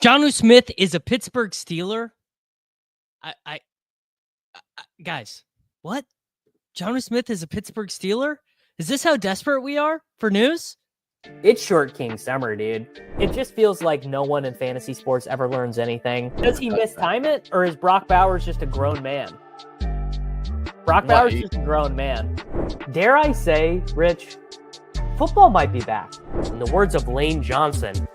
Jonnu Smith is a Pittsburgh Steeler. Guys, what? Jonnu Smith is a Pittsburgh Steeler? Is this how desperate we are for news? It's short king summer, dude. It just feels like no one in fantasy sports ever learns anything. Does he mistime it, or is Brock Bowers just a grown man? Brock Bowers is just a grown man. Dare I say, Rich, football might be back. In the words of Lane Johnson,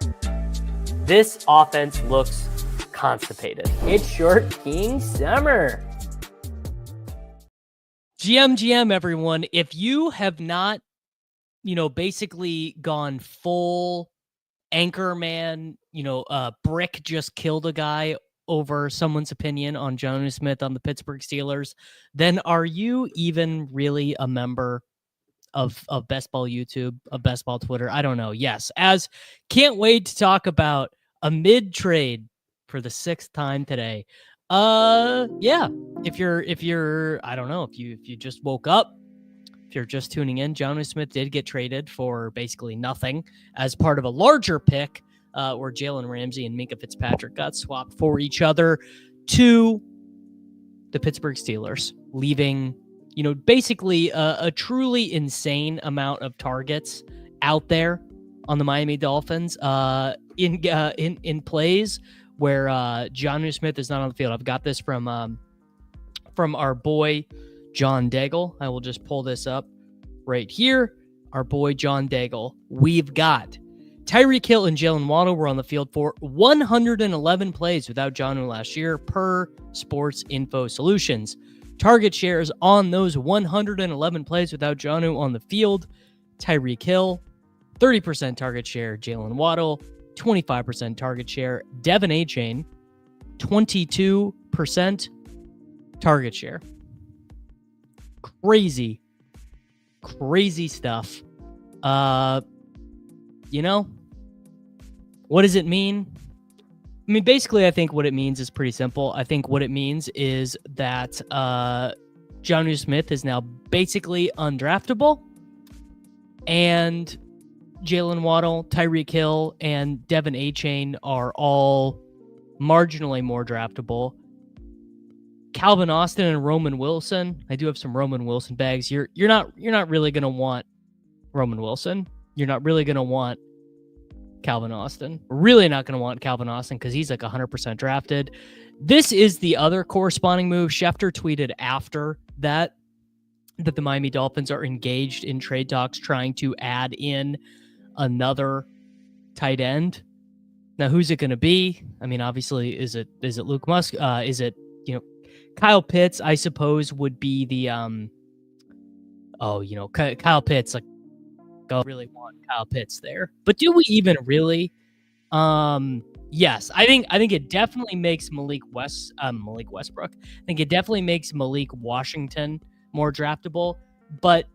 this offense looks constipated. It's short king summer. GM, everyone. If you have not, basically gone full Anchorman, Brick just killed a guy over someone's opinion on Jonnu Smith on the Pittsburgh Steelers, then are you even really a member of Best Ball YouTube, of Best Ball Twitter? I don't know. Yes, as can't wait to talk about a mid-trade for the 6th time today. Yeah, if you're I don't know, if you just woke up, if you're just tuning in, Jonnu Smith did get traded for basically nothing as part of a larger pick where Jalen Ramsey and Minkah Fitzpatrick got swapped for each other to the Pittsburgh Steelers, leaving, basically a truly insane amount of targets out there on the Miami Dolphins in plays where Jonnu Smith is not on the field. I've got this from our boy John Daigle. I will just pull this up right here. Our boy John Daigle. We've got Tyreek Hill and Jalen Waddle were on the field for 111 plays without Jonnu last year per Sports Info Solutions. Target shares on those 111 plays without Jonnu on the field: Tyreek Hill, 30% target share; Jalen Waddle, 25% target share; Devin Achane, 22% target share. Crazy stuff. What does it mean? I mean, basically, I think what it means is pretty simple. I think what it means is that Jonnu Smith is now basically undraftable, and Jalen Waddle, Tyreek Hill, and Devin Achane are all marginally more draftable. Calvin Austin and Roman Wilson. I do have some Roman Wilson bags. You're not really gonna want Roman Wilson. You're not really gonna want Calvin Austin. Really not gonna want Calvin Austin because he's like 100% drafted. This is the other corresponding move. Schefter tweeted after that the Miami Dolphins are engaged in trade talks trying to add in another tight end. Now, who's it going to be? I mean, obviously, is it Luke Musk? Is it, Kyle Pitts, I suppose, would be the, Kyle Pitts, like, I really want Kyle Pitts there. But do we even really? Yes, I think it definitely makes Malik Westbrook. I think it definitely makes Malik Washington more draftable, but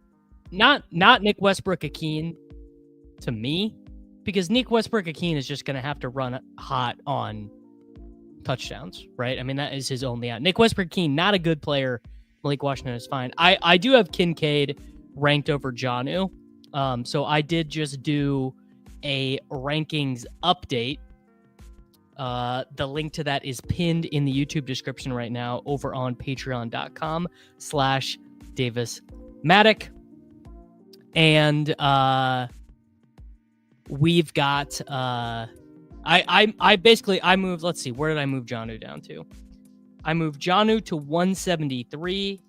not Nick Westbrook-Ikhine to me, because Nick Westbrook-Ikhine is just going to have to run hot on touchdowns, right? I mean, that is his only out. Nick Westbrook-Ikhine, not a good player. Malik Washington is fine. I do have Kincaid ranked over Jonnu. So I did just do a rankings update. The link to that is pinned in the YouTube description right now over on patreon.com/DavisMattic. And we've got I moved, let's see, where did I move Jonnu down to? I moved Jonnu to 173.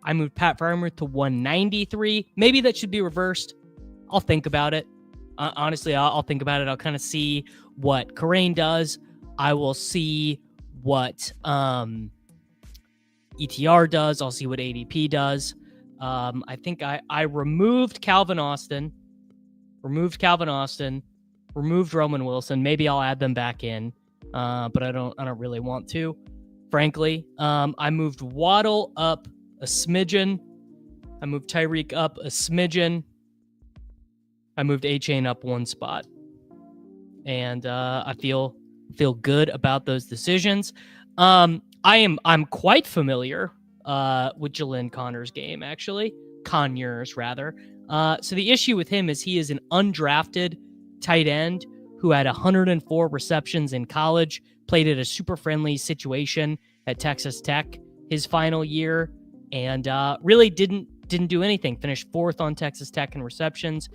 I moved Pat Freiermuth to 193. Maybe that should be reversed. I'll think about it. Honestly, I'll think about it. I'll kind of see what Karain does. I will see what ETR does. I'll see what ADP does. I think I removed Calvin Austin. Removed Roman Wilson. Maybe I'll add them back in, but I don't really want to, frankly. I moved Waddle up a smidgen. I moved Tyreek up a smidgen. I moved Achane up one spot, and I feel good about those decisions. I'm quite familiar with Jalen Conyers' game, actually. Conyers, rather. So the issue with him is he is an undrafted tight end who had 104 receptions in college, played at a super friendly situation at Texas Tech his final year, and really didn't do anything. Finished 4th on Texas Tech in receptions.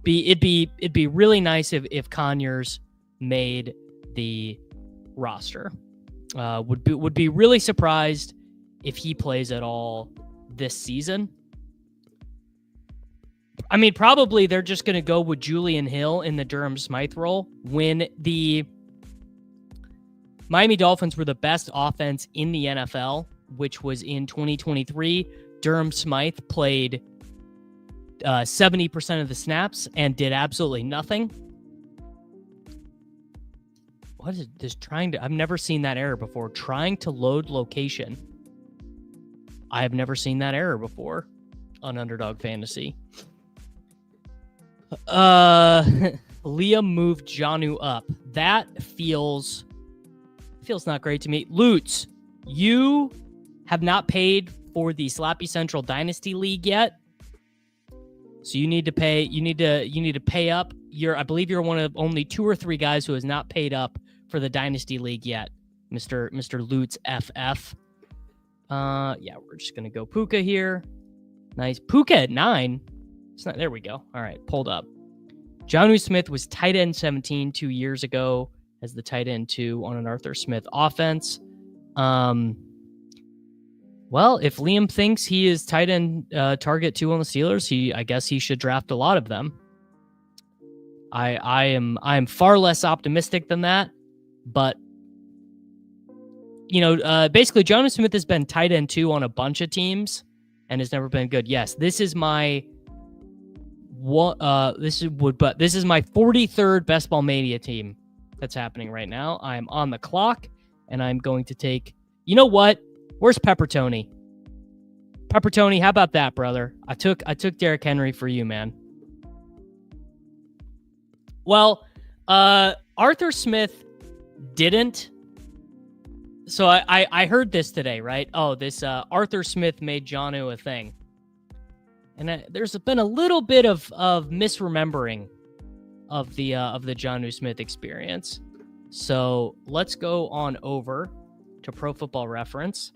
It'd be really nice if Conyers made the roster. Would be really surprised if he plays at all this season. I mean, probably they're just going to go with Julian Hill in the Durham Smythe role. When the Miami Dolphins were the best offense in the NFL, which was in 2023, Durham Smythe played 70% of the snaps and did absolutely nothing. What is this trying to... I've never seen that error before. Trying to load location. I have never seen that error before on Underdog Fantasy. Liam moved Jonnu up. That feels not great to me. Lutz, you have not paid for the Slappy Central Dynasty League yet. So you need to pay. You need to pay up. I believe you're one of only 2 or 3 guys who has not paid up for the Dynasty League yet, Mr. Lutz FF. Yeah, we're just gonna go Puka here. Nice. Puka at 9. It's not. There we go. All right, pulled up. Jonnu Smith was tight end 17 2 years ago as the tight end 2 on an Arthur Smith offense. Well, if Liam thinks he is tight end target 2 on the Steelers, I guess he should draft a lot of them. I am far less optimistic than that, but basically Jonnu Smith has been tight end 2 on a bunch of teams and has never been good. Yes, this is my this is my 43rd Best Ball Mania team that's happening right now. I'm on the clock and I'm going to take, you know what? Where's Pepper Tony? Pepper Tony, how about that, brother? I took Derrick Henry for you, man. Well, Arthur Smith didn't. So I heard this today, right? Oh, this Arthur Smith made Jonnu a thing. And there's been a little bit of misremembering of the Jonnu Smith experience. So let's go on over to Pro Football Reference.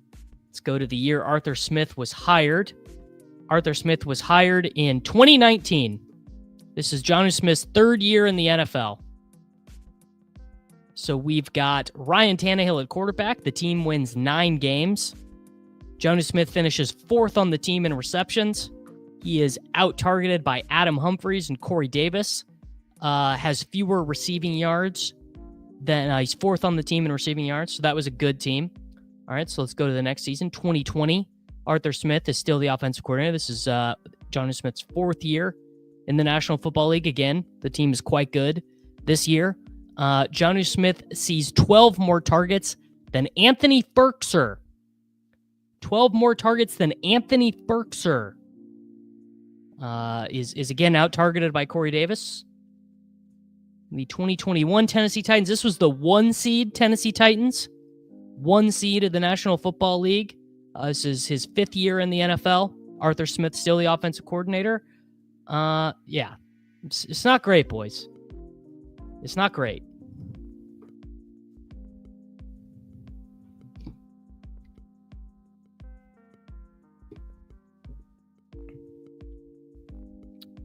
Let's go to the year Arthur Smith was hired. Arthur Smith was hired in 2019. This is Jonnu Smith's 3rd year in the NFL. So we've got Ryan Tannehill at quarterback. The team wins 9 games. Jonnu Smith finishes 4th on the team in receptions. He is out-targeted by Adam Humphries and Corey Davis. Has fewer receiving yards than he's 4th on the team in receiving yards. So that was a good team. All right, so let's go to the next season, 2020. Arthur Smith is still the offensive coordinator. This is Jonnu Smith's 4th year in the National Football League. Again, the team is quite good this year. Jonnu Smith sees 12 more targets than Anthony Ferkser. 12 more targets than Anthony Ferkser. Is again out-targeted by Corey Davis. The 2021 Tennessee Titans. This was the 1 seed Tennessee Titans. 1 seed of the National Football League. This is his 5th year in the NFL. Arthur Smith still the offensive coordinator. Yeah. It's not great, boys. It's not great.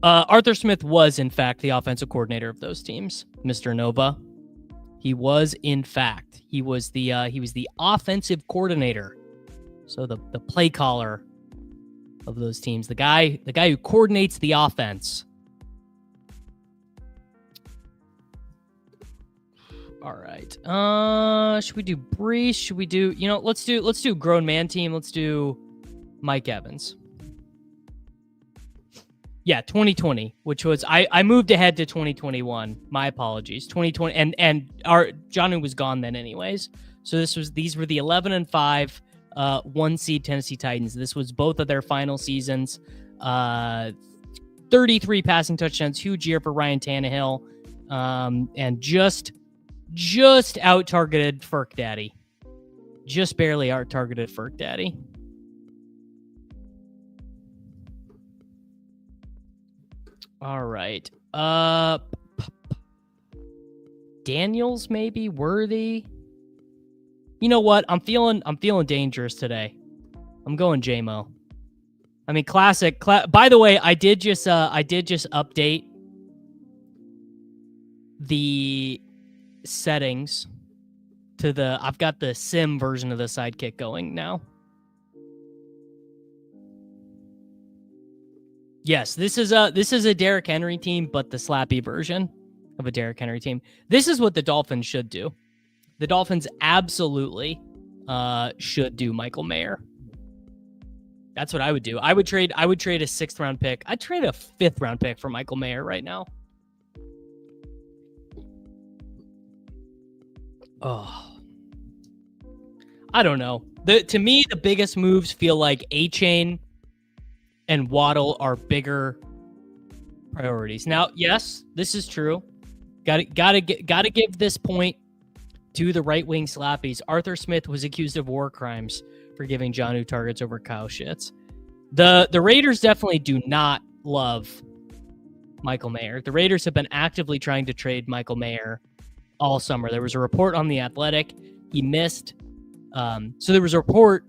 Arthur Smith was, in fact, the offensive coordinator of those teams, Mr. Nova. He was, in fact, he was the offensive coordinator. So the play caller of those teams, the guy who coordinates the offense. All right. Should we do Brees? Should we do, let's do grown man team. Let's do Mike Evans. Yeah, 2020, which was I moved ahead to 2021. My apologies. 2020 and our Jonnu was gone then anyways. So these were the 11-5 1 seed Tennessee Titans. This was both of their final seasons. 33 passing touchdowns, huge year for Ryan Tannehill. And just out targeted Ferk Daddy. Just barely out targeted Ferk Daddy. All right. Daniels, maybe Worthy. You know what? I'm feeling dangerous today. I'm going JMO. I mean, classic. By the way, I did just update the settings to the. I've got the sim version of the sidekick going now. Yes, this is a Derrick Henry team, but the slappy version of a Derrick Henry team. This is what the Dolphins should do. The Dolphins absolutely should do Michael Mayer. That's what I would do. I would trade a 6th round pick. I'd trade a 5th round pick for Michael Mayer right now. Oh, I don't know. To me, the biggest moves feel like A-Chain and Waddle are bigger priorities. Now, yes, this is true. Gotta give this point to the right wing slappies. Arthur Smith was accused of war crimes for giving Jonnu targets over Kyle Shits. The Raiders definitely do not love Michael Mayer. The Raiders have been actively trying to trade Michael Mayer all summer. There was a report on The Athletic. He missed. So there was a report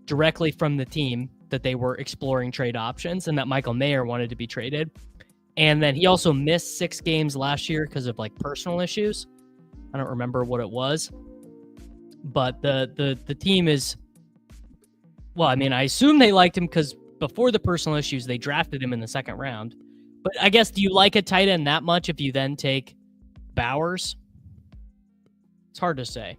directly from the team that they were exploring trade options and that Michael Mayer wanted to be traded. And then he also missed 6 games last year because of like personal issues. I don't remember what it was. But the team is, well, I mean, I assume they liked him because before the personal issues, they drafted him in the 2nd round. But I guess, do you like a tight end that much if you then take Bowers? It's hard to say.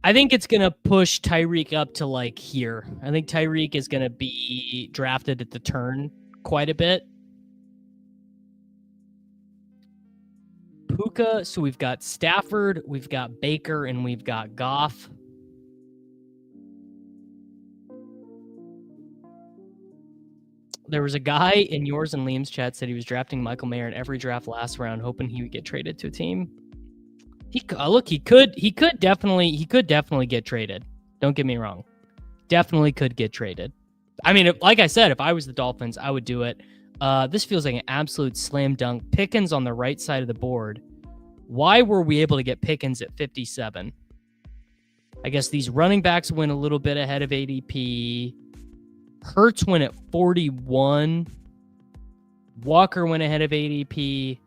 I think it's going to push Tyreek up to like here. I think Tyreek is going to be drafted at the turn quite a bit. Puka, so we've got Stafford, we've got Baker, and we've got Goff. There was a guy in yours and Liam's chat said he was drafting Michael Mayer in every draft last round, hoping he would get traded to a team. He could definitely get traded. Don't get me wrong. Definitely could get traded. I mean, like I said, if I was the Dolphins, I would do it. This feels like an absolute slam dunk. Pickens on the right side of the board. Why were we able to get Pickens at 57? I guess these running backs went a little bit ahead of ADP. Hurts went at 41. Walker went ahead of ADP.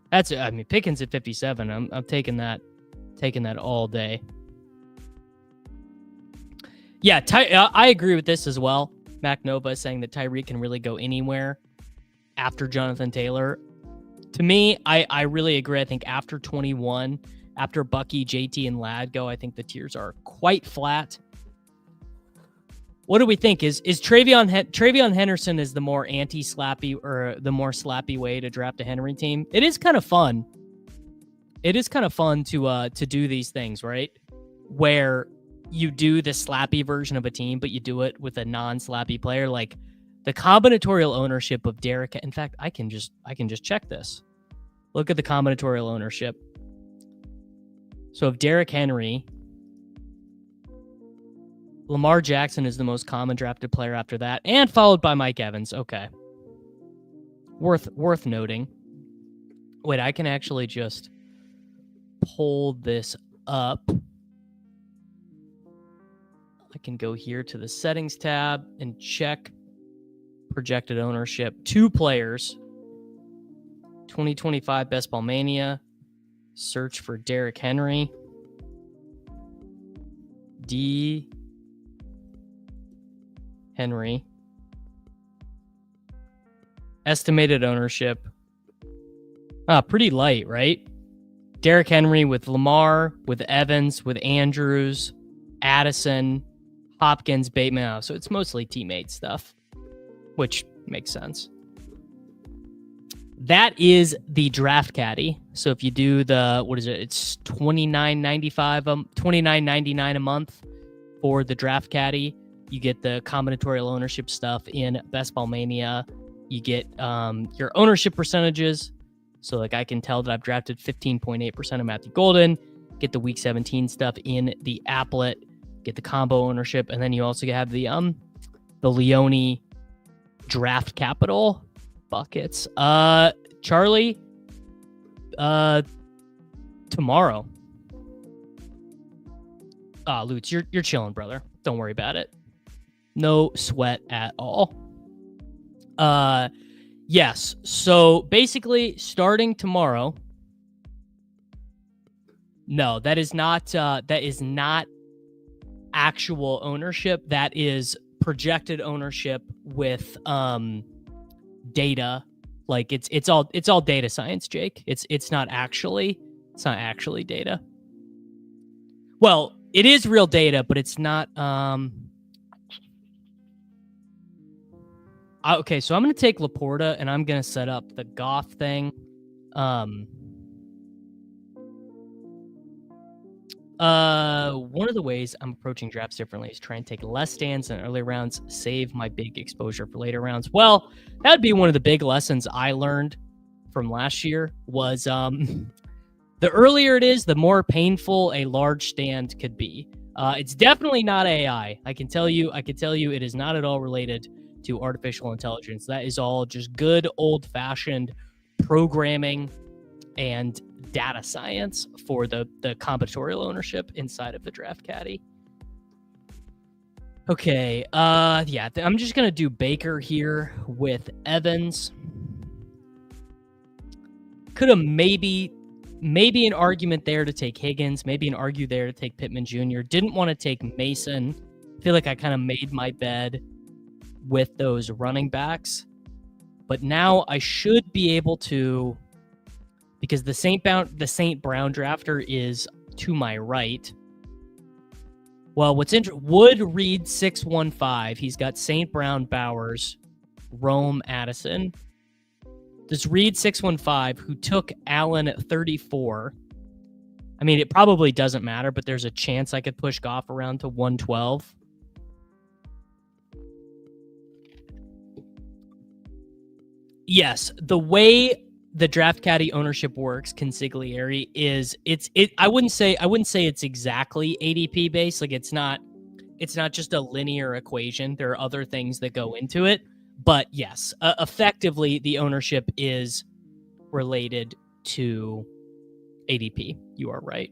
Pickens at 57. I'm taking that all day. Yeah, I agree with this as well. Mac Nova is saying that Tyreek can really go anywhere after Jonathan Taylor. To me, I really agree. I think after 21, after Bucky, JT, and Ladd go, I think the tiers are quite flat. What do we think? Is Travion Henderson is the more anti-slappy or the more slappy way to draft a Henry team? It is kind of fun. It is kind of fun to do these things, right? Where you do the slappy version of a team, but you do it with a non-slappy player. Like the combinatorial ownership of Derrick. In fact, I can just check this. Look at the combinatorial ownership. So if Derrick Henry, Lamar Jackson is the most common drafted player after that, and followed by Mike Evans. Okay. Worth noting. Wait, I can actually just pull this up. I can go here to the settings tab and check projected ownership. 2 players. 2025 Best Ball Mania. Search for Derrick Henry. D. Henry. Estimated ownership. Pretty light, right? Derrick Henry with Lamar, with Evans, with Andrews, Addison, Hopkins, Bateman. So it's mostly teammate stuff, which makes sense. That is the draft caddy. So if you do the, what is it? It's $29.99 a month for the draft caddy. You get the combinatorial ownership stuff in Best Ball Mania. You get your ownership percentages. So like I can tell that I've drafted 15.8% of Matthew Golden. Get the week 17 stuff in the applet. get the combo ownership, and then you also have the Leone draft capital buckets. Charlie, tomorrow. Lutz, you're chilling, brother. Don't worry about it. No sweat at all. Yes. So basically, starting tomorrow. No, that is not actual ownership. That is projected ownership with data. Like it's all data science, Jake. It's not actually data. Well, it is real data, but it's not okay, so I'm going to take Laporta and I'm going to set up the Goff thing. One of the ways I'm approaching drafts differently is try and take less stands in early rounds, save my big exposure for later rounds. Well, that would be one of the big lessons I learned from last year was the earlier it is, the more painful a large stand could be. It's definitely not AI. I can tell you it is not at all related to artificial intelligence. That is all just good old-fashioned programming and data science for the combinatorial ownership inside of the draft caddy. Okay, yeah, I'm just gonna do Baker here with Evans. Could have maybe an argument there to take Higgins, maybe an argument there to take Pittman Jr. Didn't want to take Mason. Feel like I kind of made my bed with those running backs. But now I should be able to, because the St. Brown drafter is to my right. Well, what's interesting, Wood Reed 615. He's got St. Brown, Bowers, Rome, Addison. This Reed 615, who took Allen at 34. I mean, it probably doesn't matter, but there's a chance I could push Goff around to 112. Yes, the way the draft caddy ownership works, consigliere, is I wouldn't say it's exactly ADP based. Like it's not just a linear equation. There are other things that go into it. But yes, effectively the ownership is related to ADP. You are right.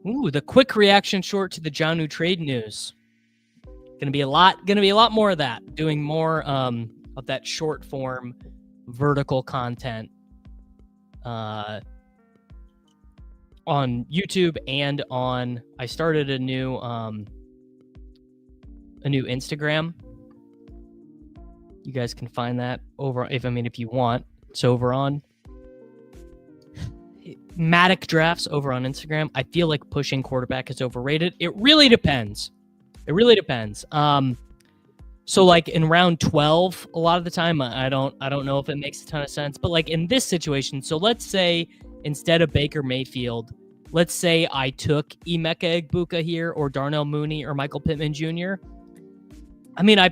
Ooh, the quick reaction short to the Jonnu trade news. Gonna be a lot more of that. Doing more of that short form vertical content on YouTube and on. I started a new Instagram. You guys can find that over if you want. It's over on Matic Drafts over on Instagram. I feel like pushing quarterback is overrated. It really depends. So like in round 12, a lot of the time, I don't know if it makes a ton of sense, but like in this situation, so let's say instead of Baker Mayfield, let's say I took Emeka Egbuka here or Darnell Mooney or Michael Pittman Jr. I mean, I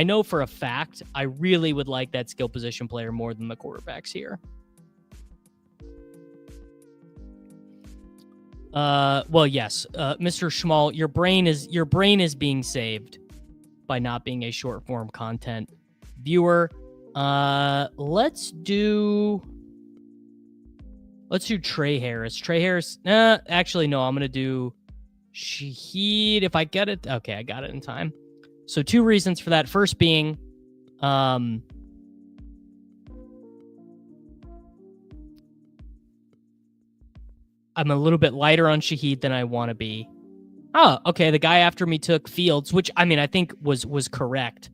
know for a fact, I really would like that skill position player more than the quarterbacks here. Well, yes, Mr. Schmal, your brain is being saved by not being a short form content viewer. Let's do Trey Harris. Actually, no, I'm going to do Shaheed if I get it. Okay, I got it in time. So 2 reasons for that. First being, I'm a little bit lighter on Shaheed than I want to be. Oh, okay. The guy after me took Fields, which I think was correct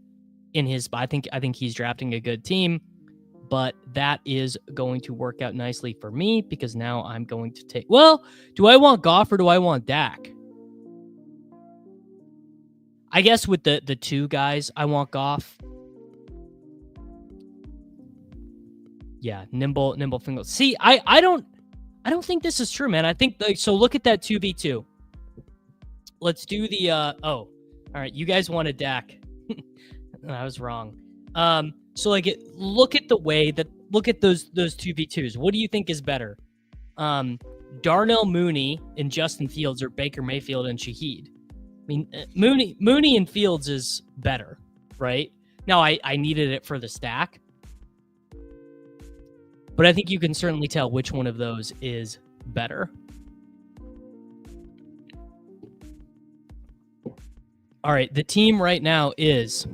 in his. I think he's drafting a good team, but that is going to work out nicely for me because now I'm going to take. Well, do I want Goff or do I want Dak? I guess with the 2 guys, I want Goff. Yeah, nimble fingers. See, I don't think this is true, man. I think so. Look at that 2v2. Let's do the all right. You guys wanted Dak. I was wrong. So like look at the way that look at those 2v2s. What do you think is better? Darnell Mooney and Justin Fields, or Baker Mayfield and Shaheed? I mean, Mooney and Fields is better, right? Now, I needed it for the stack, but I think you can certainly tell which one of those is better. All right, the team right now is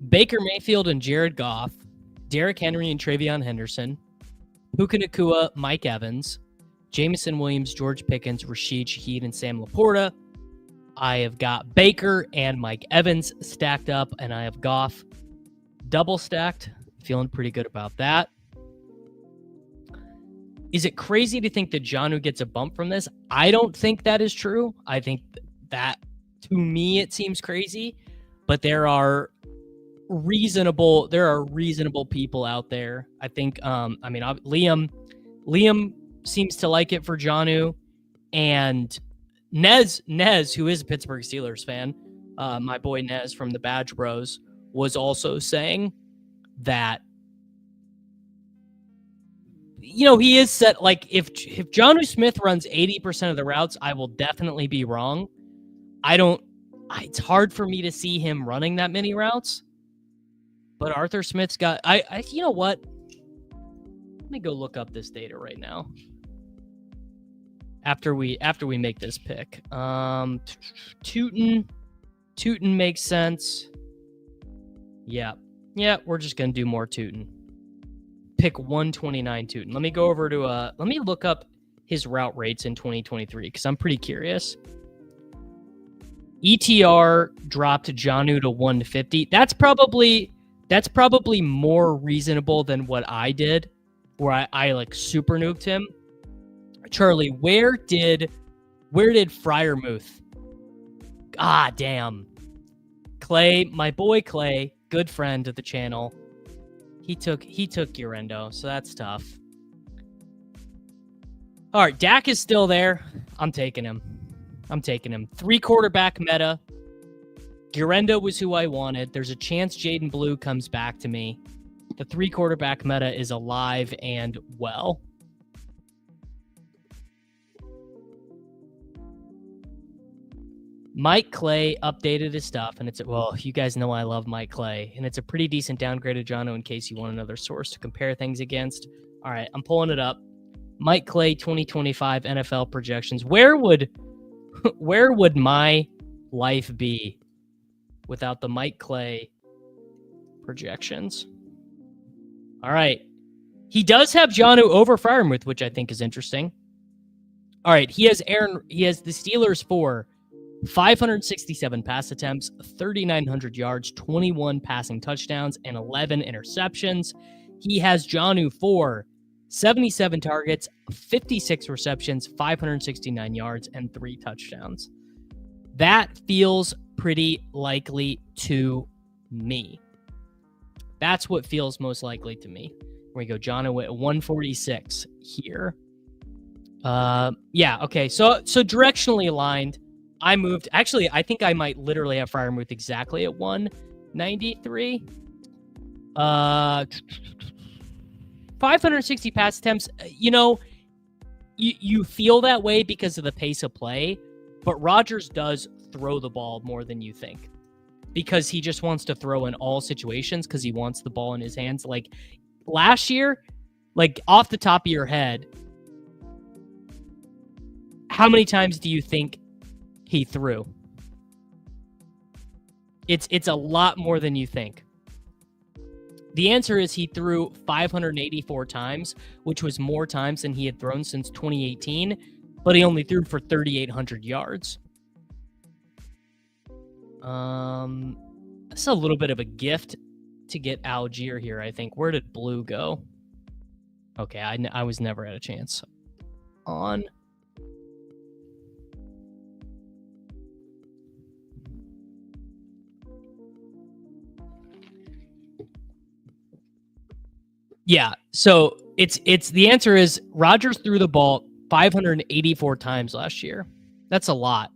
Baker Mayfield and Jared Goff, Derrick Henry and Travion Henderson, Puka Nacua, Mike Evans, Jameson Williams, George Pickens, Rashid Shaheed, and Sam Laporta. I have got Baker and Mike Evans stacked up, and I have Goff double stacked. Feeling pretty good about that. Is it crazy to think that Jonnu gets a bump from this? I don't think that is true. I think that, to me, it seems crazy, but there are reasonable people out there. I think, Liam seems to like it for Jonnu, and Nez, who is a Pittsburgh Steelers fan, my boy Nez from the Badge Bros, was also saying that, he is set, like, if Jonnu Smith runs 80% of the routes, I will definitely be wrong. It's hard for me to see him running that many routes, but Arthur Smith's got, you know what? Let me go look up this data right now. After we make this pick. Tootin makes sense. Yeah, we're just going to do more Tootin. Pick 129 Tootin. Let me go over to, let me look up his route rates in 2023, because I'm pretty curious. ETR dropped Jonnu to 150. That's probably more reasonable than what I did, where I like super nuked him. Charlie, where did Freiermuth? Ah, damn. Clay, my boy Clay, good friend of the channel. He took Urendo, so that's tough. All right, Dak is still there. I'm taking him. 3 quarterback meta. Urendo was who I wanted. There's a chance Jaden Blue comes back to me. The 3 quarterback meta is alive and well. Mike Clay updated his stuff, and you guys know I love Mike Clay, and it's a pretty decent downgrade of Jonnu in case you want another source to compare things against. All right, I'm pulling it up. Mike Clay 2025 NFL projections. Where would my life be without the Mike Clay projections? All right. He does have Jonnu over Freiermuth, which I think is interesting. All right, he has the Steelers for 567 pass attempts, 3,900 yards, 21 passing touchdowns, and 11 interceptions. He has Jonnu for 77 targets, 56 receptions, 569 yards, and 3 touchdowns. That feels pretty likely to me. That's what feels most likely to me. Here we go. Jonnu at 146 here. Okay. So directionally aligned. I moved. Actually, I think I might literally have Freiermuth exactly at 193. 560 pass attempts. You feel that way because of the pace of play, but Rodgers does throw the ball more than you think, because he just wants to throw in all situations because he wants the ball in his hands. Like last year, like off the top of your head, how many times do you think he threw? It's a lot more than you think. The answer is he threw 584 times, which was more times than he had thrown since 2018, but he only threw for 3,800 yards. That's a little bit of a gift to get Algier here, I think. Where did Blue go? Okay, I was never at a chance on. Yeah, so it's the answer is Rodgers threw the ball 584 times last year. That's a lot.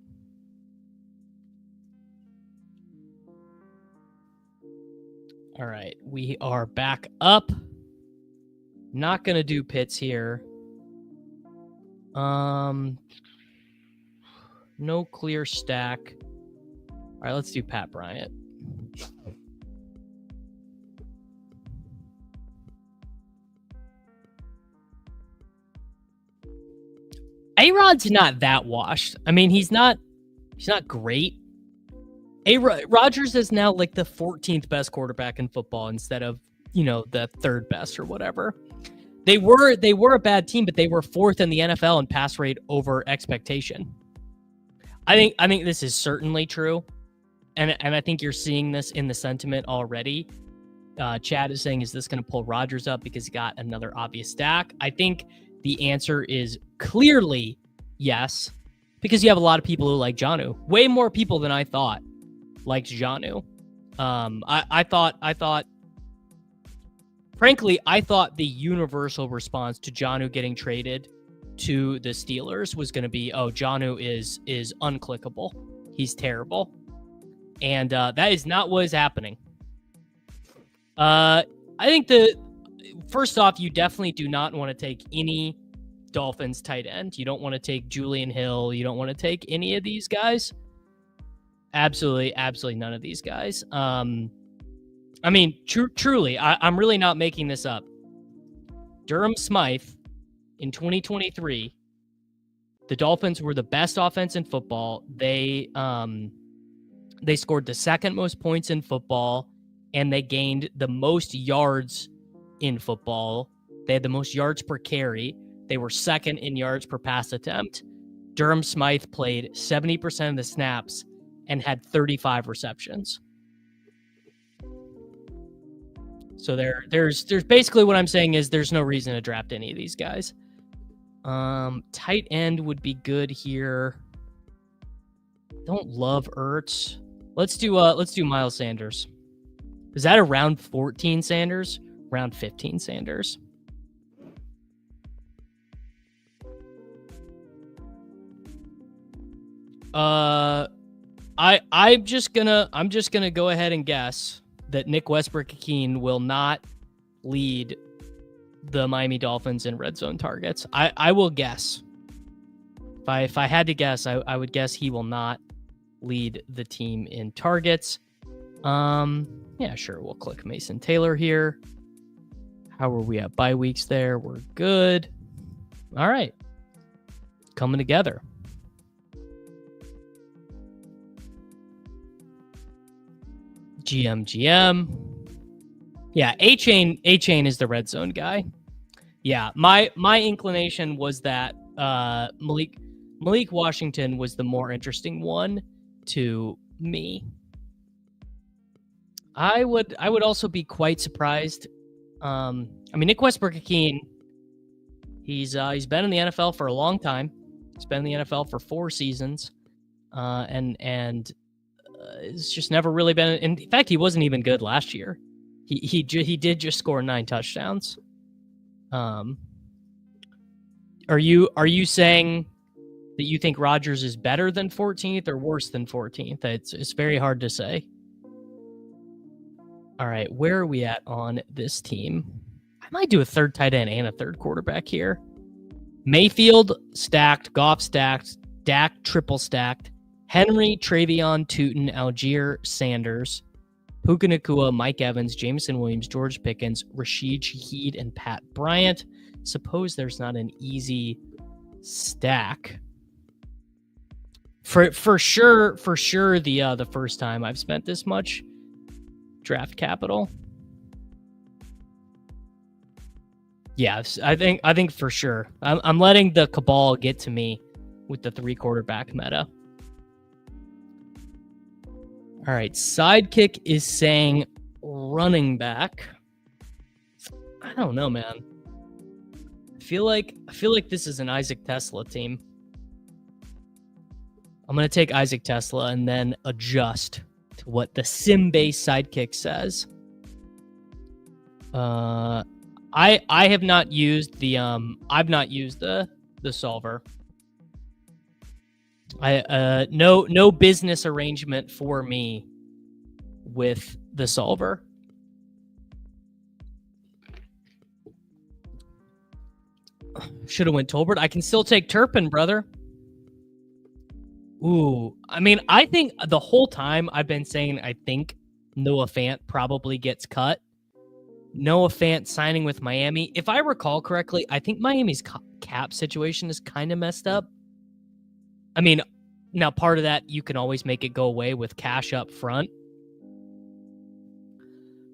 All right, we are back up. Not gonna do Pitts here. No clear stack. All right, let's do Pat Bryant. A-Rod's not that washed. I mean, he's not great. Rodgers is now like the 14th best quarterback in football instead of, the third best or whatever. They were a bad team, but they were 4th in the NFL in pass rate over expectation. I think this is certainly true. And I think you're seeing this in the sentiment already. Chad is saying, is this going to pull Rodgers up because he got another obvious stack? I think the answer is clearly yes, because you have a lot of people who like Jonnu. Way more people than I thought liked Jonnu. I thought, frankly, I thought the universal response to Jonnu getting traded to the Steelers was going to be, oh, Jonnu is unclickable. He's terrible. And that is not what is happening. I think first off, you definitely do not want to take any Dolphins tight end. You don't want to take Julian Hill. You don't want to take any of these guys. Absolutely none of these guys. I mean, truly, I'm really not making this up. Durham Smythe in 2023, the Dolphins were the best offense in football. They scored the second most points in football, and they gained the most yards in football. They had the most yards per carry. They were second in yards per pass attempt. Durham Smythe played 70% of the snaps and had 35 receptions. So there's basically what I'm saying is there's no reason to draft any of these guys. Tight end would be good here. Don't love Ertz. Let's do Miles Sanders. Is that a round 14 Sanders? Round 15 Sanders? I'm just gonna go ahead and guess that Nick Westbrook-Ikhine will not lead the Miami Dolphins in red zone targets. I will guess. If I had to guess, I would guess he will not lead the team in targets. Yeah, sure. We'll click Mason Taylor here. How are we at bye weeks there? We're good. All right. Coming together. GM. Yeah, A-Chain is the red zone guy. Yeah, my inclination was that Malik Washington was the more interesting one to me. I would also be quite surprised. I mean, Nick Westbrook-Ikhine, he's been in the NFL for a long time. He's been in the NFL for 4 seasons, and it's just never really been. In fact, he wasn't even good last year. He did just score 9 touchdowns. Are you saying that you think Rodgers is better than 14th or worse than 14th? It's very hard to say. All right, where are we at on this team? I might do a third tight end and a third quarterback here. Mayfield stacked, Goff stacked, Dak triple stacked, Henry, Travion, Tootin, Algier, Sanders, Puka Nacua, Mike Evans, Jameson Williams, George Pickens, Rashid Shaheed, and Pat Bryant. Suppose there's not an easy stack. For sure, the first time I've spent this much draft capital. Yes, I think for sure. I'm letting the cabal get to me with the 3 quarterback meta. All right, Sidekick is saying running back. I don't know, man. I feel like this is an Isaac Tesla team. I'm going to take Isaac Tesla and then adjust to what the sim-based Sidekick says. I have not used the the solver. No business arrangement for me with the solver. Should have went Tolbert. I can still take Turpin, brother. Ooh, I mean, I think the whole time I've been saying I think Noah Fant probably gets cut. Noah Fant signing with Miami. If I recall correctly, I think Miami's cap situation is kind of messed up. I mean, now part of that, you can always make it go away with cash up front.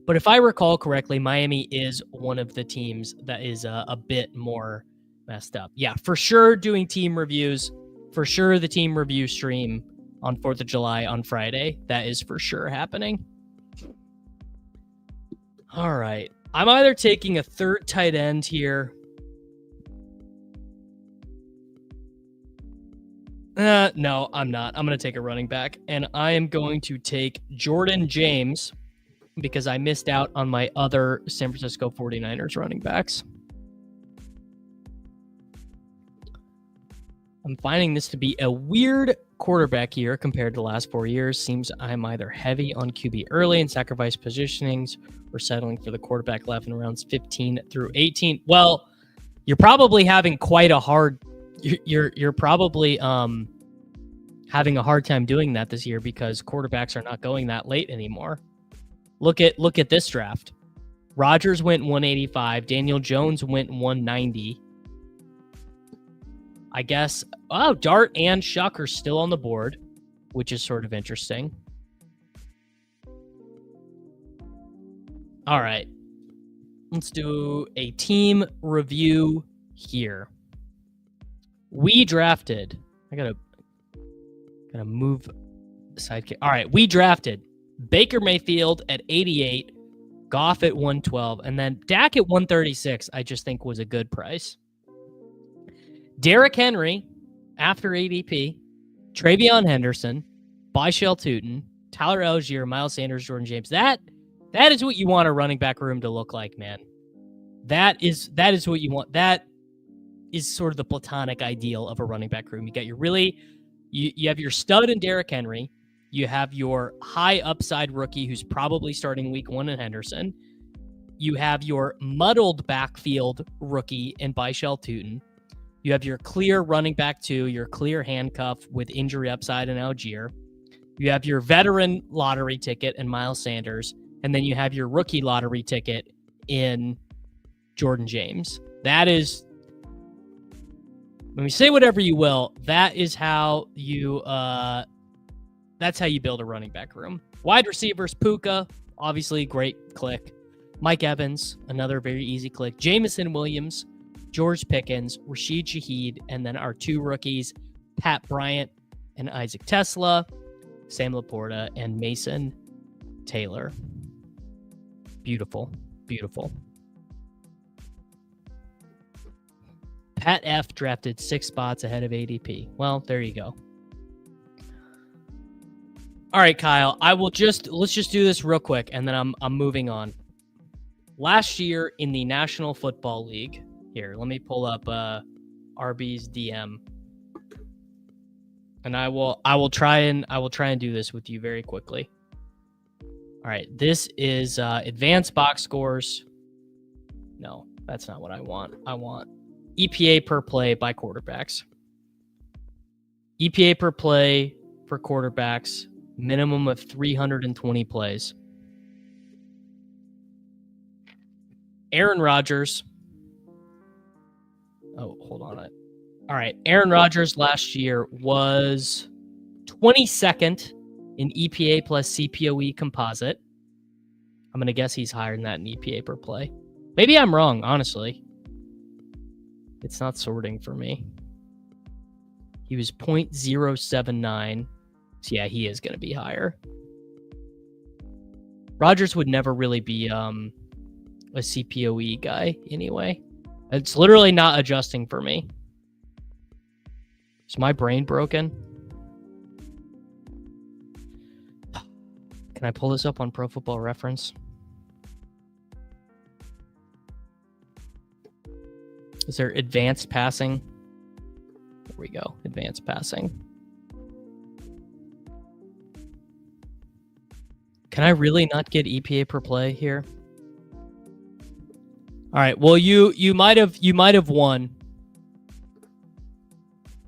But if I recall correctly, Miami is one of the teams that is a bit more messed up. Yeah, for sure doing team reviews. For sure the team review stream on 4th of July on Friday. That is for sure happening. All right. I'm either taking a third tight end here. No, I'm not. I'm going to take a running back. And I am going to take Jordan James because I missed out on my other San Francisco 49ers running backs. I'm finding this to be a weird quarterback year compared to the last 4 years. Seems I'm either heavy on QB early and sacrifice positionings or settling for the quarterback left in rounds 15 through 18. Well, you're probably having quite a hard... You're probably having a hard time doing that this year because quarterbacks are not going that late anymore. Look at this draft. Rodgers went 185. Daniel Jones went 190. I guess, Dart and Shuck are still on the board, which is sort of interesting. All right. Let's do a team review here. We drafted. I gotta move sidekick. All right, we drafted Baker Mayfield at 88, Goff at 112, and then Dak at 136. I just think was a good price. Derrick Henry after ADP, Travion Henderson, Byshell Tootin, Tyler Algier, Miles Sanders, Jordan James. That is what you want a running back room to look like, man. That is what you want. That is sort of the platonic ideal of a running back room. You got your you have your stud in Derrick Henry. You have your high upside rookie who's probably starting week 1 in Henderson. You have your muddled backfield rookie in Byshell Tootin. You have your clear running back 2, your clear handcuff with injury upside in Algier. You have your veteran lottery ticket in Miles Sanders. And then you have your rookie lottery ticket in Jordan James. That is, when you say whatever you will, that is how you, that's how you build a running back room. Wide receivers, Puka, obviously great click. Mike Evans, another very easy click. Jamison Williams, George Pickens, Rashid Shaheed, and then our 2 rookies, Pat Bryant and Isaac Tesla, Sam Laporta, and Mason Taylor. Beautiful, beautiful. Pat F drafted 6 spots ahead of ADP. Well, there you go. All right, Kyle, let's just do this real quick, and then I'm moving on. Last year in the National Football League, here, let me pull up RB's DM, and I will try and do this with you very quickly. All right, this is advanced box scores. No, that's not what I want. I want EPA per play by quarterbacks. EPA per play for quarterbacks, minimum of 320 plays. Aaron Rodgers. Oh, hold on. All right. Aaron Rodgers last year was 22nd in EPA plus CPOE composite. I'm going to guess he's higher than that in EPA per play. Maybe I'm wrong, honestly. It's not sorting for me. He was 0.079. So yeah, he is going to be higher. Rodgers would never really be a CPOE guy anyway. It's literally not adjusting for me. Is my brain broken? Can I pull this up on Pro Football Reference? Is there advanced passing? There we go. Advanced passing. Can I really not get EPA per play here? All right. Well, you might have won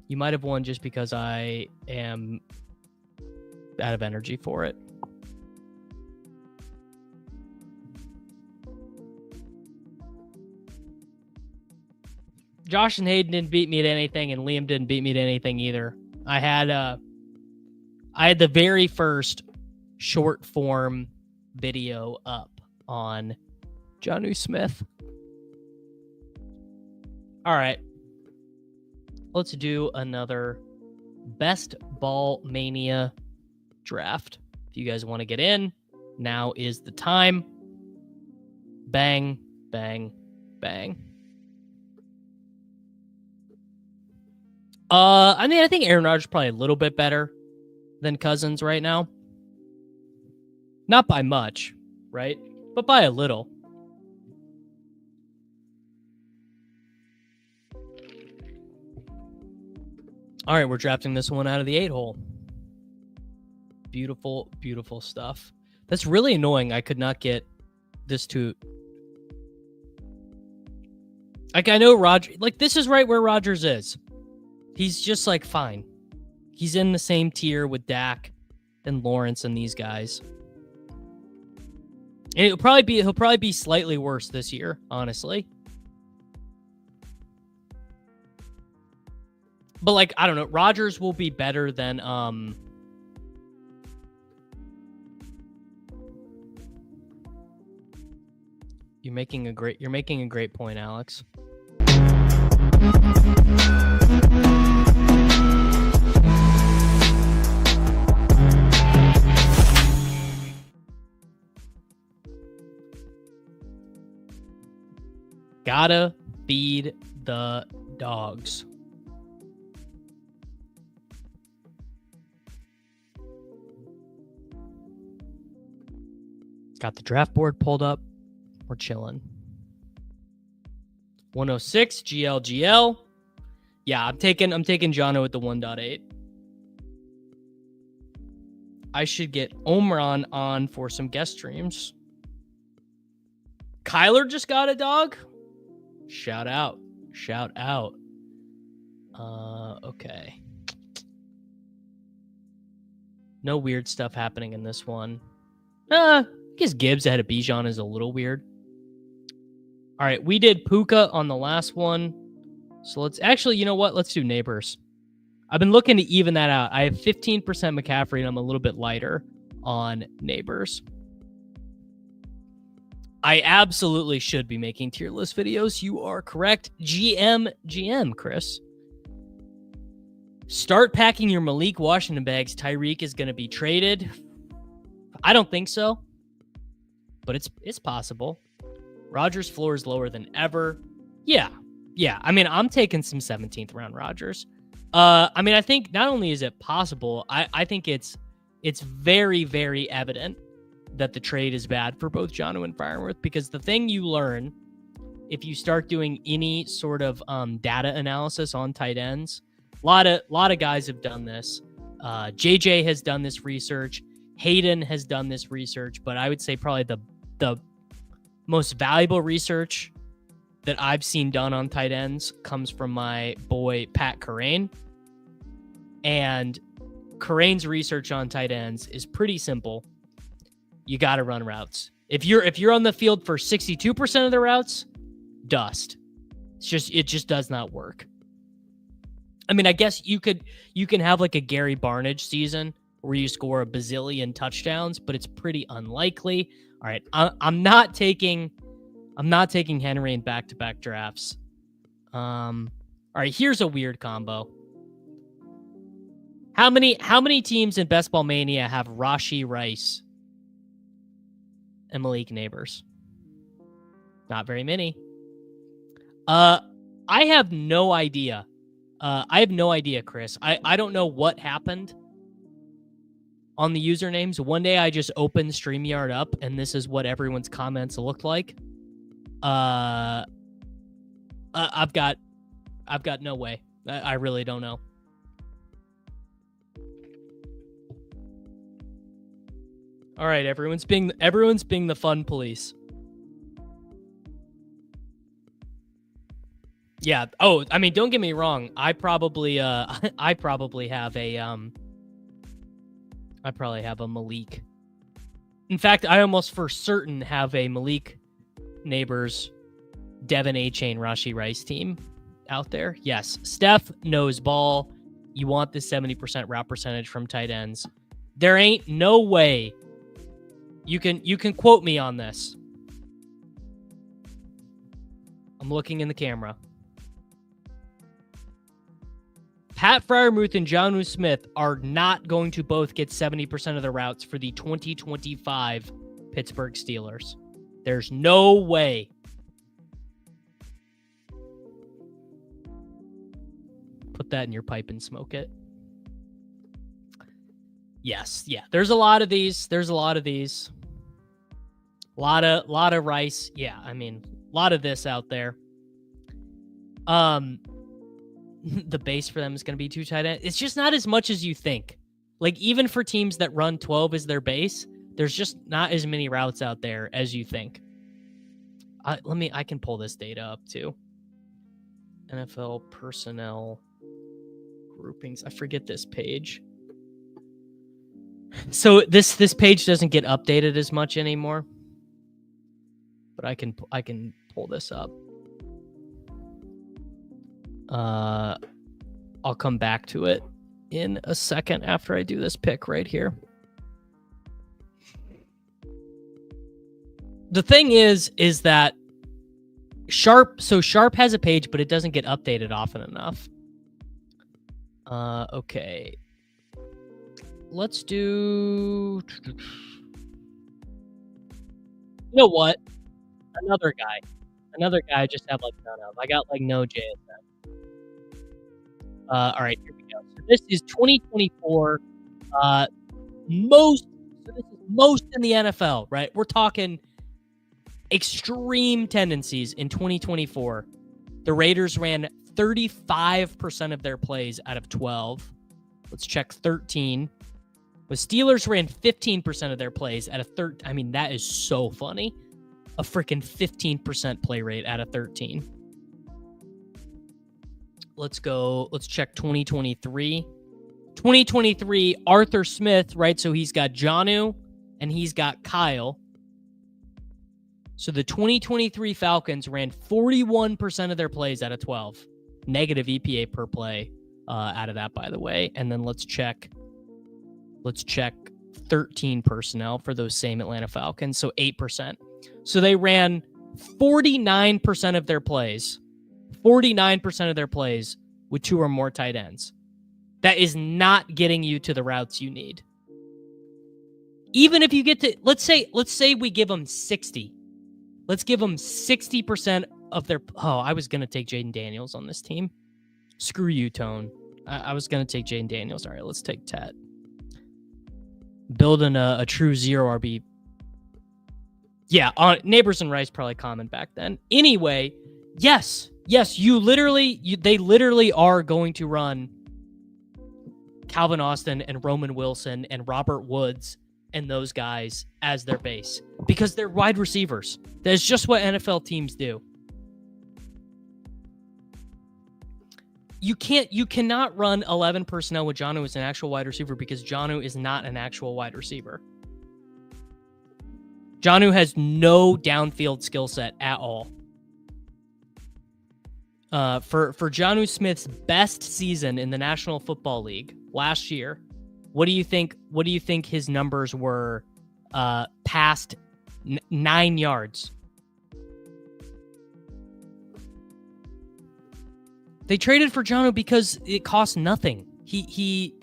You might have won just because I am out of energy for it. Josh and Hayden didn't beat me at anything, and Liam didn't beat me at anything either. I had the very first short form video up on Jonnu Smith. All right. Let's do another Best Ball Mania draft. If you guys want to get in, now is the time. Bang, bang, bang. I think Aaron Rodgers is probably a little bit better than Cousins right now. Not by much, right? But by a little. All right, we're drafting this one out of the 8-hole. Beautiful, beautiful stuff. That's really annoying. I could not get this to... Like, I know Roger... Like, this is right where Rodgers is. He's just, like, fine. He's in the same tier with Dak and Lawrence and these guys. And he'll probably be slightly worse this year, honestly. But, like, I don't know. Rodgers will be better than... You're making a great point, Alex. Gotta feed the dogs. Got the draft board pulled up. We're chilling. 106 GLGL. Yeah, I'm taking Jonnu at the 1.8. I should get Omron on for some guest streams. Kyler just got a dog. Shout out. Okay. No weird stuff happening in this one. I guess Gibbs ahead of Bijan is a little weird. All right, we did Puka on the last one. So let's actually, you know what? Let's do Neighbors. I've been looking to even that out. I have 15% McCaffrey, and I'm a little bit lighter on Neighbors. I absolutely should be making tier list videos. You are correct. GM, Chris. Start packing your Malik Washington bags. Tyreek is going to be traded. I don't think so, but it's possible. Rodgers' floor is lower than ever. Yeah. I mean, I'm taking some 17th round Rodgers. I mean, I think not only is it possible, I think it's very, very evident that the trade is bad for both Jonnu and Fireworth, because the thing you learn if you start doing any sort of data analysis on tight ends, a lot of guys have done this. JJ has done this research. Hayden has done this research, but I would say probably the most valuable research that I've seen done on tight ends comes from my boy Pat Corain. And Corain's research on tight ends is pretty simple. You got to run routes. If you're on the field for 62% of the routes, dust. It just does not work. I mean, I guess you can have like a Gary Barnage season where you score a bazillion touchdowns, but it's pretty unlikely. All right, I'm not taking Henry in back-to-back drafts. All right, here's a weird combo. How many teams in Best Ball Mania have Rashee Rice and Malik Neighbors? Not very many. I have no idea. Chris. I don't know what happened on the usernames. One day I just opened StreamYard up, and this is what everyone's comments looked like. I've got no way. I really don't know. All right, everyone's being the fun police. Yeah. Oh, I mean, don't get me wrong. I probably have a Malik. In fact, I almost for certain have a Malik Neighbors, Devin A-Chain, Rashee Rice team out there. Yes, Steph knows ball. You want the 70% route percentage from tight ends. There ain't no way you can quote me on this. I'm looking in the camera. Pat Freiermuth and Jonnu Smith are not going to both get 70% of the routes for the 2025 Pittsburgh Steelers. There's no way. Put that in your pipe and smoke it. Yes, yeah. There's a lot of these. A lot of Rice. Yeah, I mean, a lot of this out there. The base for them is going to be 2 tight ends. It's just not as much as you think. Like, even for teams that run 12 as their base, there's just not as many routes out there as you think. I can pull this data up too. NFL personnel groupings. I forget this page. So this page doesn't get updated as much anymore. But I can pull this up. I'll come back to it in a second after I do this pick right here. The thing is that Sharp has a page, but it doesn't get updated often enough. Okay. Let's do... You know what? Another guy I just have like none of. I got like no JSN. All right, here we go. So this is 2024. This is most in the NFL, right? We're talking extreme tendencies in 2024. The Raiders ran 35% of their plays out of 12. Let's check 13. The Steelers ran 15% of their plays out of 13. I mean, that is so funny. A freaking 15% play rate out of 13. Let's check 2023. 2023, Arthur Smith, right? So he's got Jonnu and he's got Kyle. So the 2023 Falcons ran 41% of their plays out of 12. Negative EPA per play out of that, by the way. And then let's check 13 personnel for those same Atlanta Falcons. So 8%. So they ran 49% of their plays. 49% of their plays with 2 or more tight ends. That is not getting you to the routes you need. Even if you get to, let's say we give them 60. Let's give them 60% of their... Oh, I was going to take Jaden Daniels on this team. Screw you, Tone. I was going to take Jaden Daniels. All right, let's take Tet. Building a true 0 RB. Yeah, Neighbors and Rice probably common back then. Anyway, yes, they literally are going to run Calvin Austin and Roman Wilson and Robert Woods and those guys as their base because they're wide receivers. That's just what NFL teams do. You cannot run 11 personnel with Jonnu as an actual wide receiver because Jonnu is not an actual wide receiver. Jonnu has no downfield skill set at all. For Jonnu Smith's best season in the National Football League last year, what do you think his numbers were past 9 yards? They traded for Jonnu because it cost nothing. He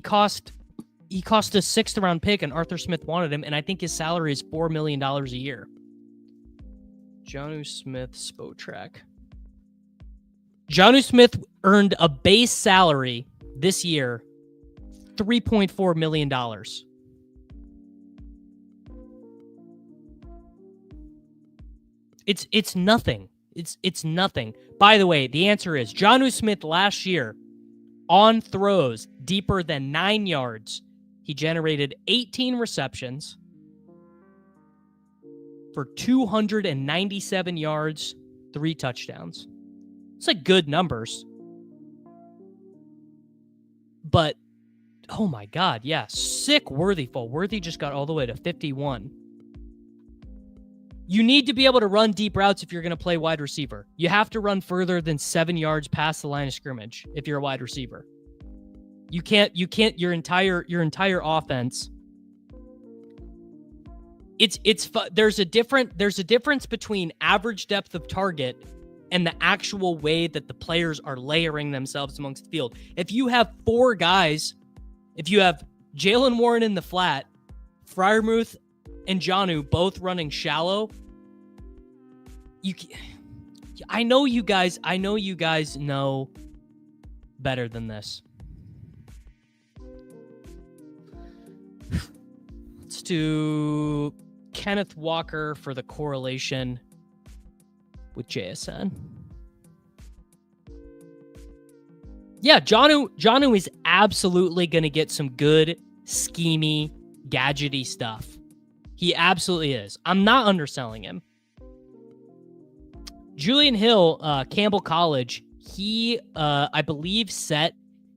cost a 6th round pick, and Arthur Smith wanted him, and I think his salary is $4 million a year. Jonnu Smith Spotrac. Jonnu Smith earned a base salary this year, $3.4 million. It's nothing. It's nothing. By the way, the answer is Jonnu Smith last year on throws deeper than 9 yards. He generated 18 receptions for 297 yards, 3 touchdowns. It's like good numbers. But, oh my God, yeah, sick Worthy fall. Worthy just got all the way to 51. You need to be able to run deep routes if you're going to play wide receiver. You have to run further than 7 yards past the line of scrimmage if you're a wide receiver. You can't your entire offense. There's a difference between average depth of target and the actual way that the players are layering themselves amongst the field. If you have 4 guys, if you have Jalen Warren in the flat, Freiermuth and Jonnu both running shallow, I know you guys know better than this. Let's do Kenneth Walker for the correlation with JSN. Yeah, Jonnu is absolutely going to get some good, schemey, gadgety stuff. He absolutely is. I'm not underselling him. Julian Hill, Campbell College, he, I believe, set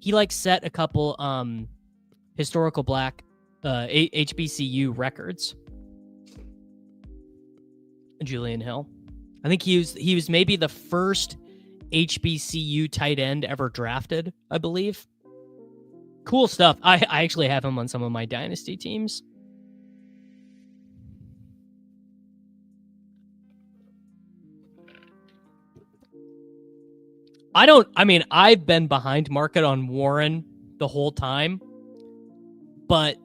a couple historical black HBCU records. Julian Hill. I think he was maybe the first HBCU tight end ever drafted, I believe. Cool stuff. I actually have him on some of my dynasty teams. I've been behind market on Warren the whole time, but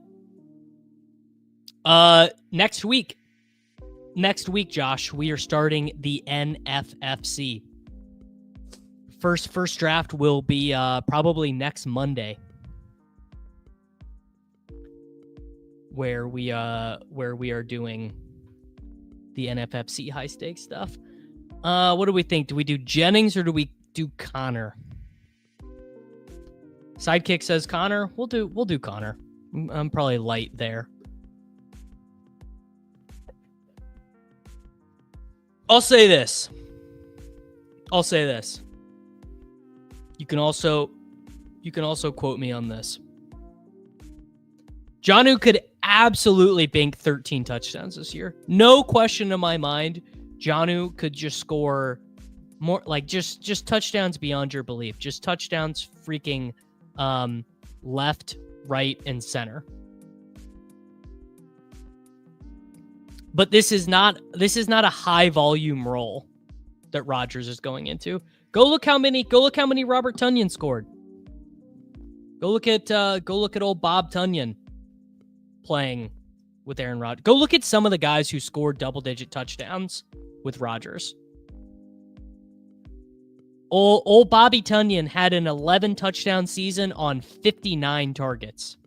next week, Josh, we are starting the NFFC. First draft will be probably next Monday, where we are doing the NFFC high stakes stuff. What do we think? Do we do Jennings or do we do Connor? Sidekick says Connor. We'll do Connor. I'm probably light there. I'll say this. You can also quote me on this. Jonnu could absolutely bank 13 touchdowns this year. No question in my mind. Jonnu could just score more, like just touchdowns beyond your belief. Just touchdowns freaking left, right, and center. But this is not a high volume role that Rodgers is going into. Go look how many Robert Tonyan scored. Go look at old Bob Tonyan playing with Aaron Rodgers. Go look at some of the guys who scored double-digit touchdowns with Rodgers. Old Bobby Tonyan had an 11 touchdown season on 59 targets.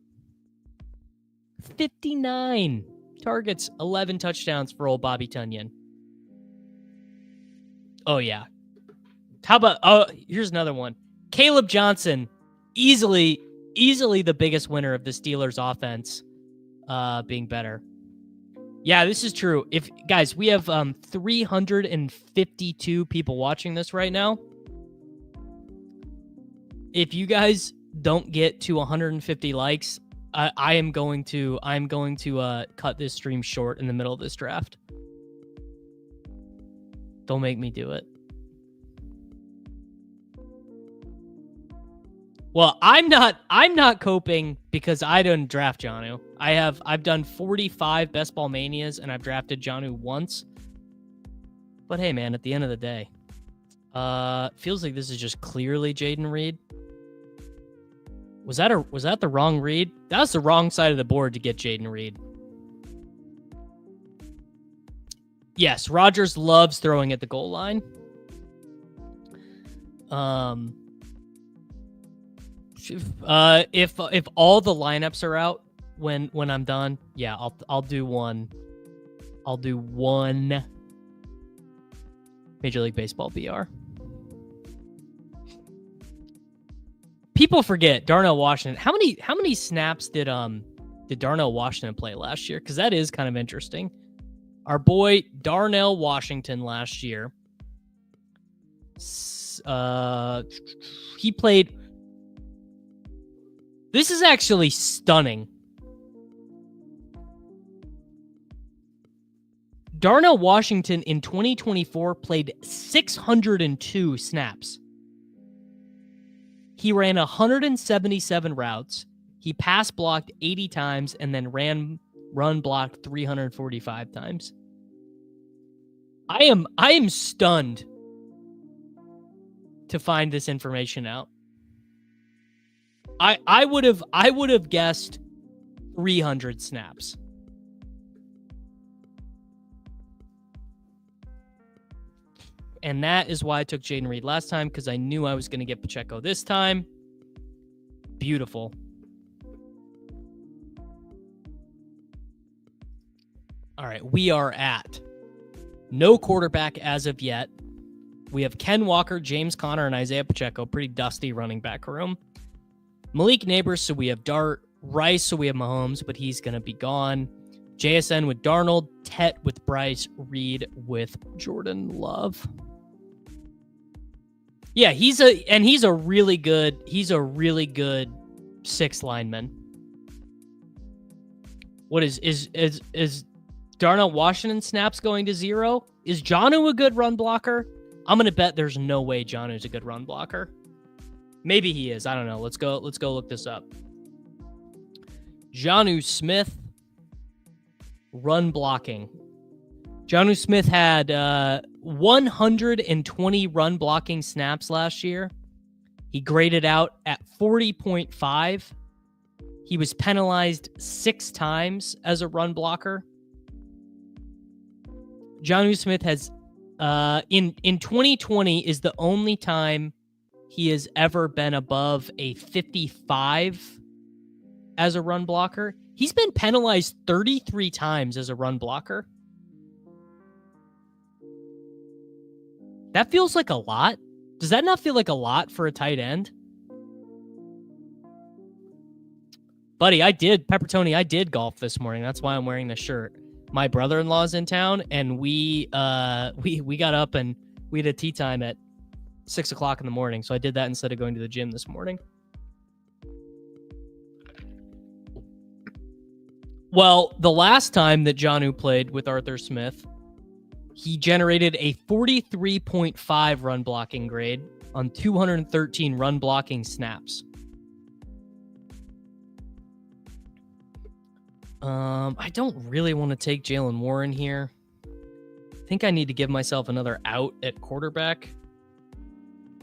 59 targets, 11 touchdowns for old Bobby Tonyan. Oh yeah. How about here's another one. Caleb Johnson, easily the biggest winner of the Steelers offense being better. Yeah, this is true. If guys, we have 352 people watching this right now. If you guys don't get to 150 likes, I'm going to cut this stream short in the middle of this draft. Don't make me do it. Well, I'm not coping because I didn't draft Jonnu. I've done 45 best ball manias and I've drafted Jonnu once. But hey man, at the end of the day, feels like this is just clearly Jaden Reed. Was that the wrong read? That was the wrong side of the board to get Jaden Reed. Yes, Rodgers loves throwing at the goal line. If all the lineups are out when I'm done, yeah, I'll do one. I'll do one Major League Baseball BR. People forget Darnell Washington. How many snaps did Darnell Washington play last year? Because that is kind of interesting. Our boy Darnell Washington last year, was he played. This is actually stunning. Darnell Washington in 2024 played 602 snaps. He ran 177 routes. He pass blocked 80 times and then run blocked 345 times. I am stunned to find this information out. I would have guessed 300 snaps. And that is why I took Jaden Reed last time, because I knew I was going to get Pacheco this time. Beautiful. All right, we are at no quarterback as of yet. We have Ken Walker, James Conner, and Isaiah Pacheco. Pretty dusty running back room. Malik Neighbors, so we have Dart. Rice, so we have Mahomes, but he's going to be gone. JSN with Darnold. Tet with Bryce. Reed with Jordan Love. Yeah, he's a really good sixth lineman. What is Darnell Washington snaps going to 0? Is Jonnu a good run blocker? I'm gonna bet there's no way Jonnu's a good run blocker. Maybe he is. I don't know. Let's go look this up. Jonnu Smith, run blocking. Jonnu Smith had 120 run blocking snaps last year. He graded out at 40.5. He was penalized 6 times as a run blocker. Jonnu Smith has in 2020 is the only time he has ever been above a 55 as a run blocker. He's been penalized 33 times as a run blocker. That feels like a lot. Does that not feel like a lot for a tight end? Buddy, I did golf this morning. That's why I'm wearing this shirt. My brother-in-law's in town, and we got up and we had a tea time at 6 o'clock in the morning. So I did that instead of going to the gym this morning. Well, the last time that Jonnu played with Arthur Smith, he generated a 43.5 run blocking grade on 213 run blocking snaps. I don't really want to take Jalen Warren here. I think I need to give myself another out at quarterback.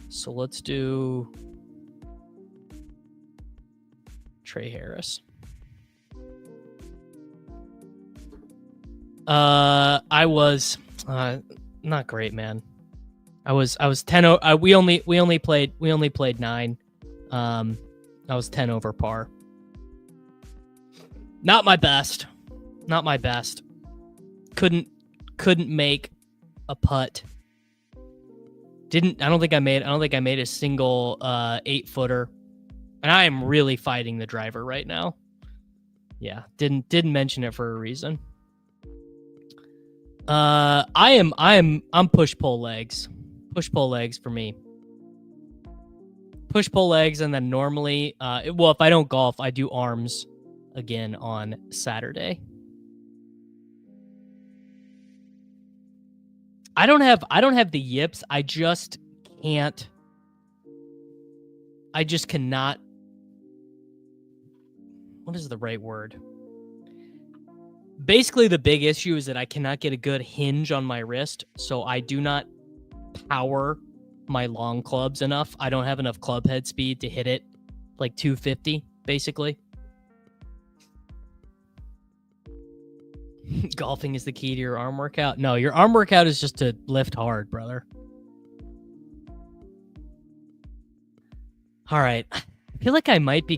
So let's do Trey Harris. I was not great, man. I was 10. We only played 9. I was 10 over par. Not my best. Couldn't make a putt. I don't think I made a single 8-footer. And I am really fighting the driver right now. Yeah, didn't mention it for a reason. I'm push pull legs. Push pull legs for me. Push pull legs, and then normally if I don't golf, I do arms again on Saturday. I don't have the yips. I just cannot. What is the right word? Basically, the big issue is that I cannot get a good hinge on my wrist, so I do not power my long clubs enough. I don't have enough club head speed to hit it like 250, basically. Golfing is the key to your arm workout. No, your arm workout is just to lift hard, brother. All right. I feel like I might be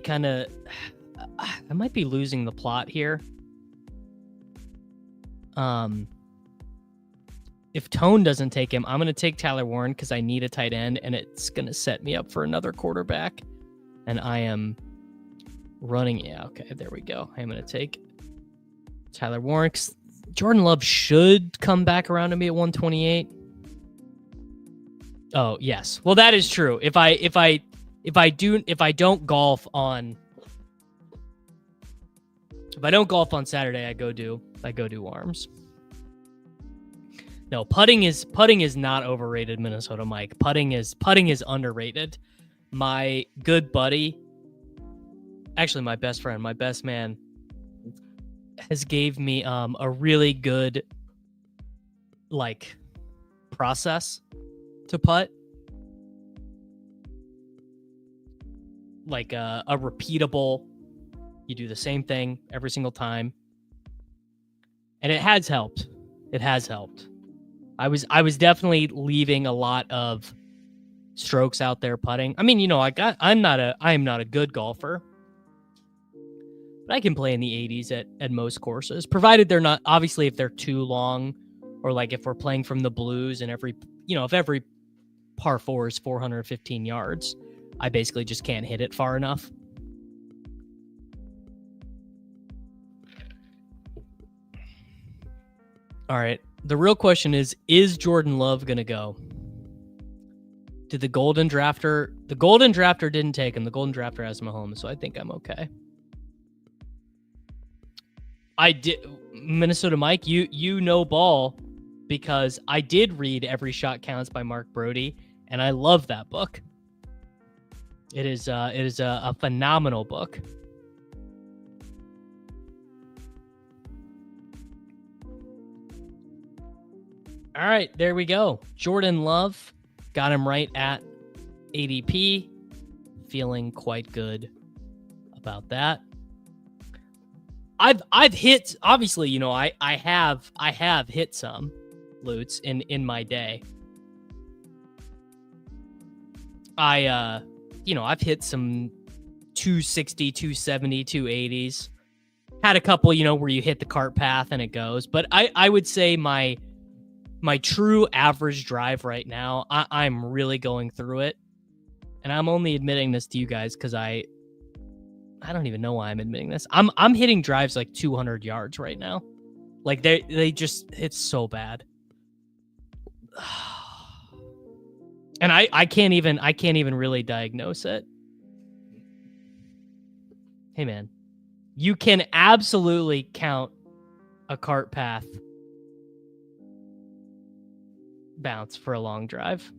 losing the plot here. If Tone doesn't take him, I'm going to take Tyler Warren because I need a tight end, and it's going to set me up for another quarterback. And I am running. Yeah, okay, there we go. I'm going to take Tyler Warren. Jordan Love should come back around to me at 128. Oh, yes. Well, that is true. If I don't golf on Saturday, I go do arms. No, putting is not overrated, Minnesota Mike. Putting is underrated. My good buddy, actually my best friend, my best man, has gave me a really good like process to putt. Like a repeatable, you do the same thing every single time. And it has helped. It has helped. I was definitely leaving a lot of strokes out there putting. I mean, I'm not a good golfer, but I can play in the 80s at most courses, provided they're not, obviously, if they're too long, or like if we're playing from the blues and if every par 4 is 415 yards, I basically just can't hit it far enough. All right. The real question is Jordan Love going to go? Did the Golden Drafter didn't take him. The Golden Drafter has Mahomes, so I think I'm okay. I did, Minnesota Mike, you know ball, because I did read Every Shot Counts by Mark Brody, and I love that book. It is a phenomenal book. All right, there we go. Jordan Love, got him right at ADP. Feeling quite good about that. I've hit, obviously, I have hit some loots in my day. I've hit some 260, 270, 280s. Had a couple, where you hit the cart path and it goes. But I would say my true average drive right now, I'm really going through it. And I'm only admitting this to you guys because I don't even know why I'm admitting this. I'm hitting drives like 200 yards right now. Like they just, it's so bad. And I can't even really diagnose it. Hey man, you can absolutely count a cart path bounce for a long drive.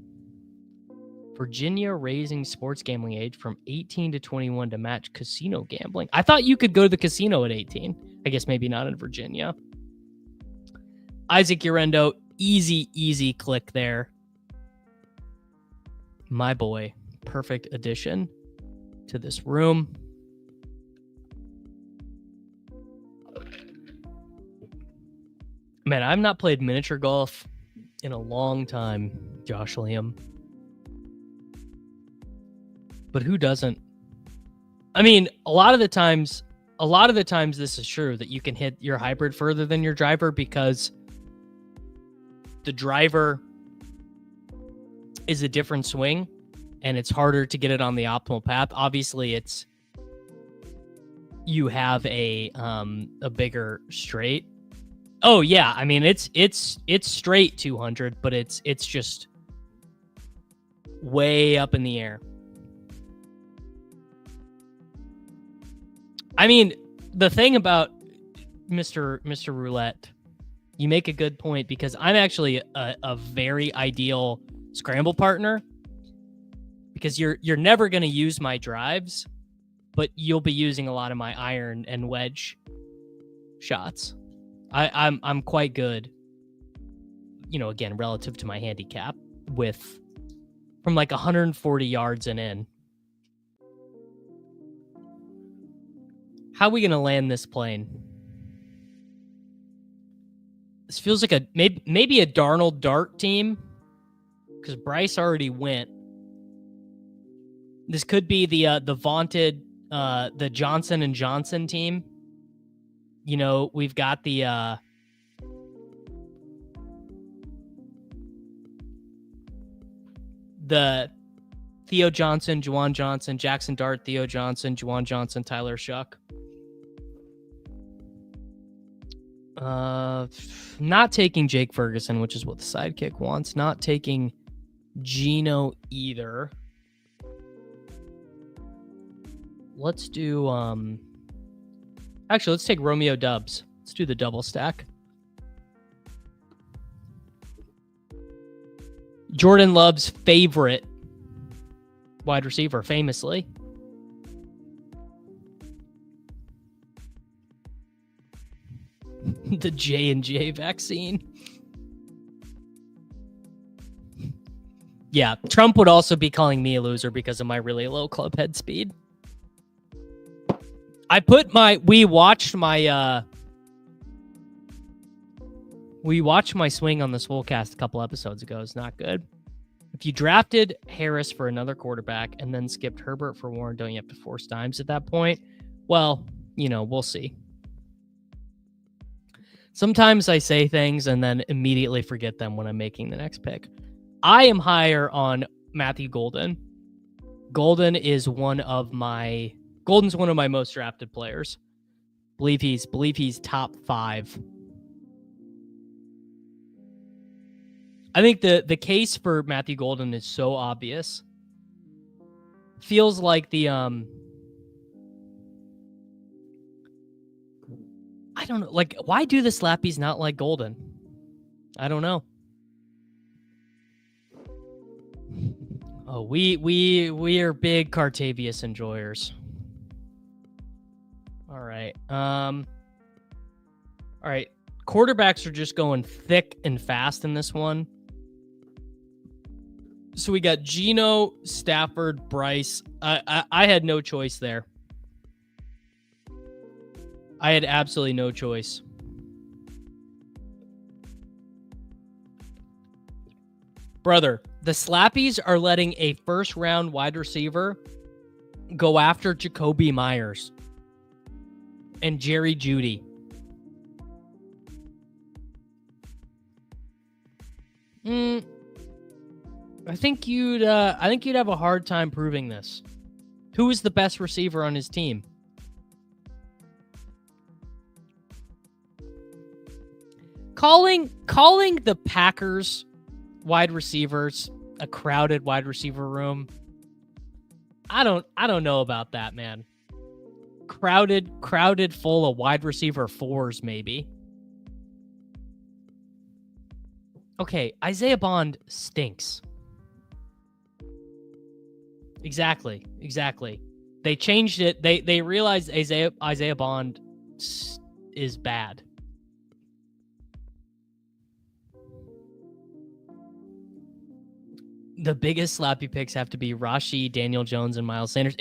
Virginia raising sports gambling age from 18 to 21 to match casino gambling. I thought you could go to the casino at 18. I guess maybe not in Virginia. Isaac Urendo, easy click there. My boy, perfect addition to this room. Man, I've not played miniature golf in a long time, Josh Liam. But who doesn't? I mean, a lot of the times this is true, that you can hit your hybrid further than your driver because the driver is a different swing and it's harder to get it on the optimal path. Obviously, you have a bigger straight. Oh yeah, I mean it's straight 200, but it's just way up in the air. I mean, the thing about Mr. Roulette, you make a good point, because I'm actually a very ideal scramble partner, because you're never going to use my drives, but you'll be using a lot of my iron and wedge shots. I'm quite good, again, relative to my handicap, from like 140 yards and in. How are we going to land this plane? This feels like maybe a Darnold Dart team, because Bryce already went. This could be the vaunted the Johnson and Johnson team. We've got the Theo Johnson, Juwan Johnson, Jackson Dart, Theo Johnson, Juwan Johnson, Tyler Shuck. Not taking Jake Ferguson, which is what the sidekick wants. Not taking Geno either. Let's do actually, let's take Romeo Dubs. Let's do the double stack. Jordan Love's favorite wide receiver, famously. The J&J vaccine. Yeah, Trump would also be calling me a loser because of my really low club head speed. We watched my swing on the Swolecast a couple episodes ago. It's not good. If you drafted Harris for another quarterback and then skipped Herbert for Warren, don't you have to force dimes at that point? Well, we'll see. Sometimes I say things and then immediately forget them when I'm making the next pick. I am higher on Matthew Golden. Golden's one of my most drafted players. Believe he's top 5. I think the case for Matthew Golden is so obvious. Feels like the I don't know, like, why do the Slappies not like Golden? I don't know. Oh, we are big Cartavius enjoyers. All right. All right. Quarterbacks are just going thick and fast in this one. So we got Geno, Stafford, Bryce. I had no choice there. I had absolutely no choice. Brother, the Slappies are letting a first-round wide receiver go after Jacoby Myers and Jerry Jeudy. I think you'd have a hard time proving this. Who is the best receiver on his team? Calling the Packers wide receivers a crowded wide receiver room. I don't know about that, man. Crowded full of wide receiver 4s, maybe. Okay, Isaiah Bond stinks. Exactly. They changed it. They realized Isaiah Bond is bad. The biggest slappy picks have to be Rashi, Daniel Jones, and Miles Sanders.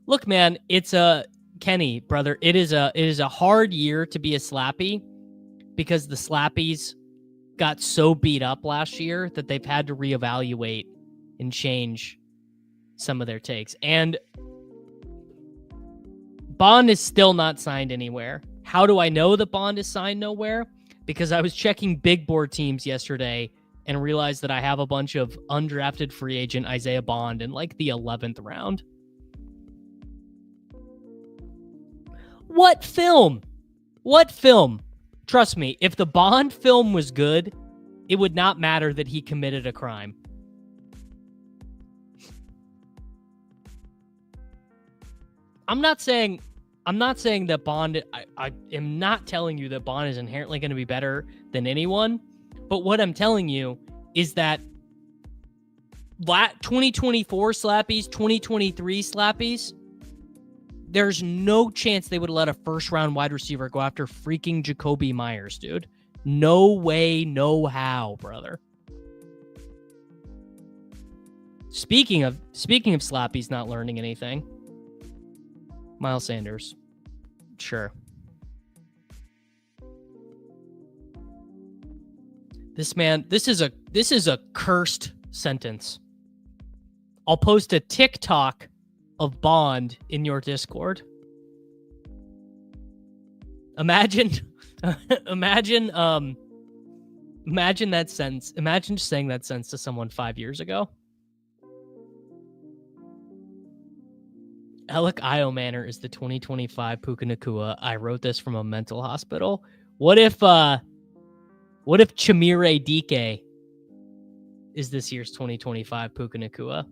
Look, man. Kenny, brother. It is a hard year to be a slappy because the slappies got so beat up last year that they've had to reevaluate and change some of their takes. And Bond is still not signed anywhere. How do I know that Bond is signed nowhere? Because I was checking big board teams yesterday and realized that I have a bunch of undrafted free agent Isaiah Bond in like the 11th round. What film? Trust me, if the Bond film was good, it would not matter that he committed a crime. I'm not saying that Bond, I am not telling you that Bond is inherently going to be better than anyone. But what I'm telling you is that 2024 slappies, 2023 slappies, there's no chance they would let a first-round wide receiver go after freaking Jacoby Myers, dude. No way, no how, brother. Speaking of slappies not learning anything, Miles Sanders, sure. This is a cursed sentence. I'll post a TikTok of Bond in your Discord. Imagine that sentence. Imagine just saying that sentence to someone 5 years ago. Alec Iomanner is the 2025 Puka Nacua. I wrote this from a mental hospital. What if Chimere Dike is this year's 2025 Puka Nacua.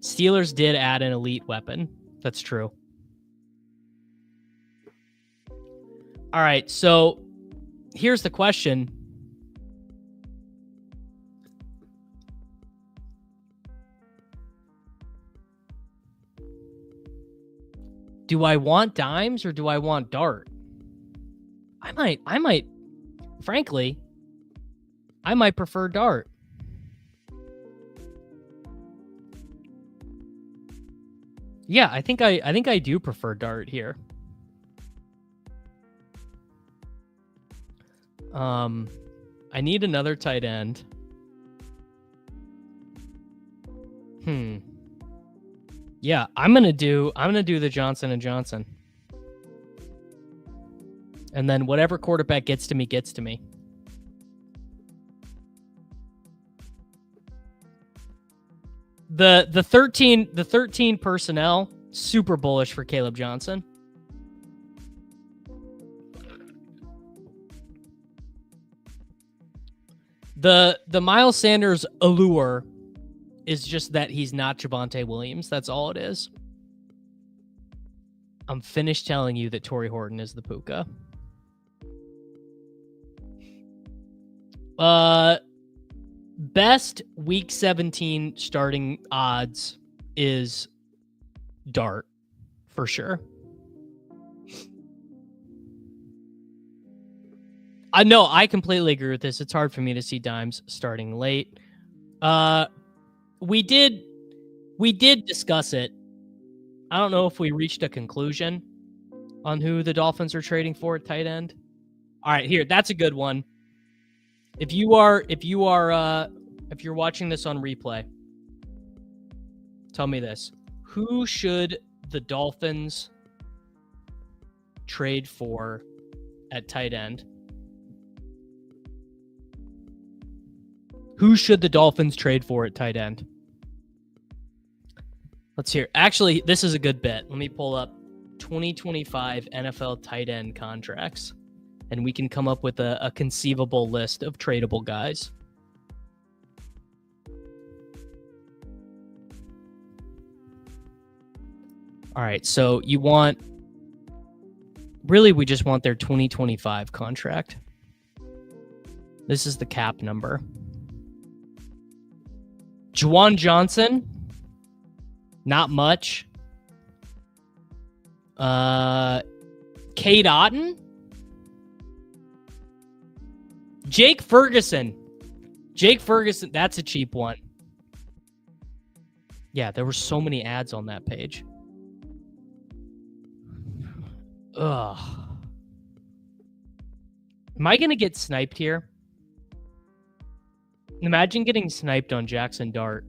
Steelers did add an elite weapon. That's true. All right, so here's the question. Do I want Dimes or do I want Dart? I might, frankly, I might prefer Dart. Yeah, I think I do prefer Dart here. I need another tight end. Yeah, I'm gonna do the Johnson & Johnson. And then whatever quarterback gets to me, gets to me. The 13 personnel, super bullish for Caleb Johnson. The Miles Sanders allure is just that he's not Javonte Williams. That's all it is. I'm finished telling you that Torrey Horton is the Puka. Best week 17 starting odds is Dart, for sure. I completely agree with this. It's hard for me to see Dimes starting late. We did discuss it. I don't know if we reached a conclusion on who the Dolphins are trading for at tight end. All right, here, that's a good one. If you're watching this on replay, tell me this. Who should the Dolphins trade for at tight end? Who should the Dolphins trade for at tight end? Let's hear. Actually, this is a good bet. Let me pull up 2025 NFL tight end contracts, and we can come up with a conceivable list of tradable guys. All right, so we just want their 2025 contract. This is the cap number. Juwan Johnson, not much. Cade Otton. Jake Ferguson, that's a cheap one. Yeah, there were so many ads on that page. Ugh. Am I going to get sniped here? Imagine getting sniped on Jackson Dart.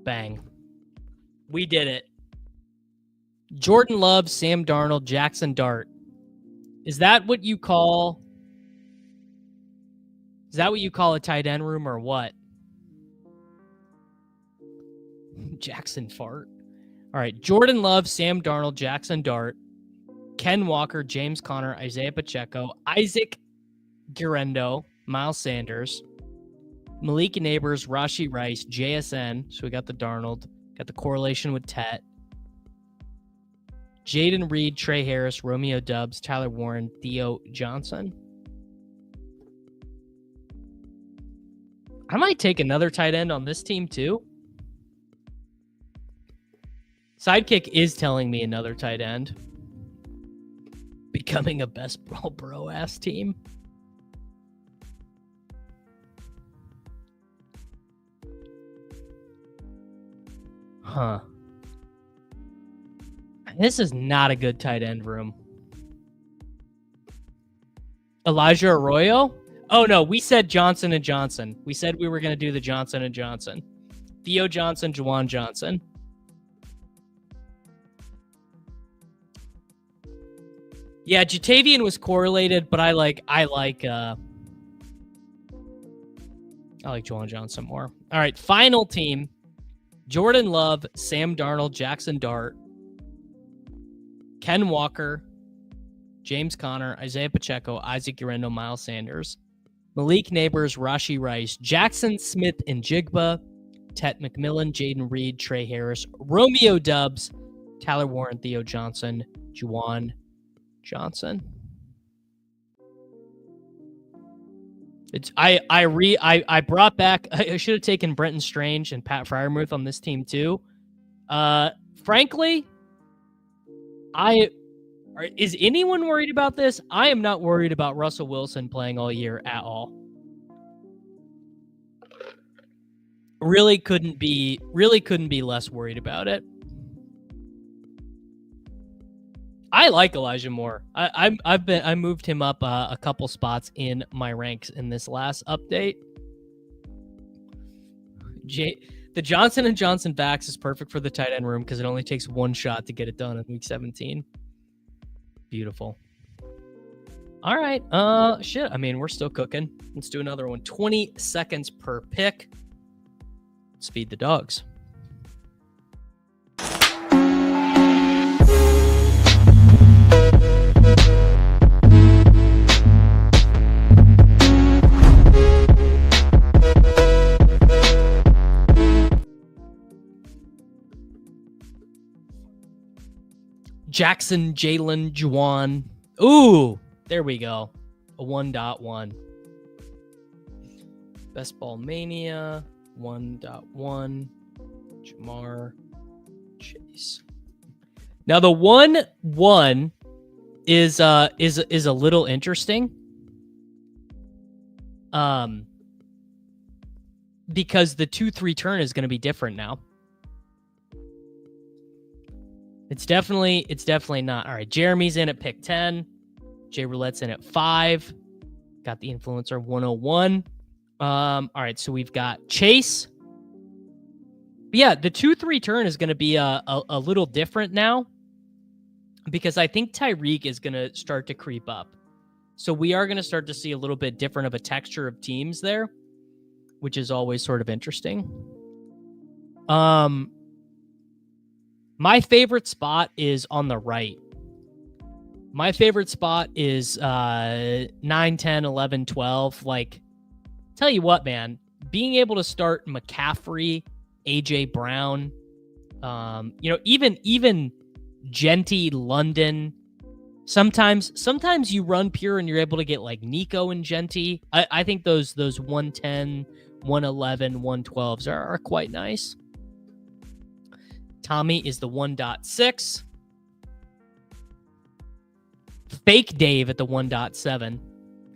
Bang. We did it. Jordan Love, Sam Darnold, Jackson Dart. Is that what you call a tight end room or what? Jackson Fart. All right. Jordan Love, Sam Darnold, Jackson Dart, Ken Walker, James Conner, Isaiah Pacheco, Isaac Guerrero, Miles Sanders, Malik Neighbors, Rashee Rice, JSN. So we got the Darnold, got the correlation with Tet. Jaden Reed, Trey Harris, Romeo Doubs, Tyler Warren, Theo Johnson. I might take another tight end on this team too. Sidekick is telling me another tight end. Becoming a best bro ass team. Huh. This is not a good tight end room. Elijah Arroyo? Oh no, we said Johnson & Johnson. We said we were going to do the Johnson & Johnson. Theo Johnson, Juwan Johnson. Yeah, Jatavian was correlated, but I like Juwan Johnson more. All right, final team. Jordan Love, Sam Darnold, Jackson Dart, Ken Walker, James Conner, Isaiah Pacheco, Isaac Urendo, Miles Sanders, Malik Neighbors, Rashee Rice, Jackson Smith and Jigba, Tet McMillan, Jaden Reed, Trey Harris, Romeo Dubs, Tyler Warren, Theo Johnson, Juwan Johnson. I brought back. I should have taken Brenton Strange and Pat Freiermuth on this team too. Frankly, is anyone worried about this? I am not worried about Russell Wilson playing all year at all. Really couldn't be less worried about it. I like Elijah Moore. I moved him up a couple spots in my ranks in this last update. The Johnson & Johnson Vax is perfect for the tight end room because it only takes one shot to get it done in week 17. Beautiful. All right. Shit. I mean, we're still cooking. Let's do another one. 20 seconds per pick. Let's feed the dogs. Jackson, Jalen, Juwan. Ooh, there we go. A 1.1. Best Ball Mania, 1.1. Jamar Chase. Now the 1.1 is a little interesting. Because the 2-3 turn is going to be different now. It's definitely not. All right, Jeremy's in at pick 10. Jay Roulette's in at 5. Got the influencer 101. All right, so we've got Chase. But yeah, the 2-3 turn is going to be a little different now because I think Tyreek is going to start to creep up. So we are going to start to see a little bit different of a texture of teams there, which is always sort of interesting. My favorite spot is on the right. My favorite spot is 9, 10, 11, 12. Like, tell you what, man, being able to start McCaffrey, AJ Brown, even Genty, London. Sometimes you run pure and you're able to get like Nico and Genty. I think those 110, 111, 112s are quite nice. Tommy is the 1.6. Fake Dave at the 1.7.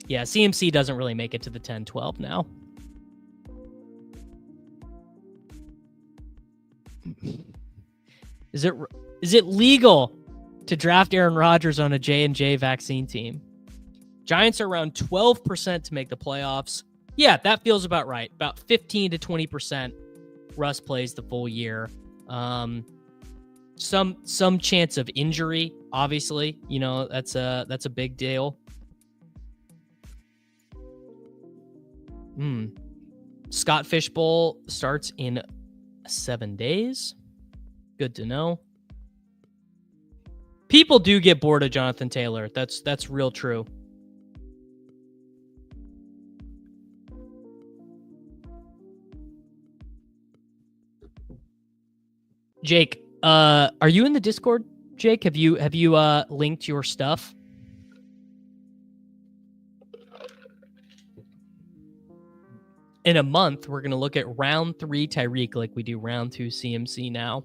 Yeah, CMC doesn't really make it to the 10-12 now. Is it legal to draft Aaron Rodgers on a J&J vaccine team? Giants are around 12% to make the playoffs. Yeah, that feels about right. About 15 to 20% Russ plays the full year. Some chance of injury, obviously, that's a big deal. Scott Fishbowl starts in 7 days. Good to know. People do get bored of Jonathan Taylor. That's real true. Jake, are you in the Discord, Jake? Have you linked your stuff? In a month, we're going to look at round 3 Tyreek like we do round 2 CMC now.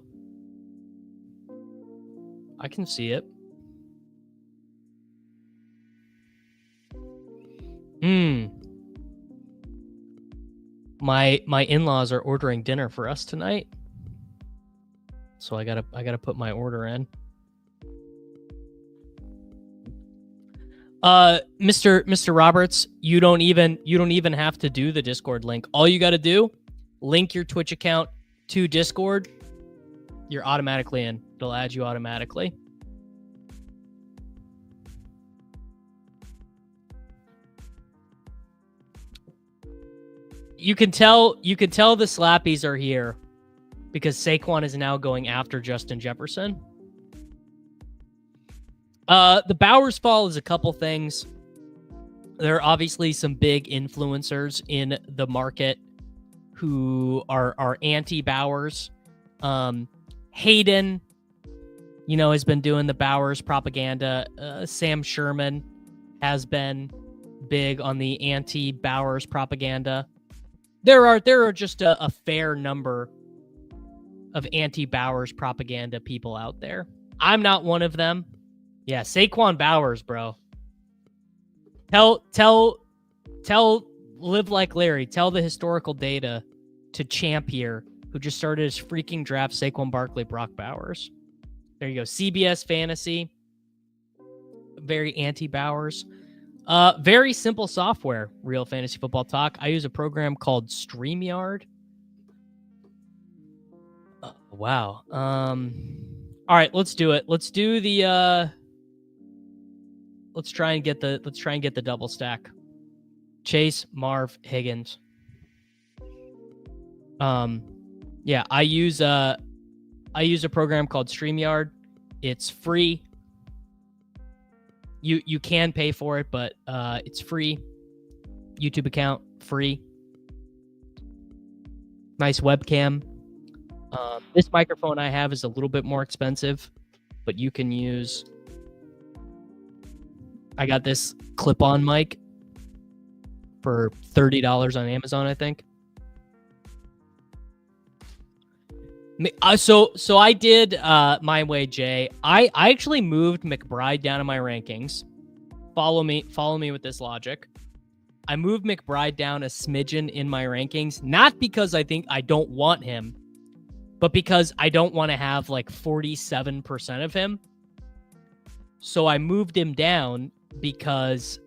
I can see it. My in-laws are ordering dinner for us tonight. So I gotta put my order in. Mr. Roberts, you don't even have to do the Discord link. All you gotta do, link your Twitch account to Discord. You're automatically in. It'll add you automatically. You can tell the slappies are here because Saquon is now going after Justin Jefferson. The Bowers fall is a couple things. There are obviously some big influencers in the market who are anti-Bowers. Hayden, has been doing the Bowers propaganda. Sam Sherman has been big on the anti-Bowers propaganda. There are just a fair number of anti-Bowers propaganda people out there. I'm not one of them. Yeah, Saquon Bowers, bro. Tell Live Like Larry, tell the historical data to Champ here, who just started his freaking draft, Saquon Barkley, Brock Bowers. There you go. CBS Fantasy. Very anti-Bowers. Very simple software, Real Fantasy Football Talk. I use a program called StreamYard. Wow. All right, let's do it. Let's do the let's try and get the double stack. Chase, Marv, Higgins. Yeah, I use a program called StreamYard. It's free. You can pay for it, but it's free. YouTube account, free. Nice webcam. This microphone I have is a little bit more expensive, but you can use... I got this clip-on mic for $30 on Amazon, I think. So I did my way, Jay. I actually moved McBride down in my rankings. Follow me with this logic. I moved McBride down a smidgen in my rankings, not because I think I don't want him, but because I don't want to have like 47% of him. So I moved him down because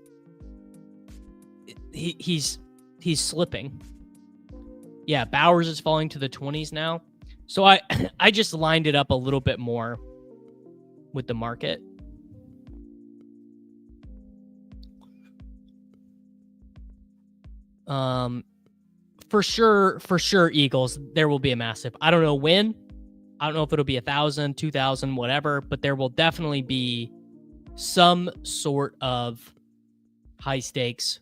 he's slipping. Yeah, Bowers is falling to the 20s now. So I just lined it up a little bit more with the market. For sure, Eagles, there will be a massive. I don't know when. I don't know if it'll be 1,000, 2,000, whatever, but there will definitely be some sort of high stakes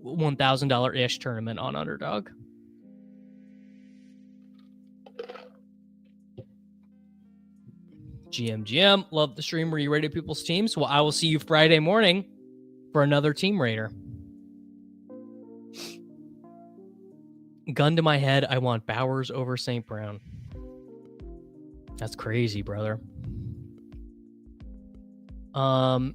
$1,000-ish tournament on Underdog. GM, love the stream where you rated people's teams. Well, I will see you Friday morning for another Team Raider. Gun to my head, I want Bowers over St. Brown. That's crazy, brother. How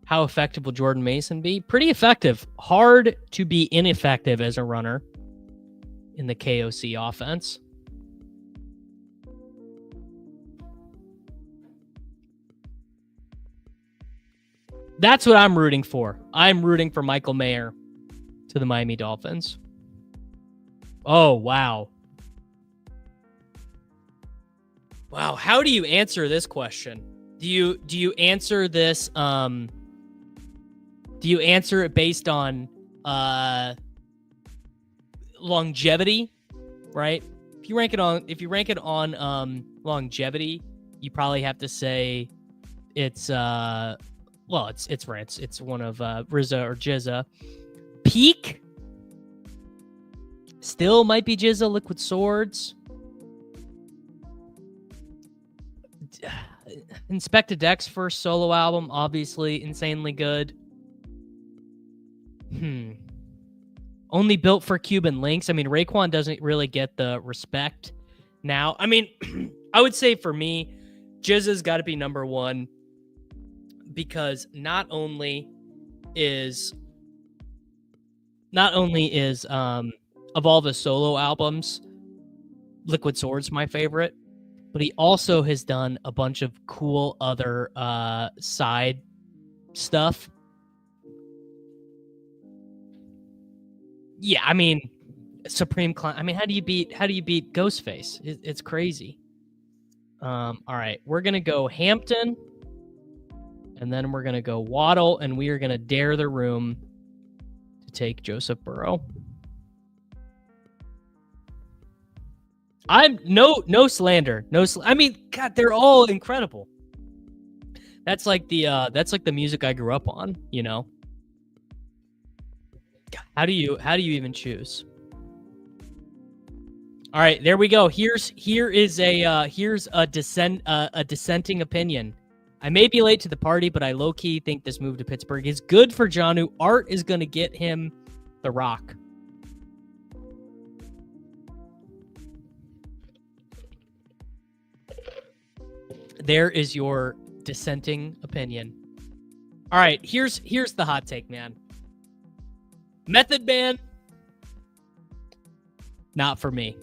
effective will Jordan Mason be? Pretty effective. Hard to be ineffective as a runner in the KOC offense. That's what I'm rooting for. I'm rooting for Michael Mayer to the Miami Dolphins. Oh, wow. Wow, how do you answer this question? Do you answer this do you answer it based on longevity, right? If you rank it on longevity, you probably have to say it's it's one of Rizza or Jizza. Peak still might be Jizza, Liquid Swords. Inspected Deck's first solo album, obviously insanely good. Only built for Cuban links. I mean, Raekwon doesn't really get the respect now. I mean, I would say for me, Jizza's got to be number one because not only is of all the solo albums, Liquid Swords my favorite, but he also has done a bunch of cool other side stuff. Yeah, I mean, Supreme Clown. I mean, how do you beat Ghostface? It's crazy. All right, we're gonna go Hampton, and then we're gonna go Waddle, and we are gonna dare the room to take Joseph Burrow. I'm no slander. I mean, God, they're all incredible. That's like the music I grew up on, you know. How do you even choose? All right, there we go. Here's a dissenting opinion. I may be late to the party, but I low-key think this move to Pittsburgh is good for Jonnu. Art is going to get him the rock. There is your dissenting opinion. All right, here's the hot take, man. Method Man, not for me.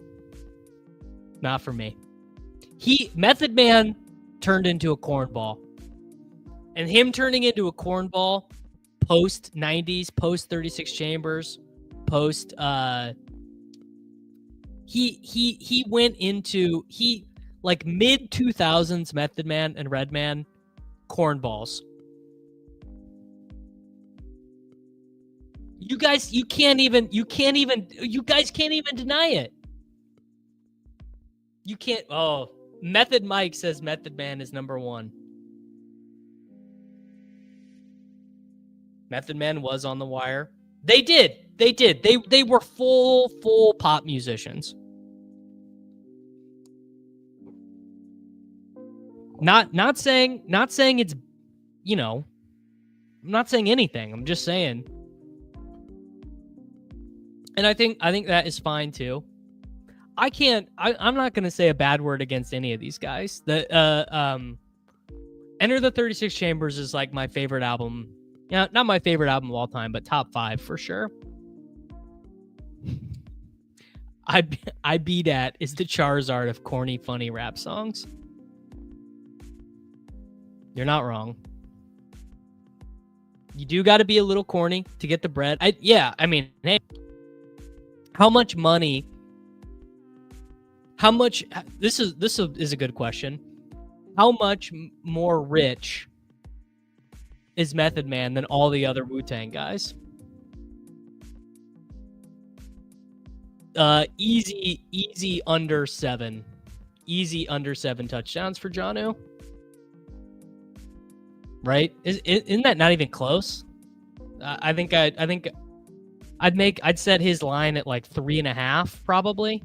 Not for me. Method Man turned into a cornball. And him turning into a cornball post 90s, post 36 Chambers, post he went into like mid 2000s Method Man and Redman cornballs. You guys can't even deny it. You can't. Oh, Method Mike says Method Man is number one. Method Man was on The Wire. They did. They were full pop musicians. Not saying it's, you know, I'm not saying anything. I'm just saying. And I think that is fine too. I'm not going to say a bad word against any of these guys. Enter the 36 Chambers is like my favorite album. Yeah, not my favorite album of all time, but top 5 for sure. I beat at is the Charizard of corny, funny rap songs. You're not wrong. You do got to be a little corny to get the bread. I mean, hey, how much money? How much? This is a good question. How much more rich is Method Man than all the other Wu-Tang guys? Easy under 7. Easy under 7 touchdowns for Jonnu. Right? Isn't that not even close? I'd set his line at like 3.5 probably.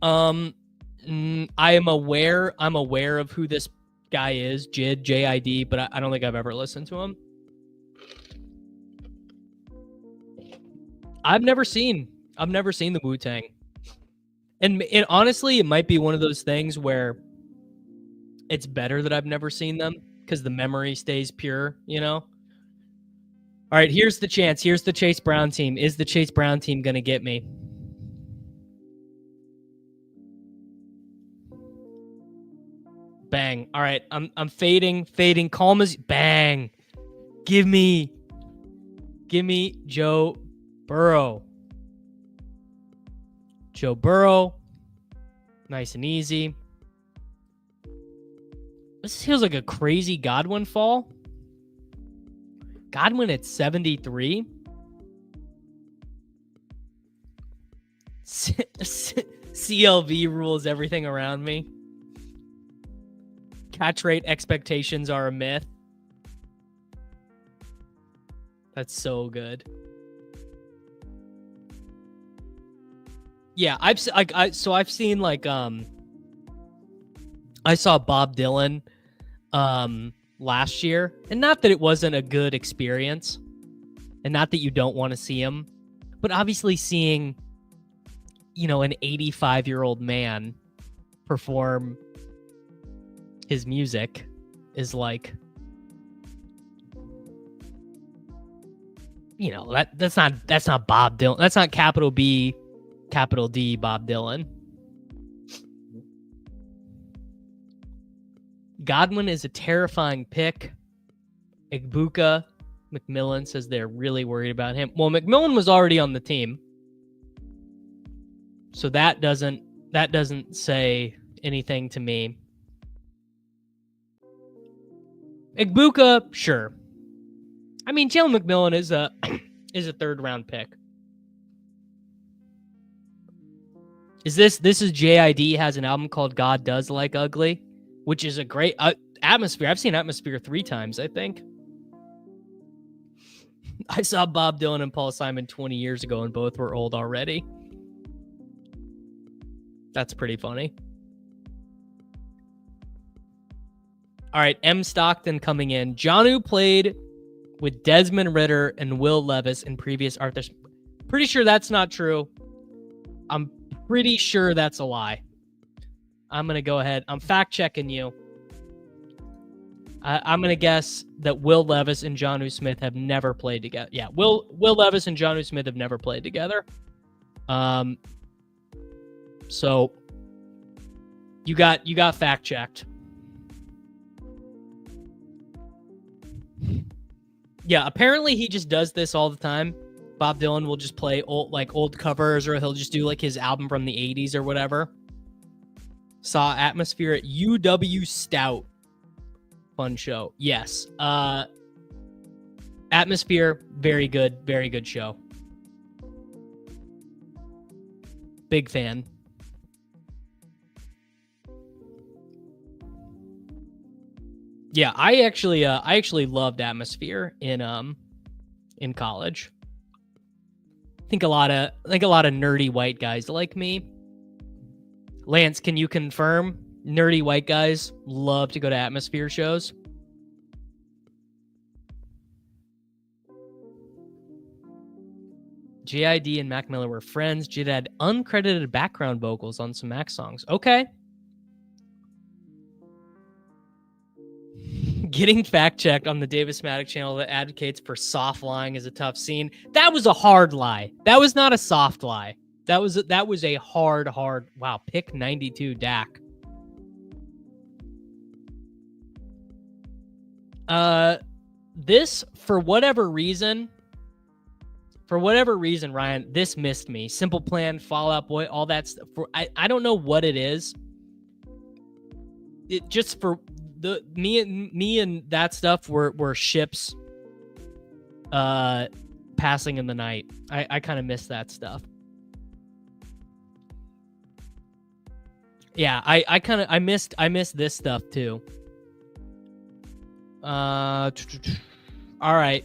I'm aware of who this guy is, JID, but I don't think I've ever listened to him. I've never seen the Wu-Tang. And honestly, it might be one of those things where it's better that I've never seen them because the memory stays pure, you know? All right, here's the chance. Here's the Chase Brown team. Is the Chase Brown team going to get me? Bang. All right, I'm fading. Calm as bang. Give me Joe Burrow. Joe Burrow. Nice and easy. This feels like a crazy Godwin fall. Godwin at 73. CLV rules everything around me. Catch rate expectations are a myth. That's so good. Yeah, I've seen like I saw Bob Dylan last year, and not that it wasn't a good experience, and not that you don't want to see him, but obviously seeing, you know, an 85-year-old man perform his music is like, you know, that's not Bob Dylan. That's not capital B, capital D Bob Dylan. Godwin is a terrifying pick. Igbuka, McMillan says they're really worried about him. Well, McMillan was already on the team, so that doesn't say anything to me. Igbuka, sure. I mean, Jalen McMillan is a 3rd round pick. Is this is JID has an album called God Does Like Ugly, which is a great Atmosphere. I've seen Atmosphere 3 times, I think. I saw Bob Dylan and Paul Simon 20 years ago, and both were old already. That's pretty funny. All right, M. Stockton coming in. Jonnu played with Desmond Ridder and Will Levis in previous Arthur. Pretty sure that's not true. I'm pretty sure that's a lie. I'm going to go ahead. I'm fact-checking you. I'm going to guess that Will Levis and Jonnu Smith have never played together. Yeah, Will Levis and Jonnu Smith have never played together. So you got fact-checked. Yeah, apparently he just does this all the time. Bob Dylan will just play old covers, or he'll just do like his album from the 80s or whatever. Saw Atmosphere at UW Stout. Fun show. Yes. Atmosphere, very good show. Big fan. Yeah, I actually loved Atmosphere in college. I think a lot of nerdy white guys like me. Lance, can you confirm nerdy white guys love to go to Atmosphere shows? JID and Mac Miller were friends. JID had uncredited background vocals on some Mac songs. Okay. Getting fact-checked on the Davis Maddox channel that advocates for soft lying is a tough scene. That was a hard lie. That was not a soft lie. That was a hard. Wow, pick 92 Dak. This, for whatever reason, Ryan, this missed me. Simple Plan, Fall Out Boy, all that stuff. I don't know what it is. It just for me and that stuff were ships passing in the night. I kind of miss that stuff. Yeah, I missed this stuff too. All right.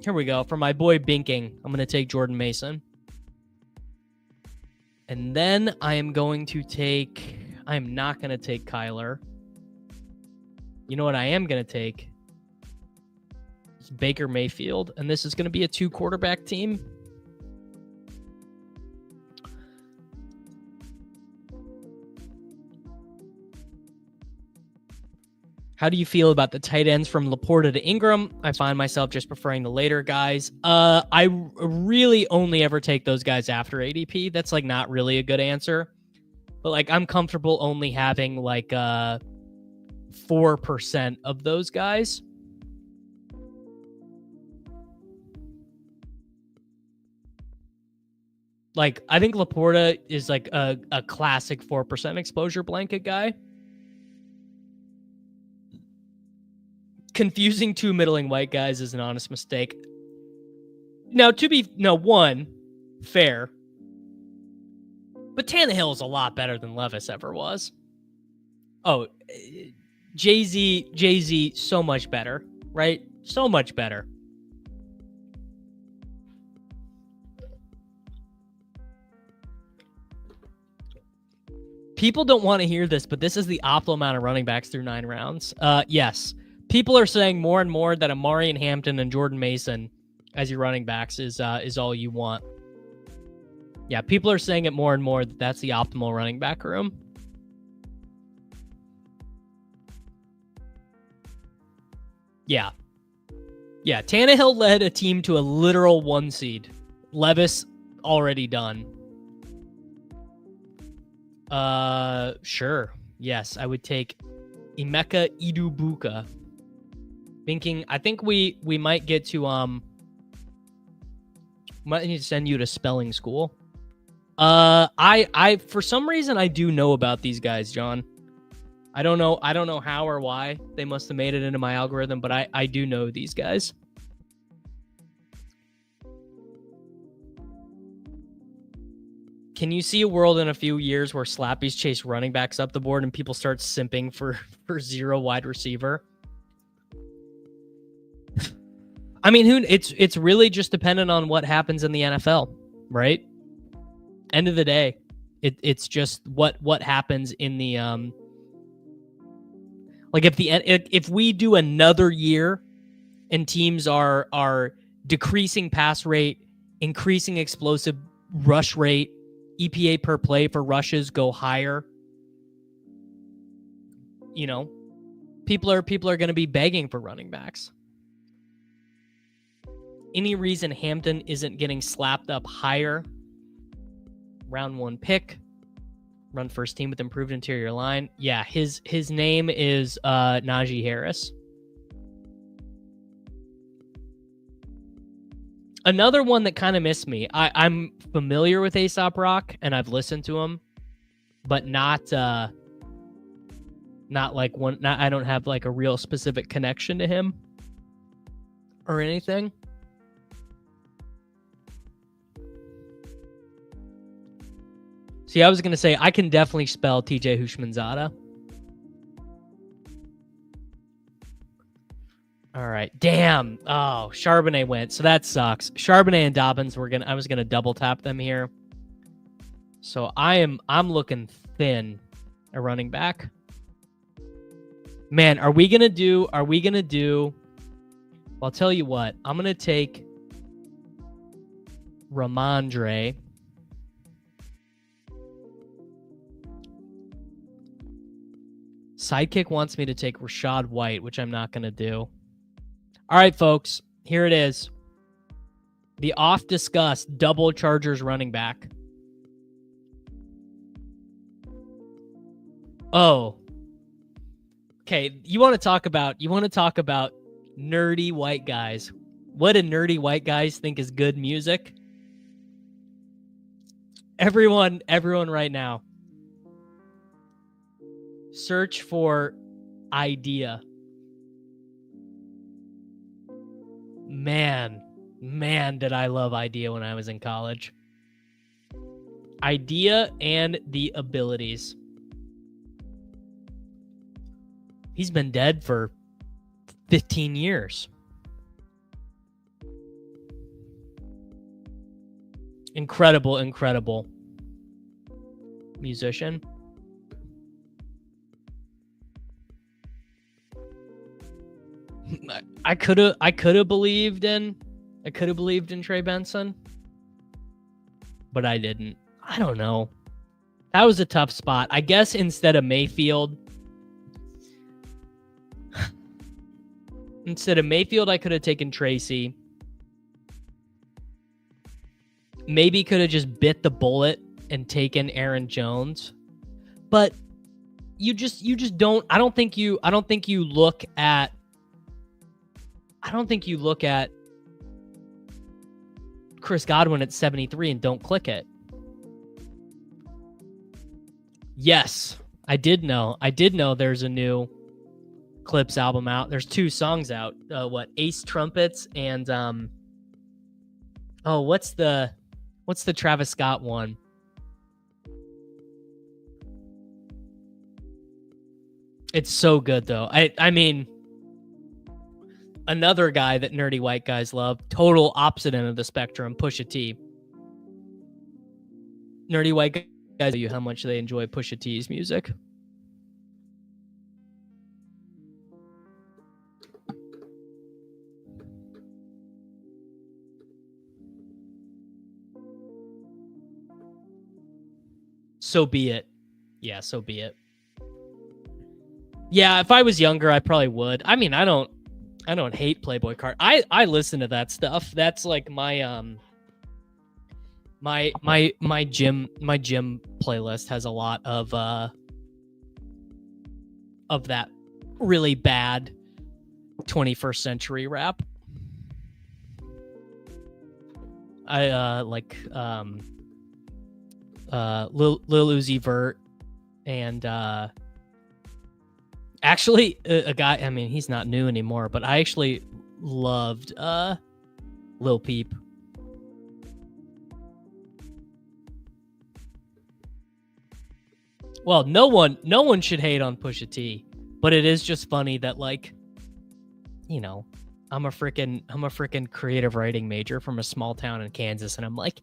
Here we go. For my boy Binking, I'm going to take Jordan Mason. And then I am not going to take Kyler. You know what I am going to take? It's Baker Mayfield, and this is going to be a 2-quarterback team. How do you feel about the tight ends from Laporta to Ingram? I find myself just preferring the later guys. I really only ever take those guys after ADP. That's like not really a good answer. But like I'm comfortable only having like 4% of those guys. Like I think Laporta is like a classic 4% exposure blanket guy. Confusing two middling white guys is an honest mistake. Now, one, fair. But Tannehill is a lot better than Levis ever was. Oh, Jay-Z, so much better, right? So much better. People don't want to hear this, but this is the optimal amount of running backs through 9 rounds. Yes. People are saying more and more that Amari and Hampton and Jordan Mason as your running backs is all you want. Yeah, people are saying it more and more that that's the optimal running back room. Yeah. Yeah, Tannehill led a team to a literal 1 seed. Levis already done. Sure. Yes, I would take Emeka Idubuka. Thinking, I think we might get to might need to send you to spelling school. I for some reason I do know about these guys, John. I don't know how or why they must have made it into my algorithm, but I do know these guys. Can you see a world in a few years where slappies chase running backs up the board and people start simping for zero wide receiver? I mean, it's really just dependent on what happens in the NFL, right? End of the day, it's just what happens in the like if we do another year and teams are decreasing pass rate, increasing explosive rush rate, EPA per play for rushes go higher, you know, people are going to be begging for running backs. Any reason Hampton isn't getting slapped up higher? Round 1 pick, run first team with improved interior line. Yeah, his name is Najee Harris. Another one that kind of missed me. I'm familiar with A$AP Rock and I've listened to him, but not like one. I don't have like a real specific connection to him or anything. See, I was gonna say I can definitely spell TJ Houshmandzadeh. All right. Damn. Oh, Charbonnet went. So that sucks. Charbonnet and Dobbins I was gonna double tap them here. So I'm looking thin a running back. Man, are we gonna do well, I'll tell you what, I'm gonna take Ramondre. Sidekick wants me to take Rachaad White, which I'm not gonna do. All right, folks, here it is. The oft-discussed double Chargers running back. Oh. Okay, you want to talk about nerdy white guys. What do nerdy white guys think is good music? Everyone right now. Search for Idea. Man, did I love Idea when I was in college. Idea and the Abilities. He's been dead for 15 years. Incredible musician. I could have believed in Trey Benson, but I didn't. I don't know. That was a tough spot. I guess instead of Mayfield, I could have taken Tracy. Maybe could have just bit the bullet and taken Aaron Jones. But you just don't. I don't think you look at Chris Godwin at 73 and don't click it. Yes, I did know there's a new Clips album out. There's 2 songs out. Ace Trumpets and what's the Travis Scott one? It's so good though. I mean, another guy that nerdy white guys love, total opposite end of the spectrum, Pusha T. Nerdy white guys tell you how much they enjoy Pusha T's music. So be it. Yeah, so be it. Yeah, if I was younger, I probably would. I mean, I don't hate Playboy Card. I listen to that stuff. That's like my my gym playlist has a lot of that really bad 21st century rap. I like Lil Uzi Vert and actually a guy, I mean, he's not new anymore, but I actually loved Lil Peep. Well, no one should hate on Pusha T, but it is just funny that, like, you know, I'm a freaking creative writing major from a small town in Kansas, and I'm like,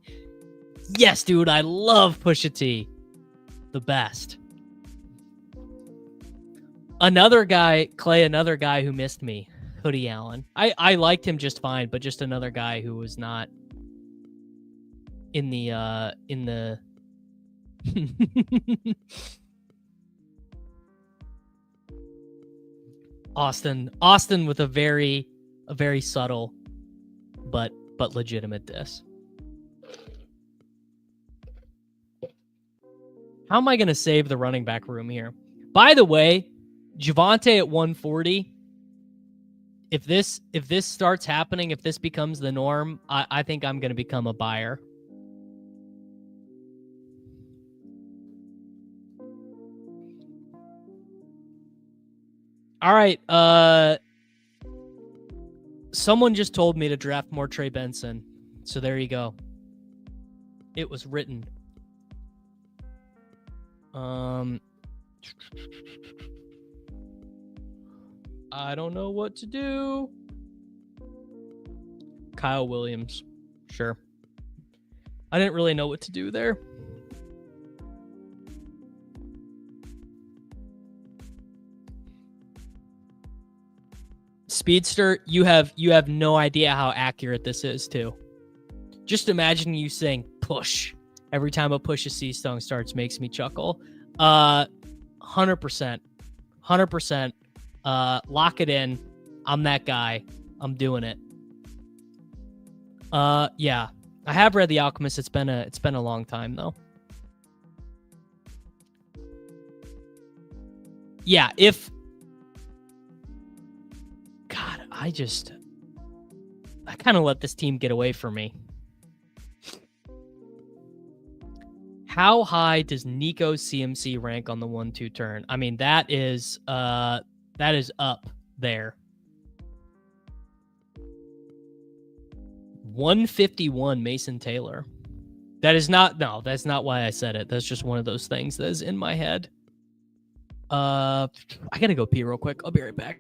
yes, dude, I love Pusha T. The best. Another guy who missed me, Hoodie Allen. I liked him just fine, but just another guy who was not in the Austin with a very subtle but legitimate diss. How am I going to save the running back room here? By the way, Javonte at 140. If this starts happening, if this becomes the norm, I think I'm going to become a buyer. All right. Someone just told me to draft more Trey Benson. So there you go. It was written. I don't know what to do. Kyle Williams. Sure. I didn't really know what to do there. Speedster, you have no idea how accurate this is too. Just imagine you saying push every time a Push a C song starts makes me chuckle. 100%. Lock it in. I'm that guy. I'm doing it. Yeah. I have read The Alchemist. It's been a long time though. Yeah, if God, I kind of let this team get away from me. How high does Nico CMC rank on the 1-2 turn? I mean, that is up there. 151 Mason Taylor. That's not why I said it. That's just one of those things that is in my head. I gotta go pee real quick. I'll be right back.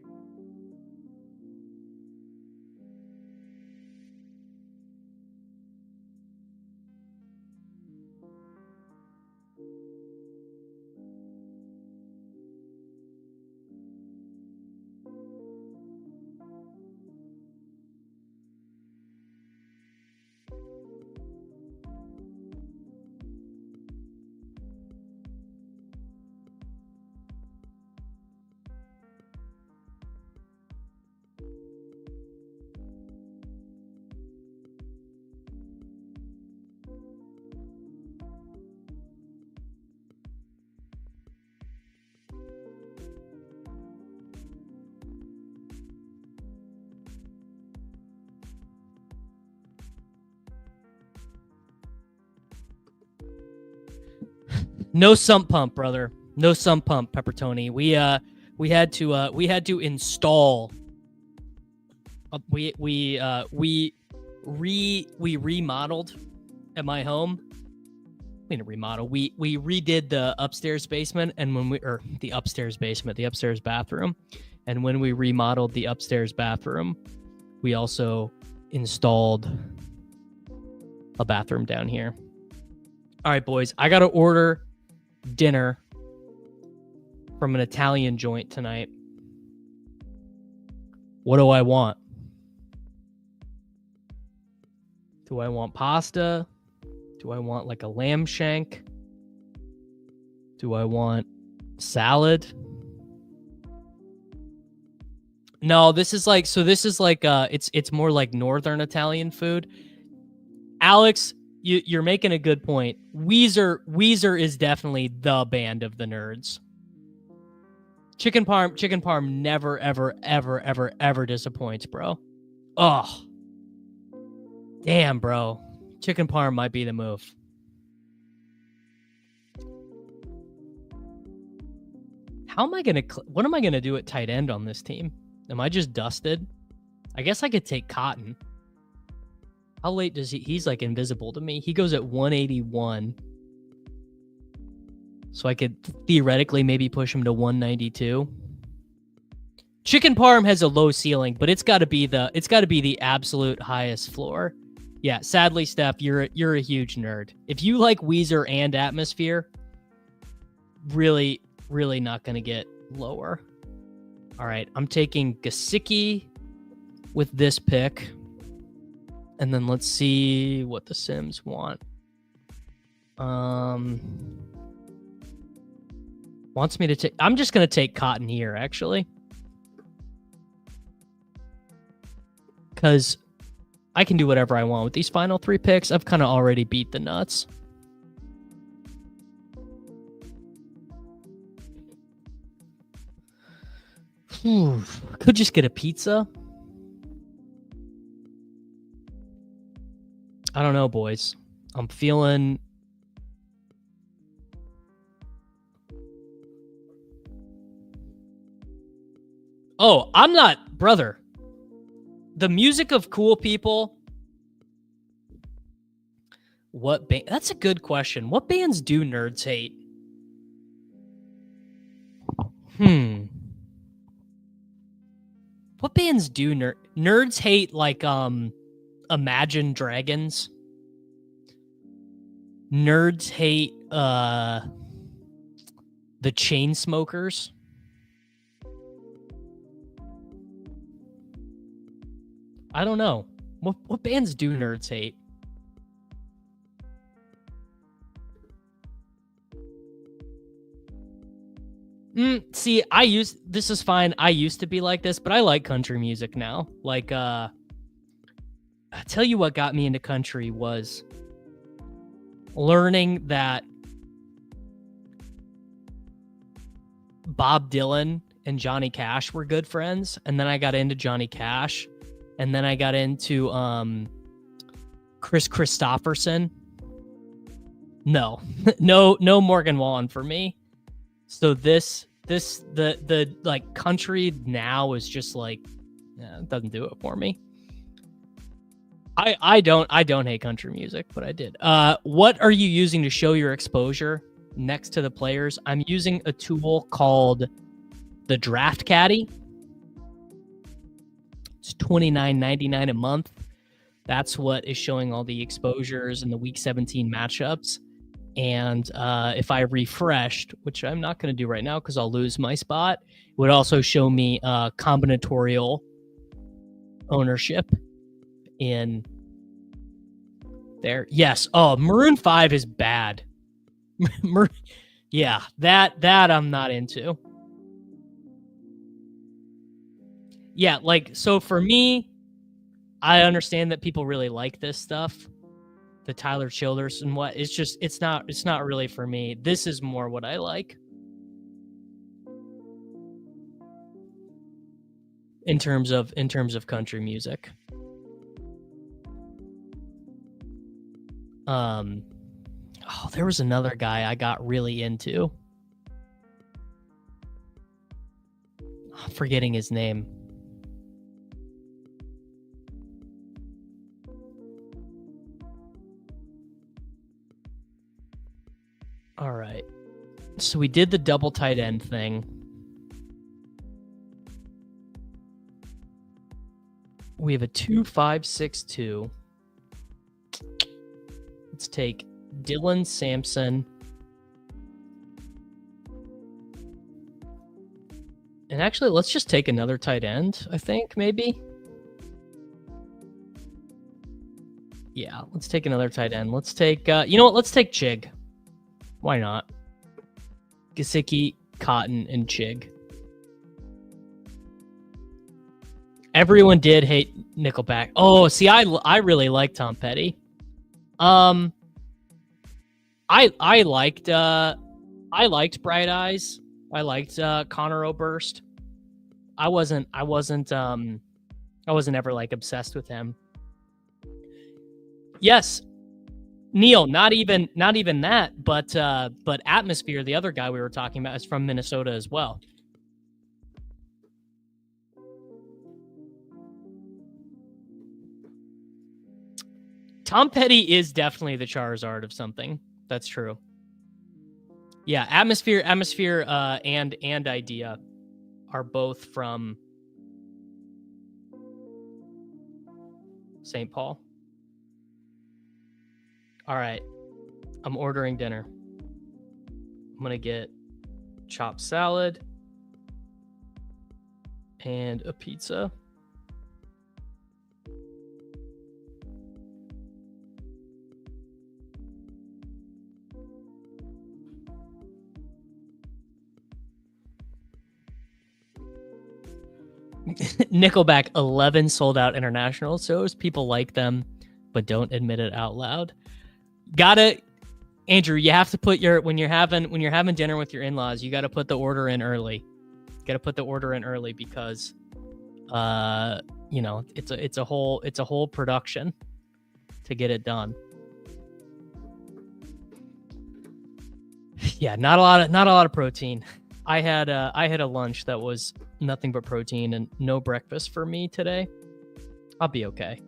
No sump pump, brother. No sump pump, Peppertoni. We had to install. We remodeled at my home. We didn't remodel. We redid the upstairs basement, and the upstairs bathroom, and when we remodeled the upstairs bathroom, we also installed a bathroom down here. All right, boys, I gotta order dinner from an Italian joint tonight. What do I want? Do I want pasta? Do I want like a lamb shank? Do I want salad? No, this is like it's more like northern Italian food. Alex, you're making a good point. Weezer is definitely the band of the nerds. Chicken parm never ever disappoints, bro. Oh, damn, bro. Chicken parm might be the move. What am I gonna do at tight end on this team? Am I just dusted? I guess I could take Cotton. How late does he's like invisible to me. He goes at 181. So I could theoretically maybe push him to 192. Chicken Parm has a low ceiling, but it's got to be the absolute highest floor. Yeah, sadly, Steph, you're a huge nerd. If you like Weezer and Atmosphere, really, really not going to get lower. All right, I'm taking Gesicki with this pick. And then let's see what the Sims want. Wants me to take... I'm just going to take Cotton here, actually. Because I can do whatever I want with these final 3 picks. I've kind of already beat the nuts. Could just get a pizza. I don't know, boys. I'm feeling... Oh, I'm not... Brother. The music of cool people... What band... That's a good question. What bands do nerds hate? What bands do nerds hate? Like, Imagine Dragons. Nerds hate, the Chainsmokers. I don't know. What bands do nerds hate? See, this is fine. I used to be like this, but I like country music now. Like, I tell you what got me into country was learning that Bob Dylan and Johnny Cash were good friends. And then I got into Johnny Cash. And then I got into Chris Christopherson. No, no Morgan Wallen for me. So the like country now is just like, it doesn't do it for me. I don't hate country music, but I did. What are you using to show your exposure next to the players? I'm using a tool called the Draft Caddy. It's $29.99 a month. That's what is showing all the exposures and the Week 17 matchups. And if I refreshed, which I'm not going to do right now because I'll lose my spot, it would also show me combinatorial ownership in there. Yes. Oh, Maroon 5 is bad. Yeah, that I'm not into. Yeah, like, so for me, I understand that people really like this stuff. The Tyler Childers and what, it's not really for me. This is more what I like in terms of country music. There was another guy I got really into. I'm forgetting his name. All right. So we did the double tight end thing. We have a 2-5-6-2. Let's take Dylan Sampson. And actually, let's just take another tight end, I think, maybe. Yeah, let's take another tight end. Let's take, you know what? Let's take Chig. Why not? Gesicki, Cotton, and Chig. Everyone did hate Nickelback. Oh, see, I really like Tom Petty. I liked Bright Eyes. I liked Connor Oberst. I wasn't ever like obsessed with him. Yes. Neil, not even that, but Atmosphere, the other guy we were talking about, is from Minnesota as well. Tom Petty is definitely the Charizard of something. That's true. Yeah, atmosphere, and idea are both from St. Paul. All right, I'm ordering dinner. I'm gonna get chopped salad and a pizza. Nickelback 11 sold out international shows. People like them, but don't admit it out loud. Andrew, you have to put when you're having dinner with your in-laws, you got to put the order in early. Because it's a whole production to get it done. Yeah, not a lot of protein. I had a lunch that was nothing but protein and no breakfast for me today. I'll be okay.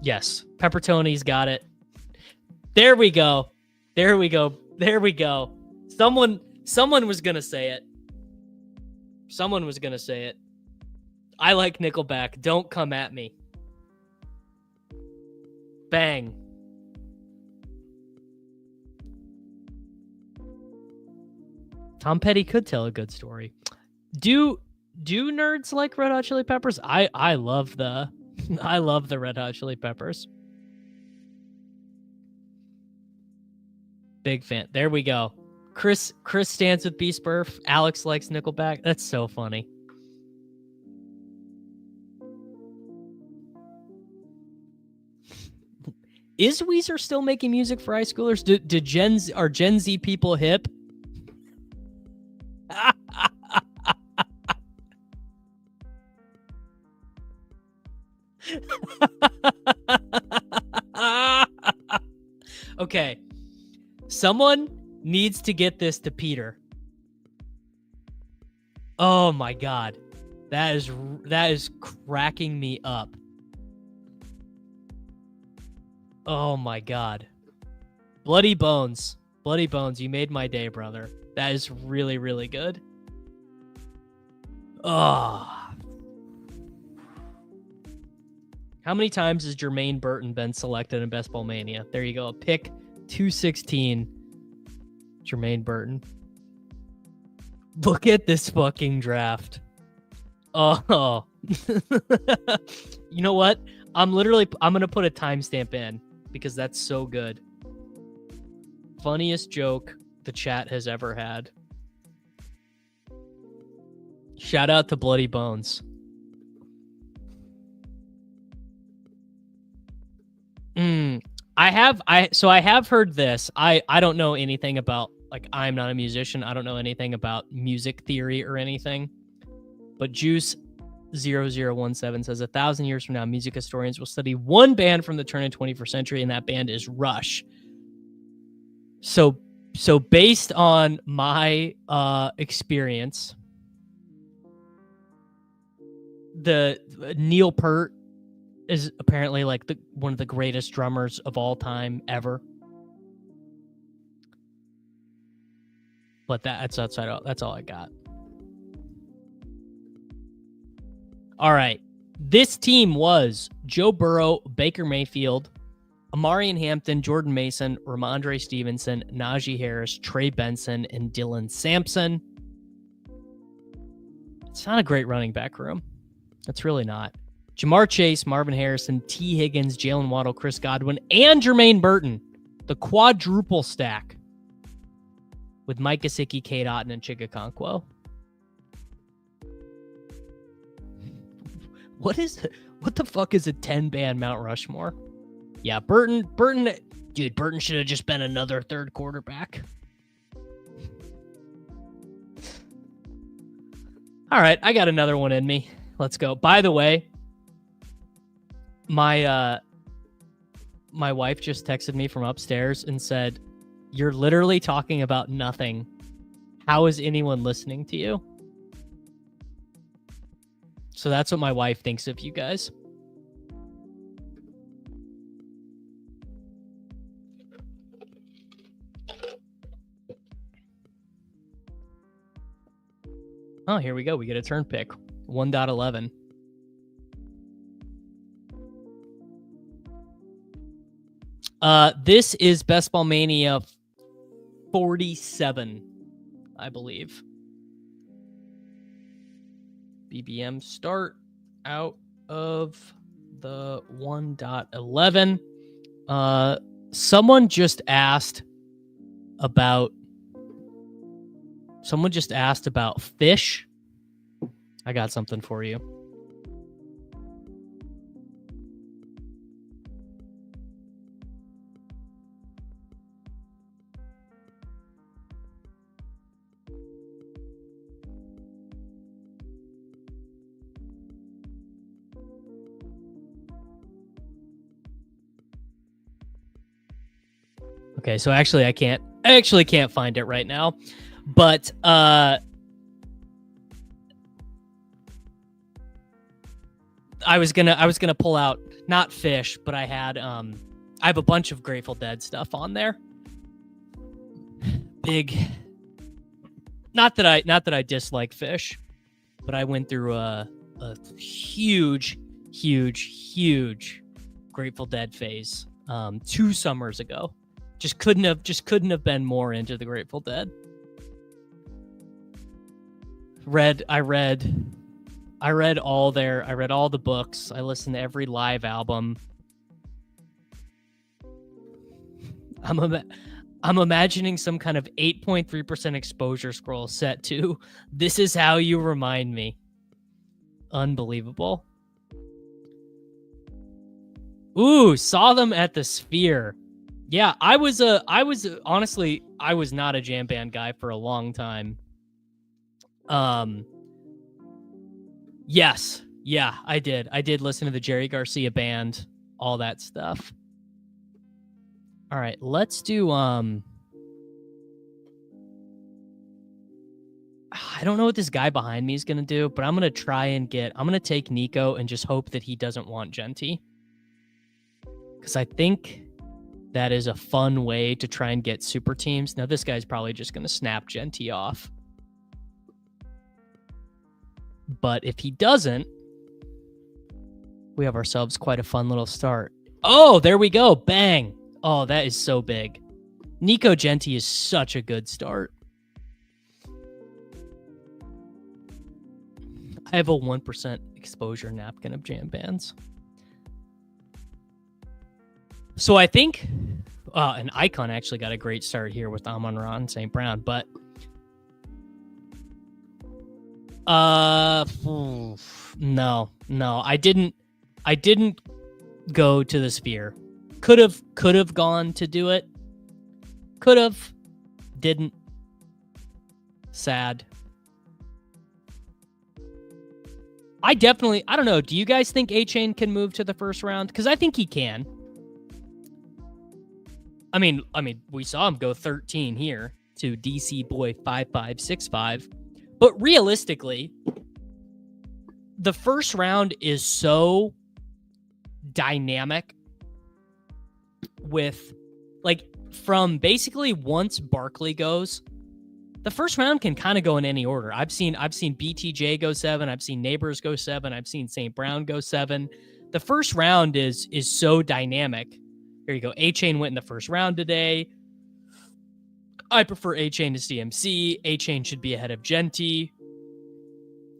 Yes, Peppertoni's got it. There we go. Someone was gonna say it. I like Nickelback. Don't come at me. Bang. Tom Petty could tell a good story. Do nerds like Red Hot Chili Peppers? I love the Red Hot Chili Peppers. Big fan. There we go. Chris stands with Beast Burf. Alex likes Nickelback. That's so funny. Is Weezer still making music for high schoolers? Are Gen Z people hip? Okay. Someone needs to get this to Peter. Oh my God. That is cracking me up. Oh my God. Bloody Bones, you made my day, brother. That is really, really good. Oh. How many times has Jermaine Burton been selected in Best Ball Mania? There you go. Pick 216. Jermaine Burton. Look at this fucking draft. Oh. You know what? I'm going to put a timestamp in because that's so good. Funniest joke the chat has ever had. Shout out to Bloody Bones. I have heard this. I don't know anything about, like, I'm not a musician. I don't know anything about music theory or anything. But Juice 0017 says 1,000 years from now, music historians will study one band from the turn of the 21st century, and that band is Rush. So based on my experience, the Neil Peart is apparently like one of the greatest drummers of all time ever. But that's all I got. All right. This team was Joe Burrow, Baker Mayfield, Amarian Hampton, Jordan Mason, Ramondre Stevenson, Najee Harris, Trey Benson, and Dylan Sampson. It's not a great running back room. It's really not. Jamar Chase, Marvin Harrison, T. Higgins, Jalen Waddle, Chris Godwin, and Jermaine Burton. The quadruple stack with Mike Gesicki, Cade Otton, and Chig Okonkwo. What the fuck is a 10-band Mount Rushmore? Yeah, Burton, dude, Burton should have just been another third quarterback. All right, I got another one in me. Let's go. By the way, my wife just texted me from upstairs and said, "You're literally talking about nothing. How is anyone listening to you?" So that's what my wife thinks of you guys. Oh, here we go. We get a turn pick. 1.11. This is Best Ball Mania 47, I believe. BBM Start Out of the 1.11. Someone just asked about fish. I got something for you. Okay, so I actually can't find it right now, but I was gonna pull out not fish, but I have a bunch of Grateful Dead stuff on there. Big, not that I dislike fish, but I went through a huge Grateful Dead phase 2 summers ago. Just couldn't have been more into the Grateful Dead. I read all the books. I listened to every live album. I'm imagining some kind of 8.3% exposure scroll set to "This Is How You Remind Me." Unbelievable. Ooh, saw them at the Sphere. Yeah, I was honestly, I was not a jam band guy for a long time. Yes. Yeah, I did. I did listen to the Jerry Garcia band, all that stuff. All right, let's do I don't know what this guy behind me is going to do, but I'm going to take Nico and just hope that he doesn't want Genty. Cuz I think that is a fun way to try and get super teams. Now, this guy's probably just going to snap Genty off. But if he doesn't, we have ourselves quite a fun little start. Oh, there we go. Bang. Oh, that is so big. Nico Genty is such a good start. I have a 1% exposure napkin of jam bands. So I think an Icon actually got a great start here with Amon-Ra and St. Brown, but no, I didn't go to the Sphere. Could have gone to do it. Could have, didn't. Sad. I don't know. Do you guys think A-Chain can move to the first round? Because I think he can. I mean, we saw him go 13 here to DC Boy 5565. But realistically, the first round is so dynamic with, like, from basically once Barkley goes, the first round can kind of go in any order. I've seen BTJ go 7. I've seen Neighbors go 7. I've seen St. Brown go 7. The first round is so dynamic. Here you go. A-Chain went in the first round today. I prefer A-Chain to CMC. A-Chain should be ahead of Genty.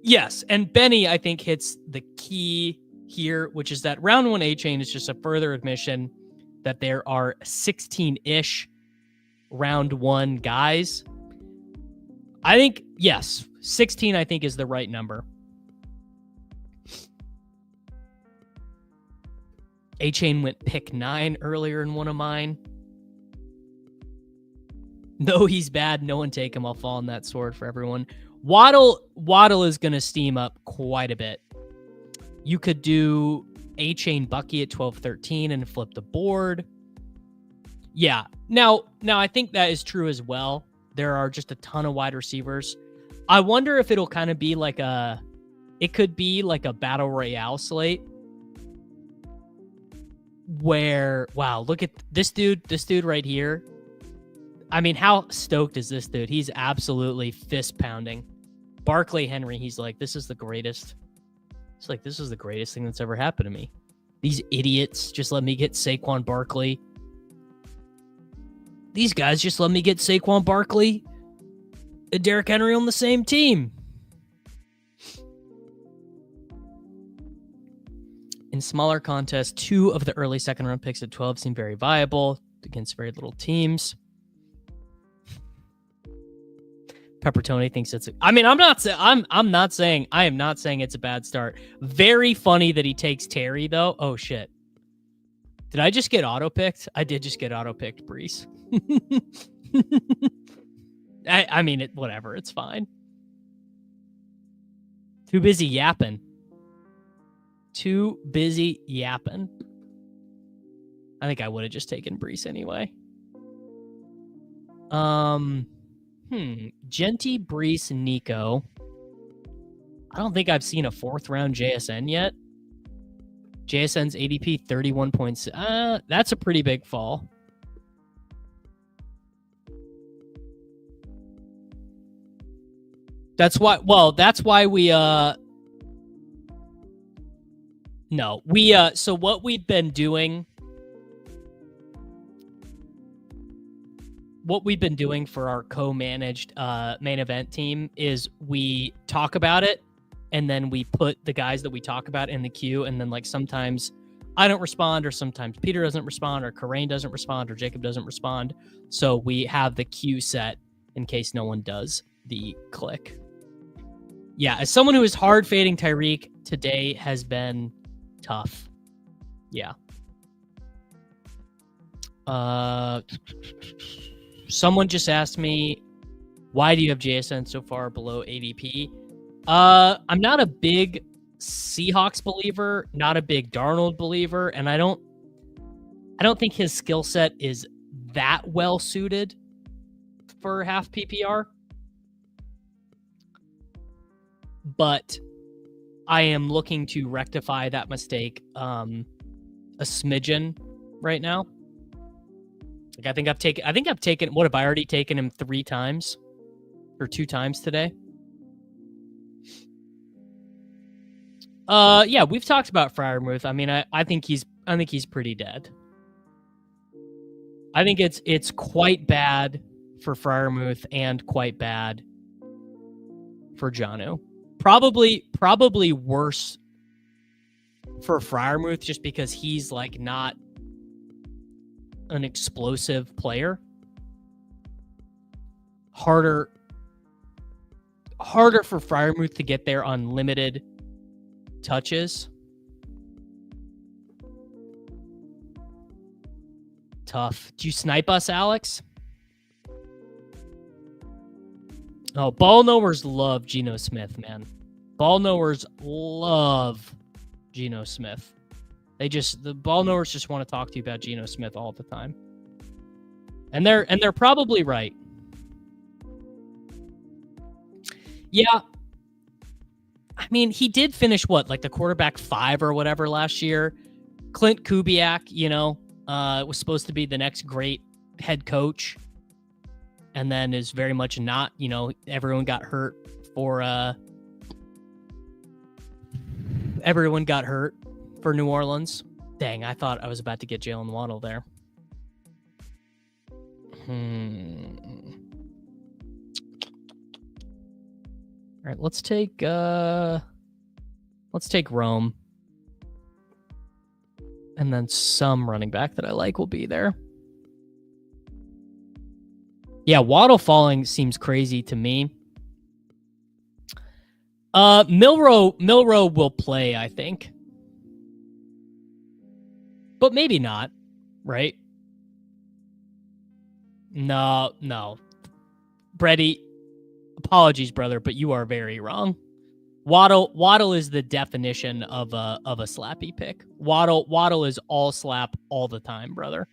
Yes, and Benny, I think, hits the key here, which is that round 1 A-Chain is just a further admission that there are 16-ish round 1 guys. I think, yes, 16 I think is the right number. A-Chain went pick 9 earlier in one of mine. No, he's bad. No one take him. I'll fall on that sword for everyone. Waddle is going to steam up quite a bit. You could do A-Chain Bucky at 12-13 and flip the board. Yeah. Now I think that is true as well. There are just a ton of wide receivers. I wonder if it'll kind of be like it could be like a battle royale slate where, wow, look at this dude right here. I mean, how stoked is this dude? He's absolutely fist pounding. Barkley, Henry, he's like, this is the greatest. It's like, this is the greatest thing that's ever happened to me. These idiots just let me get Saquon Barkley. These guys just let me get Saquon Barkley and Derrick Henry on the same team. In smaller contests, 2 of the early second-round picks at 12 seem very viable against very little teams. Peppertoni thinks it's. I am not saying it's a bad start. Very funny that he takes Terry though. Oh shit! Did I just get auto picked? I did just get auto picked, Brees. Whatever. It's fine. Too busy yapping. I think I would have just taken Brees anyway. Genty, Brees, Nico. I don't think I've seen a 4th round JSN yet. JSN's ADP 31 points. That's a pretty big fall. That's why we so what we've been doing for our co-managed main event team is we talk about it and then we put the guys that we talk about in the queue, and then like sometimes I don't respond, or sometimes Peter doesn't respond, or Karain doesn't respond, or Jacob doesn't respond. So we have the queue set in case no one does the click. Yeah, as someone who is hard fading Tyreek, today has been tough. Yeah. Someone just asked me, why do you have JSN so far below ADP? I'm not a big Seahawks believer, not a big Darnold believer, and I don't think his skill set is that well suited for half PPR. But I am looking to rectify that mistake a smidgen right now. Like I think I've taken what have I already taken him 3 times or 2 times today? Yeah, we've talked about Freiermuth. I mean, I think he's pretty dead. I think it's quite bad for Freiermuth and quite bad for Jonnu. Probably worse for Freiermuth just because he's like not an explosive player. Harder for Freiermuth to get there on limited touches. Tough. Do you snipe us, Alex? Oh, ball knowers love Geno Smith, man. Ball knowers love Geno Smith. The ball knowers just want to talk to you about Geno Smith all the time. And they're probably right. Yeah. I mean, he did finish like the quarterback 5 or whatever last year. Clint Kubiak, was supposed to be the next great head coach. And then is very much not, everyone got hurt for New Orleans. Dang, I thought I was about to get Jalen Waddle there. All right, let's take Rome. And then some running back that I like will be there. Yeah, Waddle falling seems crazy to me. Milroe will play, I think. But maybe not, right? No. Brady, apologies, brother, but you are very wrong. Waddle is the definition of a slappy pick. Waddle is all slap all the time, brother.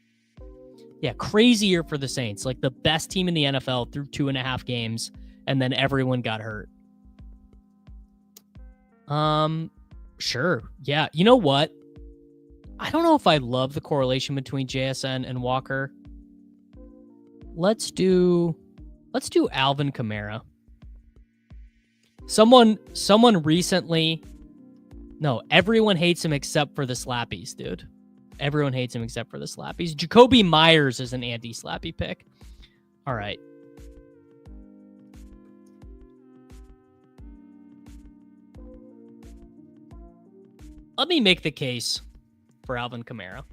Yeah, crazy year for the Saints. Like the best team in the NFL through 2.5 games, and then everyone got hurt. Sure. Yeah. You know what? I don't know if I love the correlation between JSN and Walker. Let's do Alvin Kamara. Someone recently... No, everyone hates him except for the slappies, dude. Everyone hates him except for the slappies. Jacoby Myers is an anti-slappy pick. All right. Let me make the case for Alvin Kamara.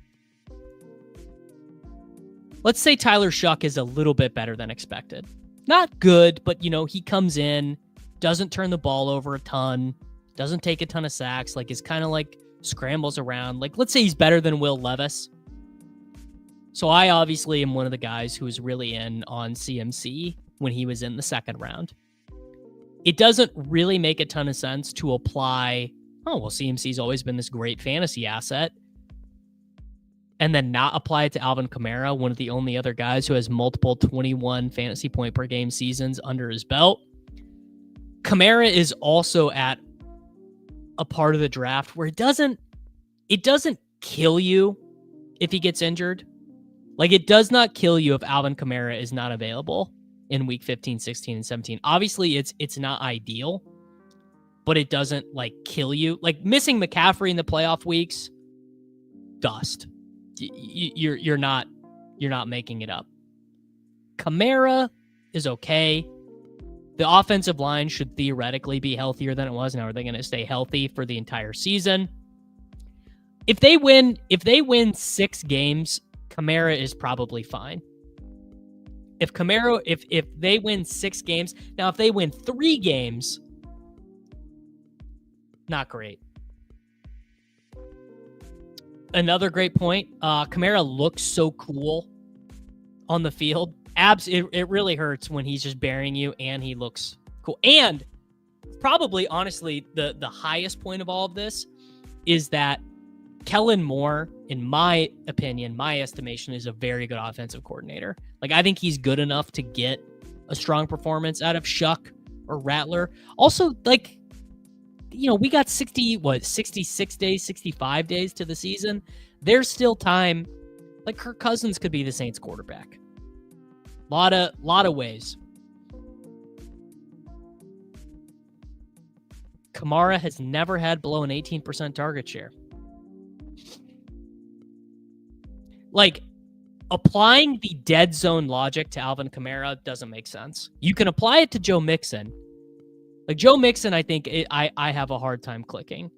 Let's say Tyler Shuck is a little bit better than expected. Not good, but, you know, he comes in, doesn't turn the ball over a ton, doesn't take a ton of sacks, like is kind of like scrambles around. Like, let's say he's better than Will Levis. So I obviously am one of the guys who was really in on CMC when he was in the second round. It doesn't really make a ton of sense to apply, oh, well, CMC's always been this great fantasy asset, and then not apply it to Alvin Kamara, one of the only other guys who has multiple 21 fantasy point per game seasons under his belt. Kamara is also at a part of the draft where it doesn't kill you if he gets injured. Like, it does not kill you if Alvin Kamara is not available in week 15, 16, and 17. Obviously, it's not ideal, but it doesn't, like, kill you. Like, missing McCaffrey in the playoff weeks, dust. You're not making it up. Kamara is okay. The offensive line should theoretically be healthier than it was. Now, are they going to stay healthy for the entire season? If they win 6 games, Kamara is probably fine. If they win 6 games, now if they win 3 games, not great. Another great point. Kamara looks so cool on the field. It really hurts when he's just burying you and he looks cool. And probably, honestly, the highest point of all of this is that Kellen Moore, in my opinion, my estimation, is a very good offensive coordinator. Like, I think he's good enough to get a strong performance out of Shuck or Rattler. Also, like, you know, we got 66 days, 65 days to the season. There's still time. Like, Kirk Cousins could be the Saints quarterback. Lot of ways. Kamara has never had below an 18% target share. Like, applying the dead zone logic to Alvin Kamara doesn't make sense. You can apply it to Joe Mixon. Like, Joe Mixon, I think I have a hard time clicking.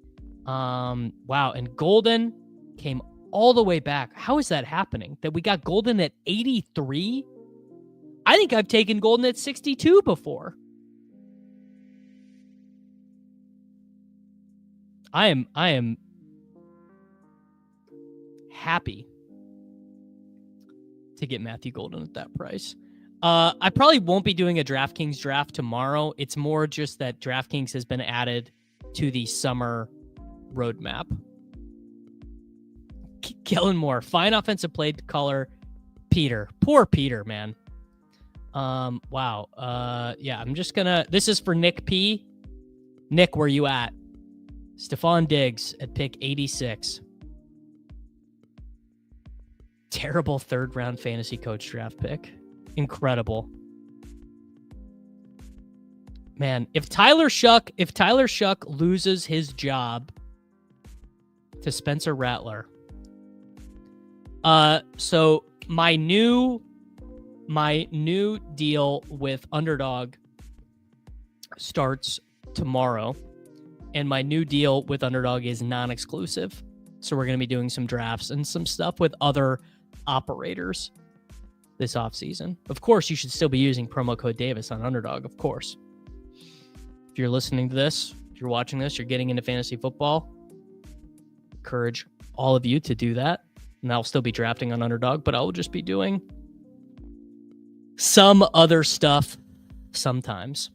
Wow, and Golden came all the way back. How is that happening? That we got Golden at 83? I think I've taken Golden at 62 before. I am happy to get Matthew Golden at that price. I probably won't be doing a DraftKings draft tomorrow. It's more just that DraftKings has been added to the summer roadmap. Kellen Moore, fine offensive play caller. Peter, poor Peter, man. Wow. Yeah, I'm just gonna. This is for Nick P. Nick, where you at? Stephon Diggs at pick 86. Terrible third round fantasy coach draft pick. Incredible. Man, if Tyler Shuck loses his job to Spencer Rattler. So my new deal with Underdog starts tomorrow, and my new deal with Underdog is non-exclusive. So we're going to be doing some drafts and some stuff with other operators this offseason. Of course, you should still be using promo code Davis on Underdog, of course. If you're listening to this, if you're watching this, you're getting into fantasy football, encourage all of you to do that. And I'll still be drafting on Underdog, but I will just be doing some other stuff sometimes.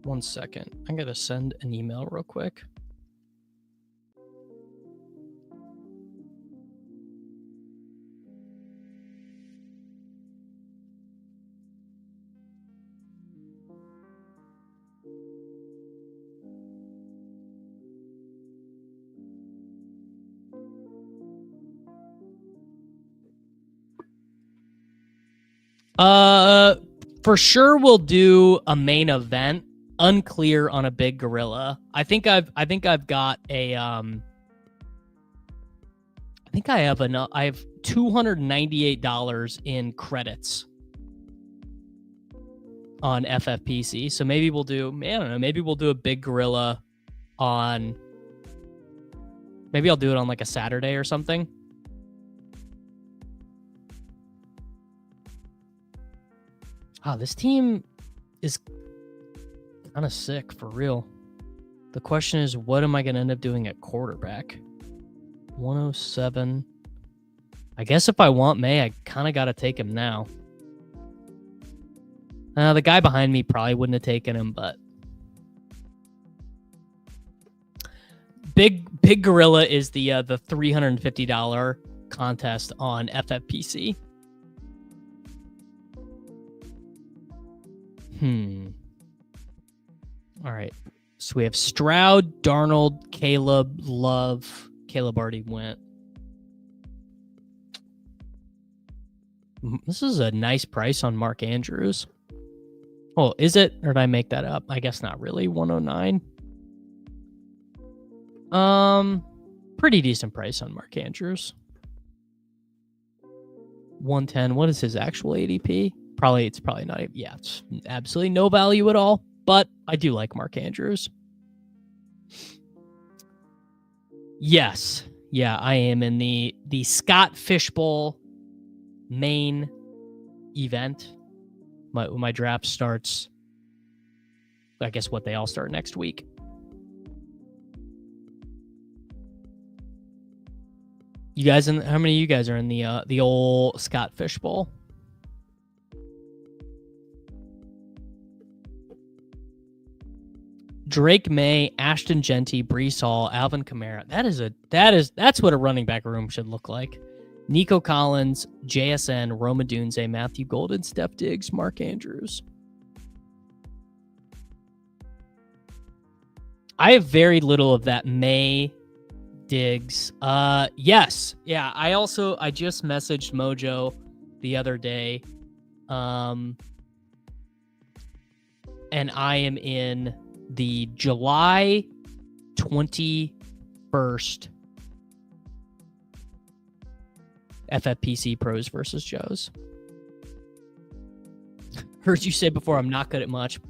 One second. I gotta send an email real quick. For sure we'll do a main event. Unclear on a big gorilla. I think I've got a I think I have enough. I have $298 in credits on FFPC. So maybe we'll do, I don't know, maybe we'll do a big gorilla on, maybe I'll do it on like a Saturday or something. Oh, this team is kind of sick for real. The question is, what am I going to end up doing at quarterback? 107. I guess if I want May, I kind of got to take him now. The guy behind me probably wouldn't have taken him, but Big Gorilla is the $350 contest on FFPC. All right. So we have Stroud, Darnold, Caleb, Love. Caleb already went. This is a nice price on Mark Andrews. Oh, is it? Or did I make that up? I guess not really. 109. Pretty decent price on Mark Andrews. 110. What is his actual ADP? It's probably not. Yeah, it's absolutely no value at all. But I do like Mark Andrews. Yes. Yeah, I am in the Scott Fishbowl main event. My draft starts, I guess they all start next week. You guys, how many of you guys are in the old Scott Fishbowl? Drake May, Ashton Genty, Breece Hall, Alvin Kamara. That's what a running back room should look like. Nico Collins, JSN, Roma Dunze, Matthew Golden, Steph Diggs, Mark Andrews. I have very little of that May, Diggs. Yes. Yeah, I just messaged Mojo the other day. And I am in the July 21st FFPC Pros versus Joes. Heard you say before I'm not good at much.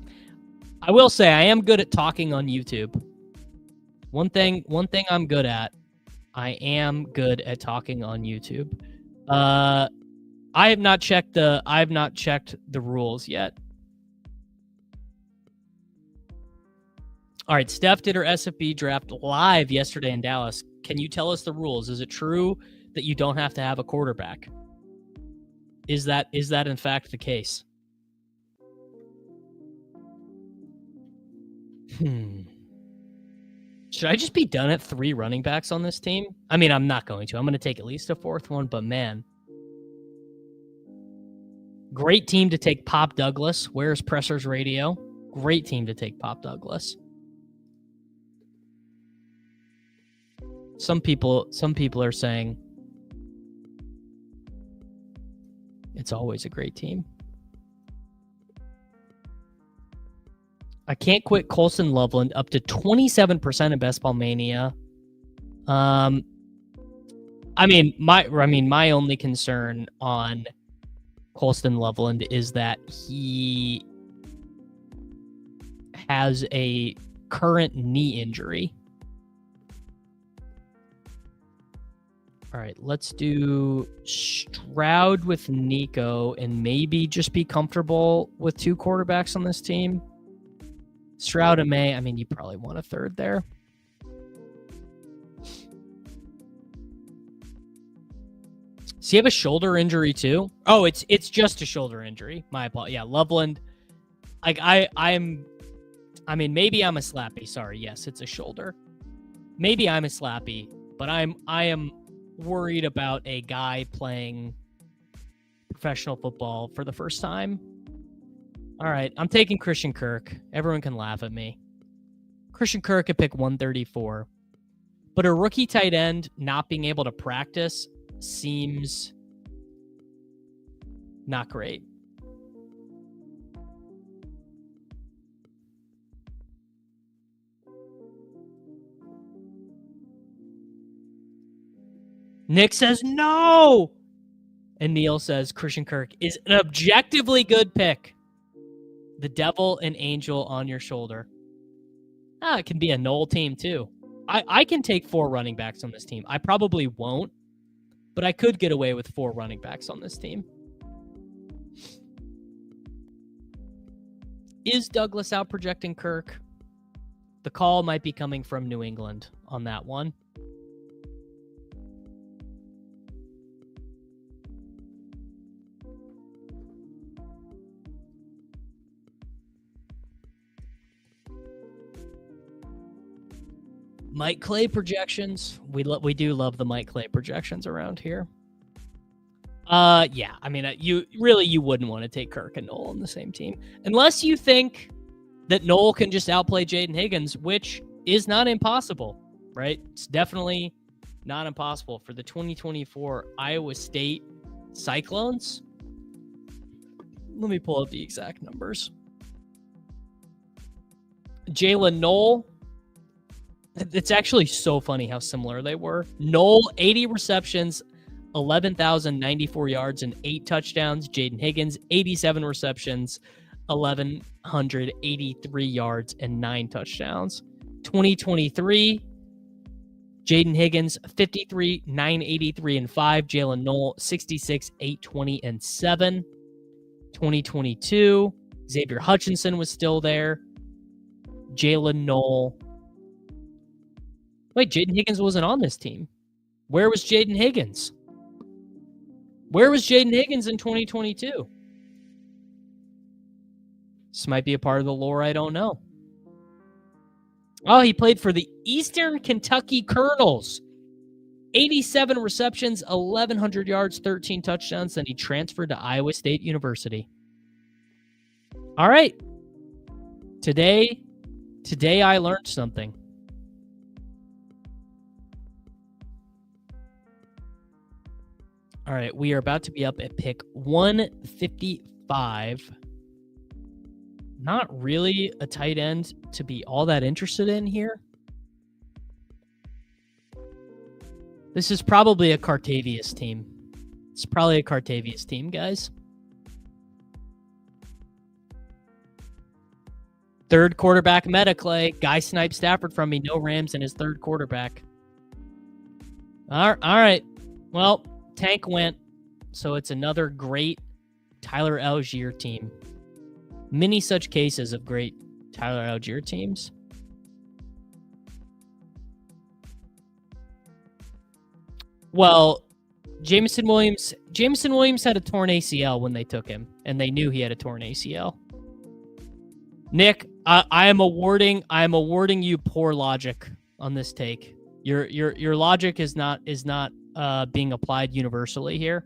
I will say I am good at talking on YouTube. One thing I'm good at. I am good at talking on YouTube. I have not checked the rules yet. All right, Steph did her SFB draft live yesterday in Dallas. Can you tell us the rules? Is it true that you don't have to have a quarterback? Is that in fact the case? Should I just be done at 3 running backs on this team? I mean, I'm not going to. I'm going to take at least a 4th one, but man. Great team to take Pop Douglas. Where's Presser's Radio? Great team to take Pop Douglas. Some people are saying it's always a great team. I can't quit Colston Loveland, up to 27% in Best Ball Mania. My only concern on Colston Loveland is that he has a current knee injury. All right, let's do Stroud with Nico and maybe just be comfortable with 2 quarterbacks on this team. Stroud and May, you probably want a 3rd there. Does he have a shoulder injury too? Oh, it's just a shoulder injury. My apologies. Yeah, Loveland. Maybe I'm a slappy. Sorry, yes, it's a shoulder. Maybe I'm a slappy, but I am worried about a guy playing professional football for the first time. All right, I'm taking Christian Kirk. Everyone can laugh at me. Christian Kirk could pick 134. But a rookie tight end not being able to practice seems not great. Nick says no. And Neil says Christian Kirk is an objectively good pick. The devil and angel on your shoulder. It can be a Knoll team too. I can take 4 running backs on this team. I probably won't, but I could get away with 4 running backs on this team. Is Douglas out projecting Kirk? The call might be coming from New England on that one. Mike Clay projections. We do love the Mike Clay projections around here. Yeah. I mean, you wouldn't want to take Kirk and Knoll on the same team unless you think that Knoll can just outplay Jaden Higgins, which is not impossible, right? It's definitely not impossible for the 2024 Iowa State Cyclones. Let me pull up the exact numbers. Jalen Knoll. It's actually so funny how similar they were. Knoll, 80 receptions, 11,094 yards, and 8 touchdowns. Jaden Higgins, 87 receptions, 1,183 yards, and 9 touchdowns. 2023, Jaden Higgins, 53, 983, and 5. Jalen Knoll, 66, 820, and 7. 2022, Xavier Hutchinson was still there. Jalen Knoll. Wait, Jaden Higgins wasn't on this team. Where was Jaden Higgins? Where was Jaden Higgins in 2022? This might be a part of the lore I don't know. Oh, he played for the Eastern Kentucky Colonels. 87 receptions, 1,100 yards, 13 touchdowns. Then he transferred to Iowa State University. All right. Today I learned something. All right, we are about to be up at pick 155. Not really a tight end to be all that interested in here. This is probably a Cartavius team. It's probably a Cartavius team, guys. Third quarterback meta, Clay. Guy sniped Stafford from me. No Rams in his third quarterback. All right. Well, Tank went, so it's another great Tyler Algier team. Many such cases of great Tyler Algier teams. Well, Jameson Williams had a torn ACL when they took him, and they knew he had a torn ACL. Nick, I am awarding you poor logic on this take. Your logic is not being applied universally here.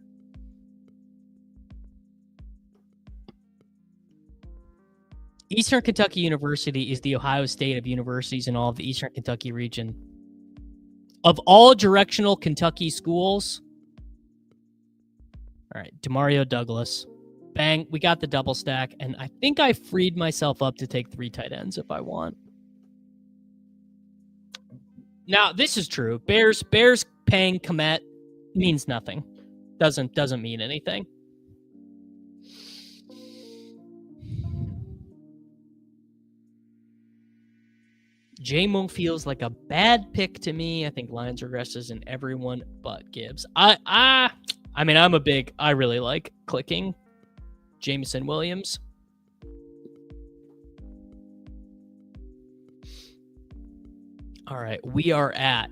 Eastern Kentucky University is the Ohio State of universities in all of the Eastern Kentucky region. Of all directional Kentucky schools, all right, Demario Douglas. Bang, we got the double stack, and I think I freed myself up to take 3 tight ends if I want. Now, this is true. Bears paying Komet means nothing. Doesn't mean anything. J-Mo feels like a bad pick to me. I think Lions regresses in everyone but Gibbs. I mean, I really like clicking Jameson Williams. All right, we are at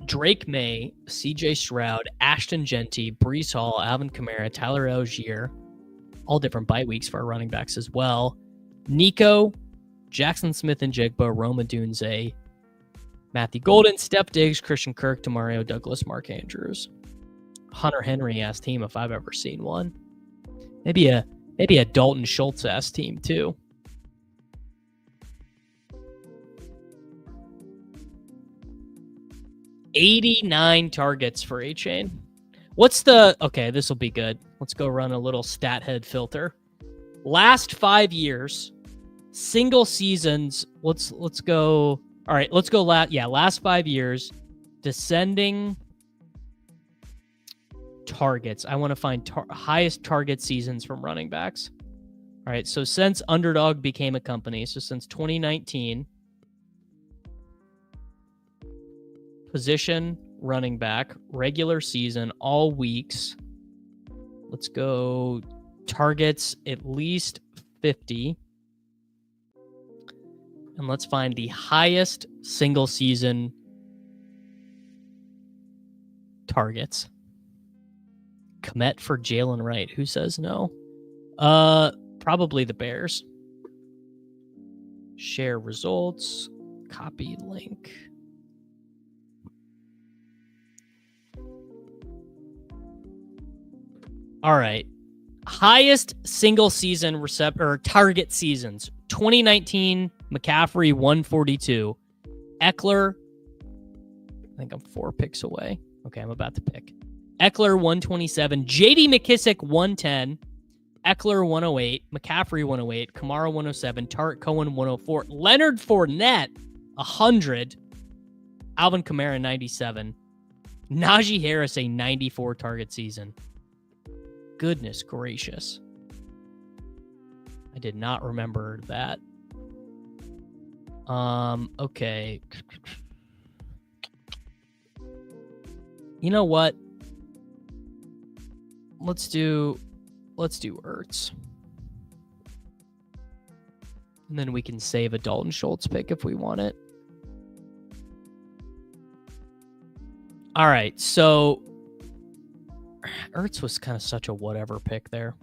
Drake May, CJ Stroud, Ashton Genty, Breece Hall, Alvin Kamara, Tyler Algier. All different bye weeks for our running backs as well. Nico, Jackson Smith and Jigba, Roma Dunze, Matthew Golden, Steph Diggs, Christian Kirk, Demario Douglas, Mark Andrews. Hunter Henry-ass team if I've ever seen one. Maybe a Dalton Schultz-ass team too. $89 targets for A-Chain. Okay, this will be good. Let's go run a little stat head filter. Last 5 years, single seasons. Let's go. All right, let's go. Last 5 years, descending targets. I want to find highest target seasons from running backs. All right, so since Underdog became a company, so since 2019, position running back, regular season, all weeks. Let's go targets at least 50. And let's find the highest single season targets. Komet for Jalen Wright. Who says no? Probably the Bears. Share results. Copy link. All right. Highest single season target seasons. 2019, McCaffrey 142. Eckler, I think I'm 4 picks away. Okay, I'm about to pick. Eckler 127. JD McKissick 110. Eckler 108. McCaffrey 108. Kamara 107. Tarek Cohen 104. Leonard Fournette 100. Alvin Kamara 97. Najee Harris a 94 target season. Goodness gracious. I did not remember that. Okay. You know what? Let's do Ertz. And then we can save a Dalton Schultz pick if we want it. All right, so Ertz was kind of such a whatever pick there.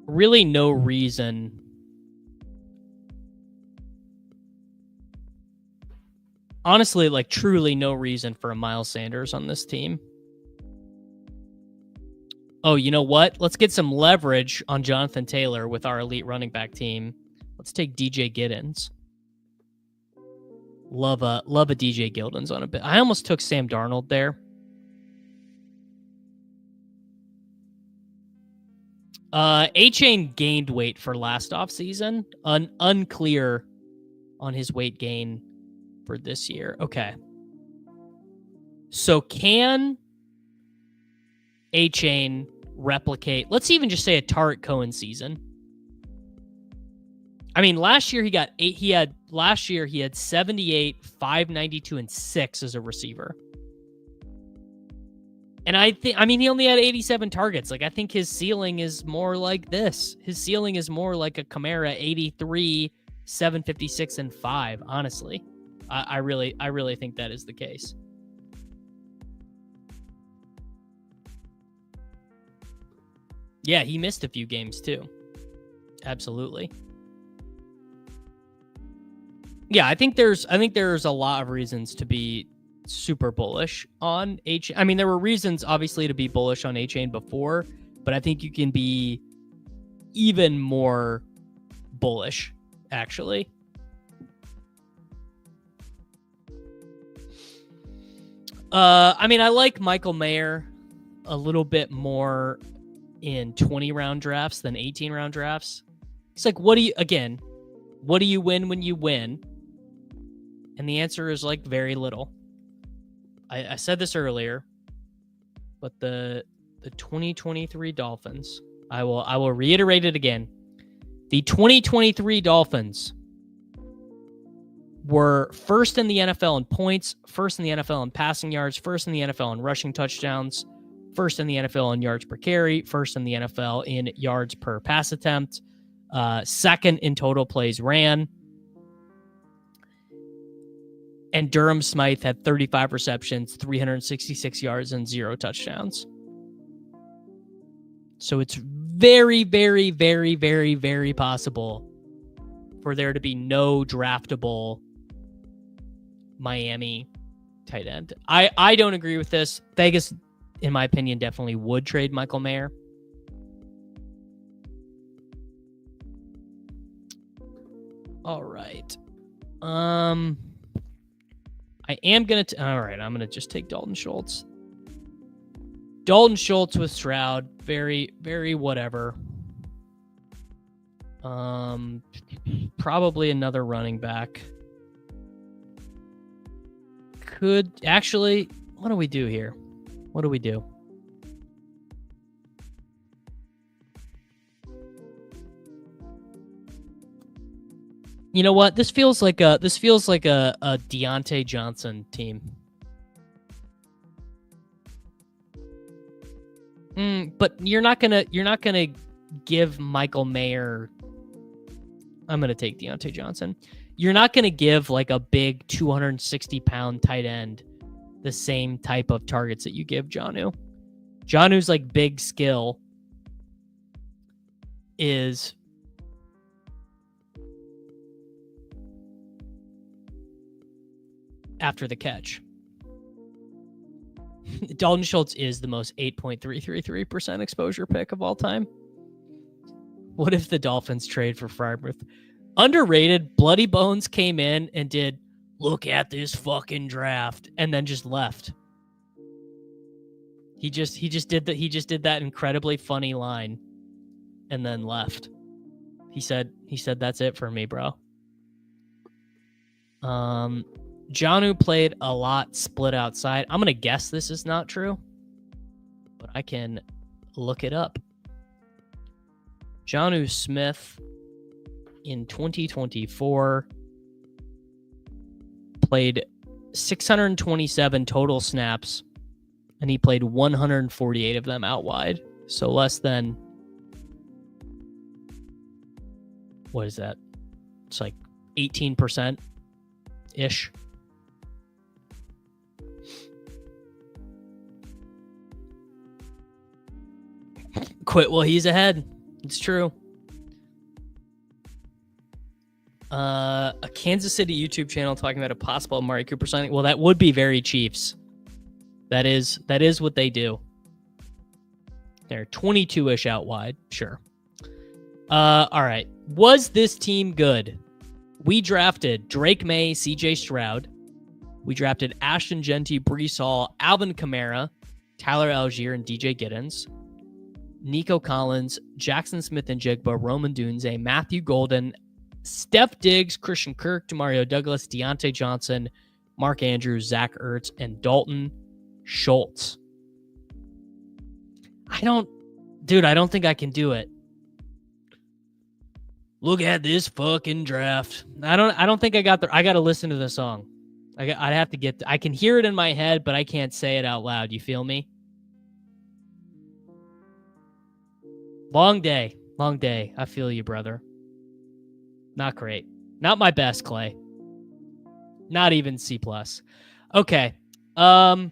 Really no reason. Honestly, like truly no reason for a Miles Sanders on this team. Oh, you know what? Let's get some leverage on Jonathan Taylor with our elite running back team. Let's take DJ Giddens. Love a DJ Giddens on a bit. I almost took Sam Darnold there. A-Chain gained weight for last offseason. Unclear on his weight gain for this year. Okay. So can A-Chain replicate, let's even just say a Tarek Cohen season. I mean, last year he had 78, 592, and 6 as a receiver. And he only had 87 targets. Like, I think his ceiling is more like this. His ceiling is more like a Kamara 83, 756, and 5, honestly. I really think that is the case. Yeah, he missed a few games too. Absolutely. Yeah, I think there's a lot of reasons to be super bullish on A-Chain. I mean, there were reasons obviously to be bullish on A-Chain before, but I think you can be even more bullish, actually. I mean, I like Michael Mayer a little bit more in 20-round drafts than 18-round drafts. It's like, what do you win when you win? And the answer is like very little. I said this earlier, but the 2023 Dolphins, I will reiterate it again. The 2023 Dolphins were first in the NFL in points, first in the NFL in passing yards, first in the NFL in rushing touchdowns, first in the NFL in yards per carry, first in the NFL in yards per pass attempt, second in total plays ran. And Durham Smythe had 35 receptions, 366 yards, and 0 touchdowns. So it's very, very, very, very, very possible for there to be no draftable Miami tight end. I don't agree with this. Vegas, in my opinion, definitely would trade Michael Mayer. All right. I am going to... All right, I'm going to just take Dalton Schultz. Dalton Schultz with Stroud. Very, very whatever. Probably another running back. Could... Actually, what do we do here? What do we do? You know what? This feels like a Deontay Johnson team. But you're not gonna give Michael Mayer. I'm gonna take Deontay Johnson. You're not gonna give like a big 260-pound tight end the same type of targets that you give Jonnu. Jonnu's like big skill is after the catch. Dalton Schultz is the most 8.333% exposure pick of all time. What if the Dolphins trade for Freiermuth? Underrated. Bloody Bones came in and did, look at this fucking draft, and then just left. He just did that incredibly funny line and then left. He said that's it for me, bro. Jonnu played a lot split outside. I'm going to guess this is not true, but I can look it up. Jonnu Smith in 2024 played 627 total snaps, and he played 148 of them out wide. So less than, what is that? It's like 18%-ish. Quit while he's ahead. It's true. A Kansas City YouTube channel talking about a possible Amari Cooper signing. Well, that would be very Chiefs. That is what they do. They're 22-ish out wide. Sure. All right. Was this team good? We drafted Drake May, CJ Stroud. We drafted Ashton Genty, Breece Hall, Alvin Kamara, Tyler Algier, and DJ Giddens. Nico Collins, Jackson Smith-Njigba, Roman Dunze, Matthew Golden, Steph Diggs, Christian Kirk, Demario Douglas, Deontay Johnson, Mark Andrews, Zach Ertz, and Dalton Schultz. I don't think I can do it. Look at this fucking draft. I don't think I got to listen to the song. I'd have to I can hear it in my head, but I can't say it out loud. You feel me? Long day. I feel you, brother. Not great. Not my best, Clay. Not even C+. Okay. You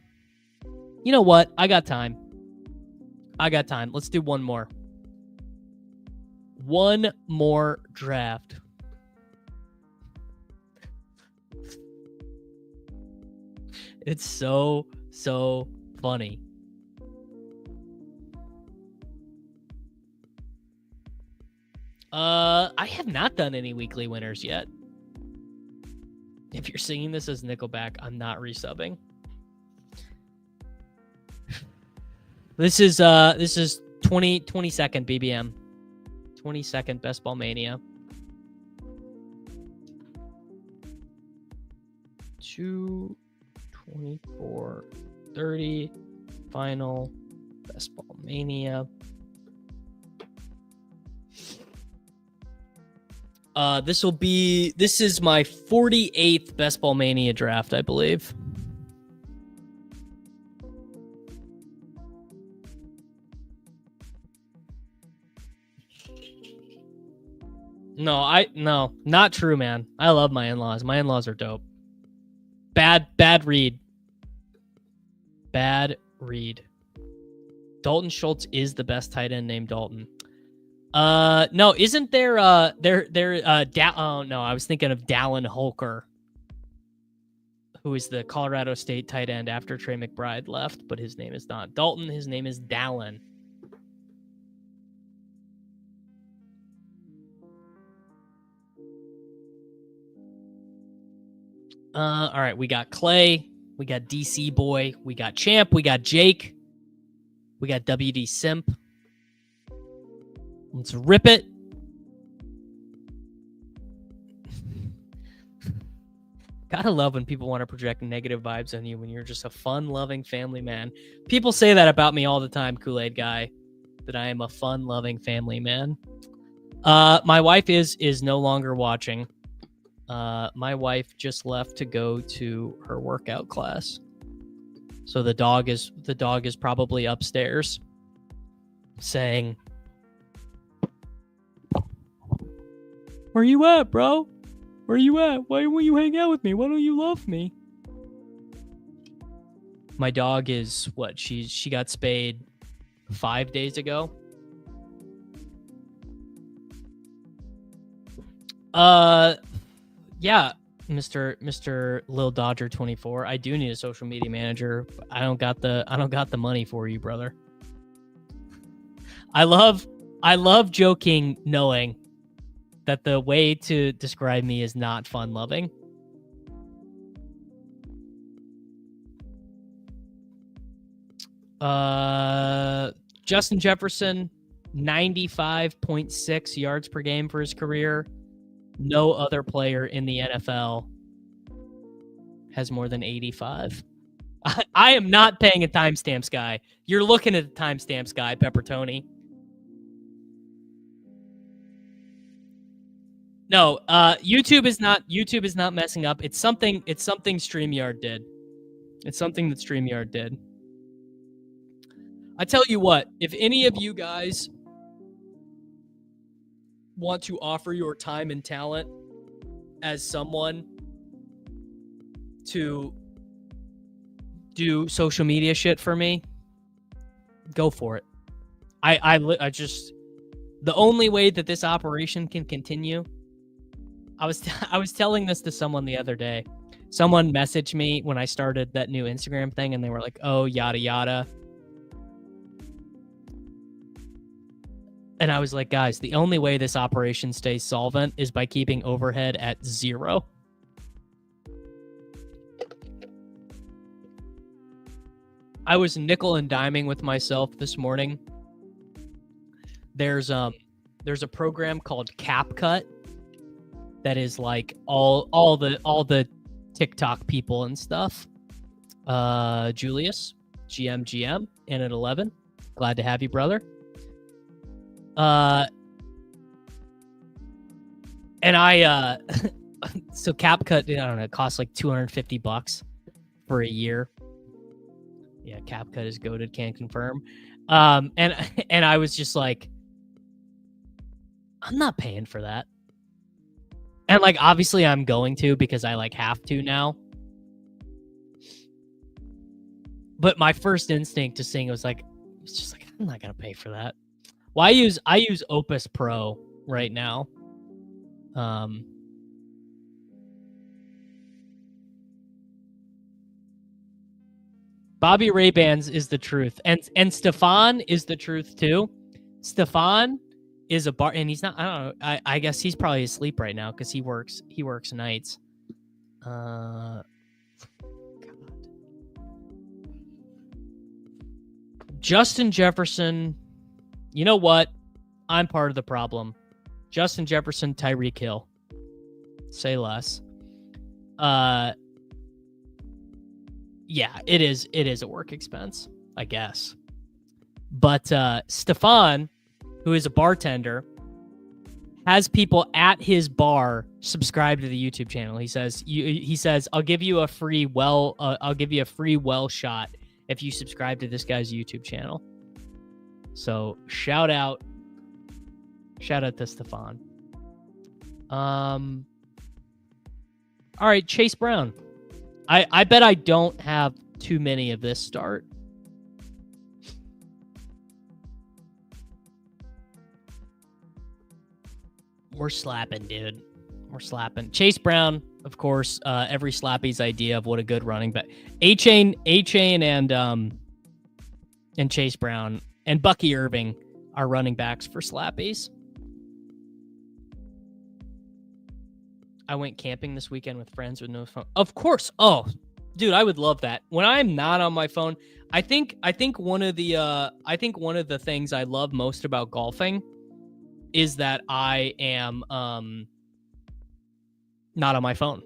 know what? I got time. Let's do one more. One more draft. It's so funny. I have not done any weekly winners yet. If you're singing this as Nickelback, I'm not resubbing. This is 22nd BBM. 22nd Best Ball Mania. 2/24/30 final Best Ball Mania. This is my 48th Best Ball Mania draft, I believe. No, not true, man. I love my in-laws. My in-laws are dope. Bad read. Bad read. Dalton Schultz is the best tight end named Dalton. No, isn't there, oh no, I was thinking of Dallin Holker, who is the Colorado State tight end after Trey McBride left, but his name is not Dalton. His name is Dallin. All right, we got Clay, we got DC Boy, we got Champ, we got Jake, we got WD Simp. Let's rip it. Gotta love when people want to project negative vibes on you when you're just a fun-loving family man. People say that about me all the time, Kool-Aid guy, that I am a fun-loving family man. My wife is no longer watching. My wife just left to go to her workout class. So the dog is probably upstairs saying, "Where you at, bro? Where you at? Why won't you hang out with me? Why don't you love me?" My dog is what? She got spayed 5 days ago. Yeah, Mr. Lil Dodger 24. I do need a social media manager. But I don't got the money for you, brother. I love joking, knowing that the way to describe me is not fun-loving. Justin Jefferson, 95.6 yards per game for his career. No other player in the NFL has more than 85. I am not paying a timestamps guy. You're looking at the timestamps guy, Pepper Tony. No, YouTube is not messing up. It's something StreamYard did. It's something that StreamYard did. I tell you what, if any of you guys want to offer your time and talent as someone to do social media shit for me, go for it. I just, the only way that this operation can continue, I was telling this to someone the other day. Someone messaged me when I started that new Instagram thing, and they were like, "Oh, yada yada." And I was like, guys, the only way this operation stays solvent is by keeping overhead at 0. I was nickel and diming with myself this morning. There's a program called CapCut that is like all the TikTok people and stuff. Julius, GM, and at 11. Glad to have you, brother. And I so CapCut, I don't know, it costs like $250 for a year. Yeah, CapCut is goated, can't confirm. And I was just like, I'm not paying for that. And like, obviously I'm going to, because I like have to now. But my first instinct to sing was like, it's just like, I'm not gonna pay for that. Well, I use Opus Pro right now. Bobby Ray-Bans is the truth, and Stefan is the truth too. Stefan is a bar, and he's not. I don't know. I guess he's probably asleep right now because he works nights. God. Justin Jefferson. You know what? I'm part of the problem. Justin Jefferson, Tyreek Hill. Say less. Yeah, it is a work expense, I guess. But Stefan, who is a bartender, has people at his bar subscribe to the YouTube channel. He says, I'll give you a free well shot if you subscribe to this guy's YouTube channel. So shout out to Stefan. All right, Chase Brown. I bet I don't have too many of this start. We're slapping, dude. We're slapping. Chase Brown, of course, every slappy's idea of what a good running back. A-Chain and Chase Brown and Bucky Irving are running backs for slappies. I went camping this weekend with friends with no phone. Of course. Oh, dude, I would love that. When I'm not on my phone, I think one of the things I love most about golfing is that I am not on my phone.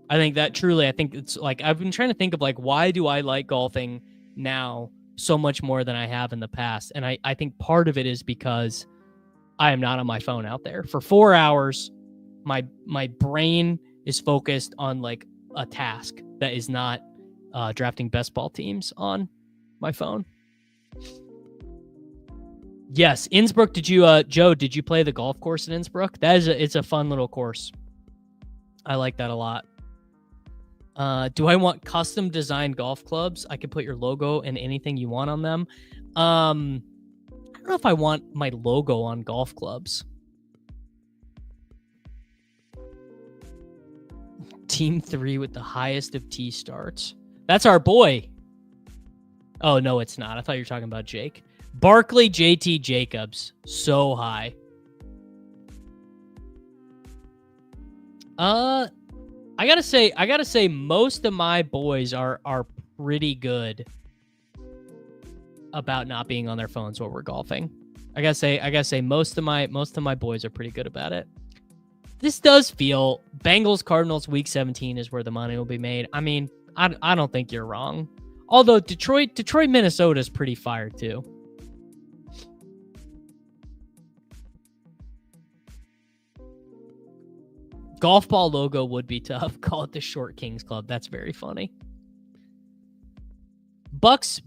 I think that truly, I think it's like, I've been trying to think of like, why do I like golfing now so much more than I have in the past? And I think part of it is because I am not on my phone out there for 4 hours. My brain is focused on like a task that is not drafting best ball teams on my phone. Yes, Innsbruck. Did you, Joe? Did you play the golf course in Innsbruck? It's a fun little course. I like that a lot. Do I want custom designed golf clubs? I can put your logo and anything you want on them. I don't know if I want my logo on golf clubs. Team 3 with the highest of tee starts. That's our boy. Oh, no, it's not. I thought you were talking about Jake. Barkley JT Jacobs. So high. I gotta say, most of my boys are pretty good about not being on their phones while we're golfing. I gotta say, most of my boys are pretty good about it. This does feel Bengals Cardinals week 17 is where the money will be made. I mean, I don't think you're wrong. Although Detroit Minnesota is pretty fire too. Golf ball logo would be tough. Call it the Short Kings Club. That's very funny. Bucks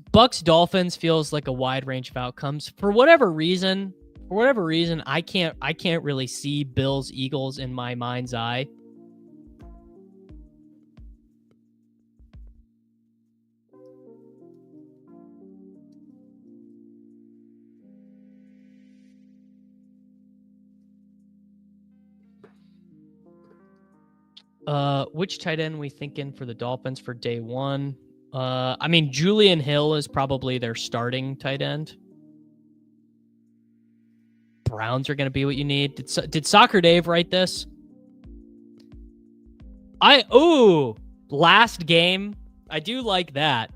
Dolphins feels like a wide range of outcomes. For whatever reason, I can't really see Bills Eagles in my mind's eye. Which tight end we thinking for the Dolphins for day one? I mean, Julian Hill is probably their starting tight end. Browns are going to be what you need. Did Soccer Dave write this? Last game. I do like that.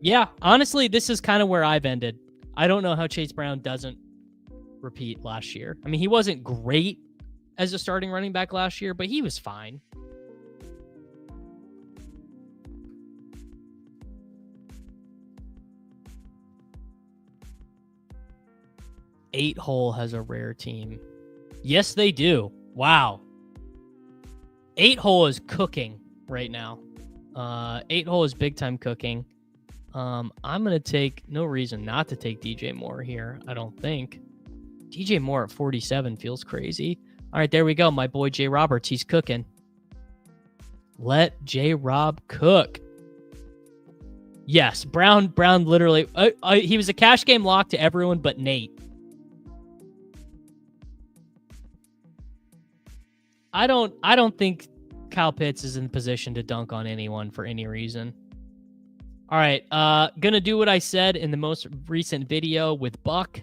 Yeah, honestly, this is kind of where I've ended. I don't know how Chase Brown doesn't repeat last year. I mean, he wasn't great as a starting running back last year, but he was fine. Eight Hole has a rare team. Yes, they do. Wow. 8 Hole is cooking right now. 8 Hole is big time cooking. I'm going to take no reason not to take DJ Moore here. I don't think. DJ Moore at 47 feels crazy. All right, there we go. My boy J Roberts, he's cooking. Let J Rob cook. Yes, Brown literally he was a cash game lock to everyone but Nate. I don't think Kyle Pitts is in position to dunk on anyone for any reason. All right, gonna do what I said in the most recent video with Buck,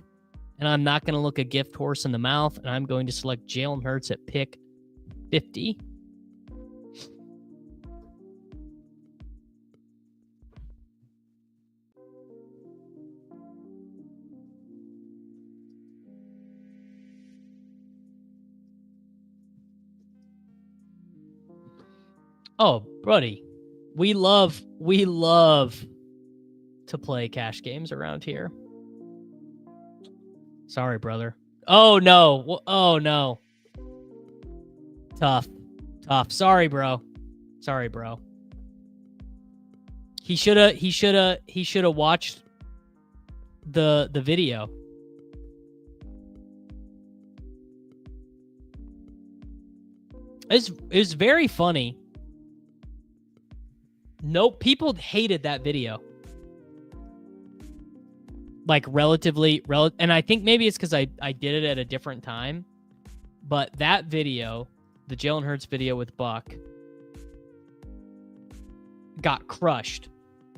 and I'm not gonna look a gift horse in the mouth, and I'm going to select Jalen Hurts at pick 50. Oh, buddy, we love to play cash games around here. Sorry, brother. Oh no. Oh no. Tough. Sorry, bro. He should have watched the video. It's very funny. Nope, people hated that video. Like and I think maybe it's because I did it at a different time. But that video, the Jalen Hurts video with Buck, got crushed.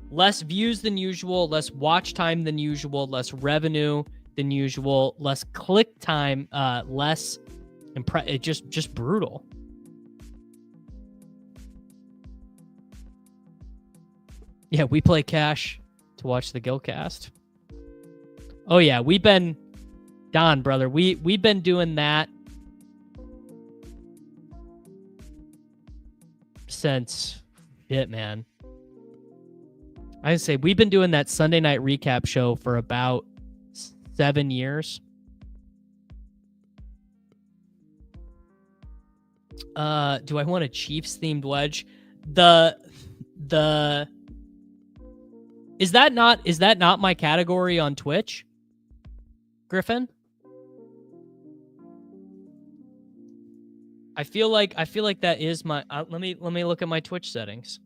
Less views than usual, less watch time than usual, less revenue than usual, less click time, less just brutal. Yeah, we play cash to watch the Gilcast. Oh yeah, we've been Don, brother. We've been doing that since shit, man. I say we've been doing that Sunday night recap show for about 7 years. Do I want a Chiefs themed wedge? Is that not my category on Twitch, Griffin? I feel like that is my. Let me look at my Twitch settings.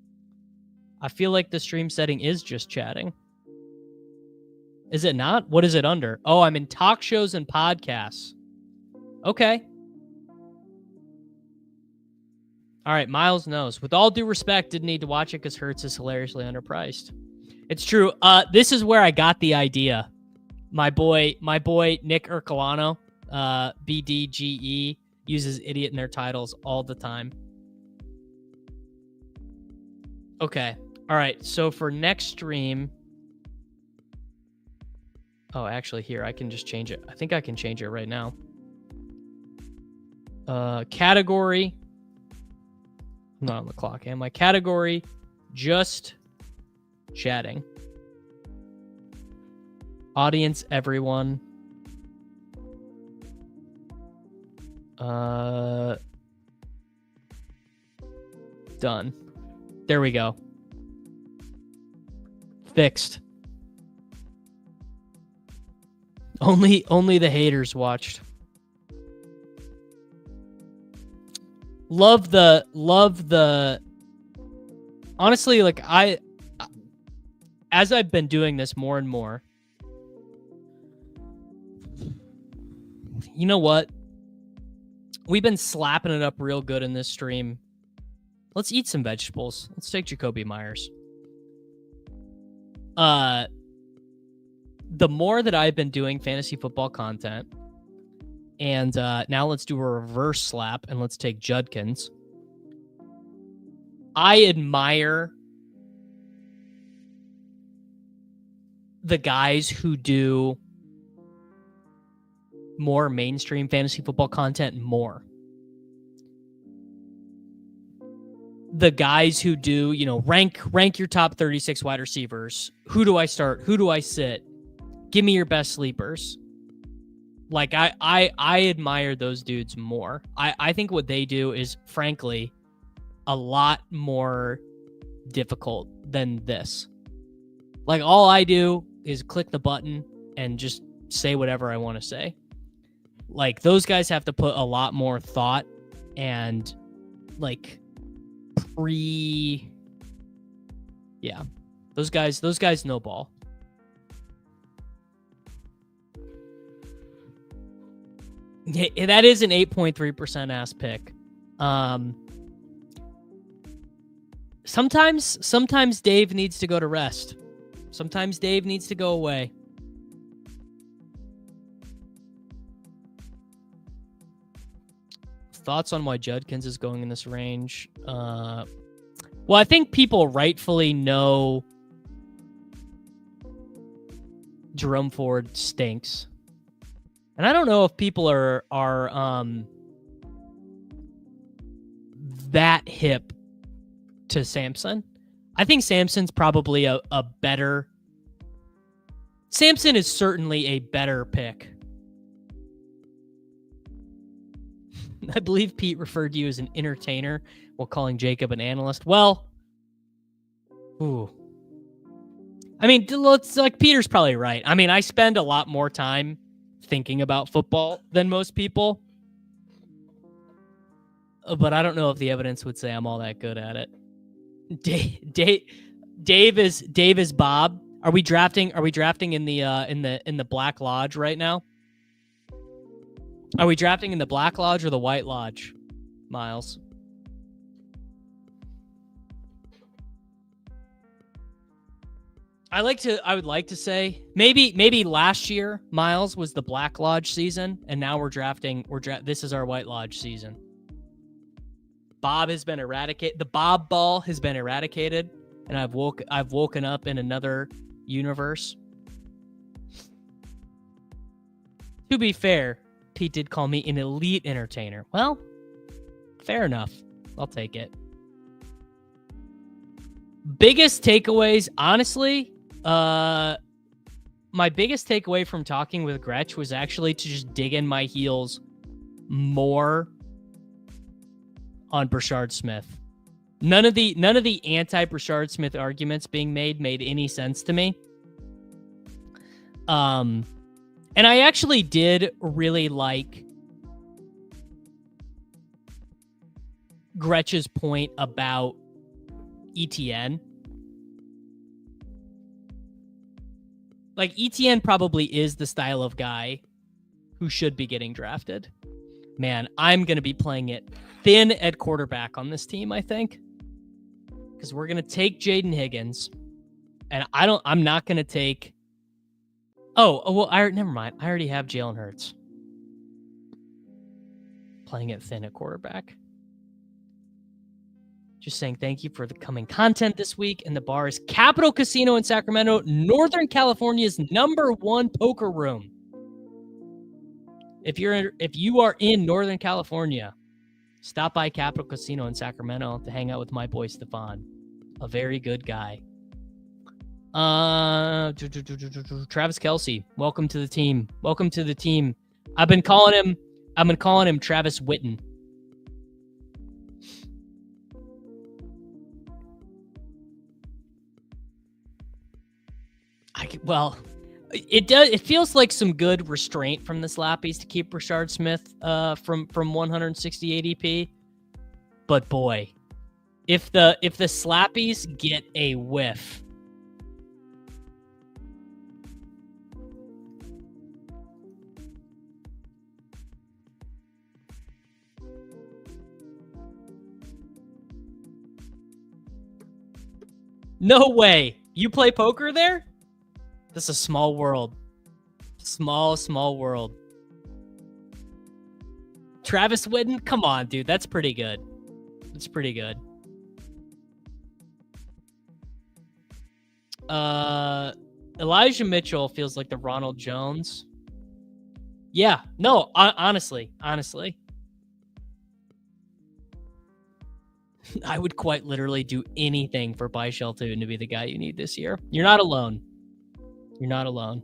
I feel like the stream setting is just chatting. Is it not? What is it under? Oh, I'm in talk shows and podcasts. Okay. All right, Miles knows. With all due respect, didn't need to watch it because Hertz is hilariously underpriced. It's true. This is where I got the idea. My boy Nick Ercolano, BDGE, uses idiot in their titles all the time. Okay. All right. So for next stream. Oh, actually, here, I can just change it. I think I can change it right now. Category. I'm not on the clock, am I? Category, just chatting. Audience, everyone. Done. There we go. Fixed. Only the haters watched. Love the honestly, like as I've been doing this more and more, you know what? We've been slapping it up real good in this stream. Let's eat some vegetables. Let's take Jacoby Myers. The more that I've been doing fantasy football content, and now let's do a reverse slap and let's take Judkins. I admire the guys who do more mainstream fantasy football content more. The guys who do, you know, rank your top 36 wide receivers. Who do I start? Who do I sit? Give me your best sleepers. Like, I admire those dudes more. I think what they do is, frankly, a lot more difficult than this. Like, all I do is click the button and just say whatever I want to say. Like, those guys have to put a lot more thought and, like, yeah. Those guys know ball. Yeah, that is an 8.3% ass pick. Sometimes Dave needs to go to rest. Sometimes Dave needs to go away. Thoughts on why Judkins is going in this range? Well, I think people rightfully know Jerome Ford stinks. And I don't know if people are that hip to Samson. I think Samson's probably a better... Samson is certainly a better pick. I believe Pete referred to you as an entertainer while calling Jacob an analyst. Well, ooh. I mean, it's like Peter's probably right. I mean, I spend a lot more time thinking about football than most people, but I don't know if the evidence would say I'm all that good at it. Dave is Bob. Are we drafting in the Black Lodge right now? Are we drafting in the Black Lodge or the White Lodge, Miles? I would like to say maybe last year Miles was the Black Lodge season, and now this is our White Lodge season. Bob has been eradicated. The Bob ball has been eradicated, and I've woken up in another universe. To be fair, Pete did call me an elite entertainer. Well, fair enough. I'll take it. Biggest takeaways, honestly, my biggest takeaway from talking with Gretch was actually to just dig in my heels more on Brashard Smith. None of the anti-Brashard Smith arguments being made any sense to me. And I actually did really like Gretch's point about ETN. Like, ETN probably is the style of guy who should be getting drafted. Man, I'm going to be playing it thin at quarterback on this team, I think. Because we're going to take Jaden Higgins. And I'm not going to take... well, never mind. I already have Jalen Hurts. Playing it thin at quarterback. Just saying thank you for the coming content this week. And the bar is Capital Casino in Sacramento, Northern California's #1 poker room. If you are in Northern California, stop by Capital Casino in Sacramento to hang out with my boy Stefan, a very good guy. Travis Kelce, welcome to the team. Welcome to the team. I've been calling him Travis Witten. It feels like some good restraint from the Slappies to keep Brashard Smith from 160 ADP. But boy, if the Slappies get a whiff, no way. You play poker there? This is a small world. Small world. Travis Witten? Come on, dude. That's pretty good. That's pretty good. Elijah Mitchell feels like the Ronald Jones. Yeah. No, honestly. I would quite literally do anything for Bai Shelton to be the guy you need this year. You're not alone. You're not alone.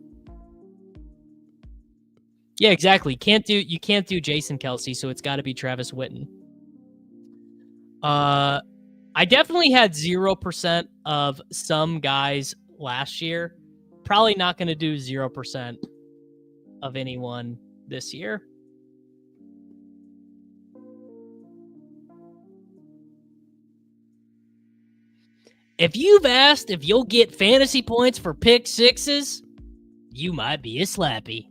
Yeah, exactly. You can't do Jason Kelce, so it's got to be Travis Witten. I definitely had 0% of some guys last year. Probably not going to do 0% of anyone this year. If you've asked if you'll get fantasy points for pick sixes, you might be a slappy.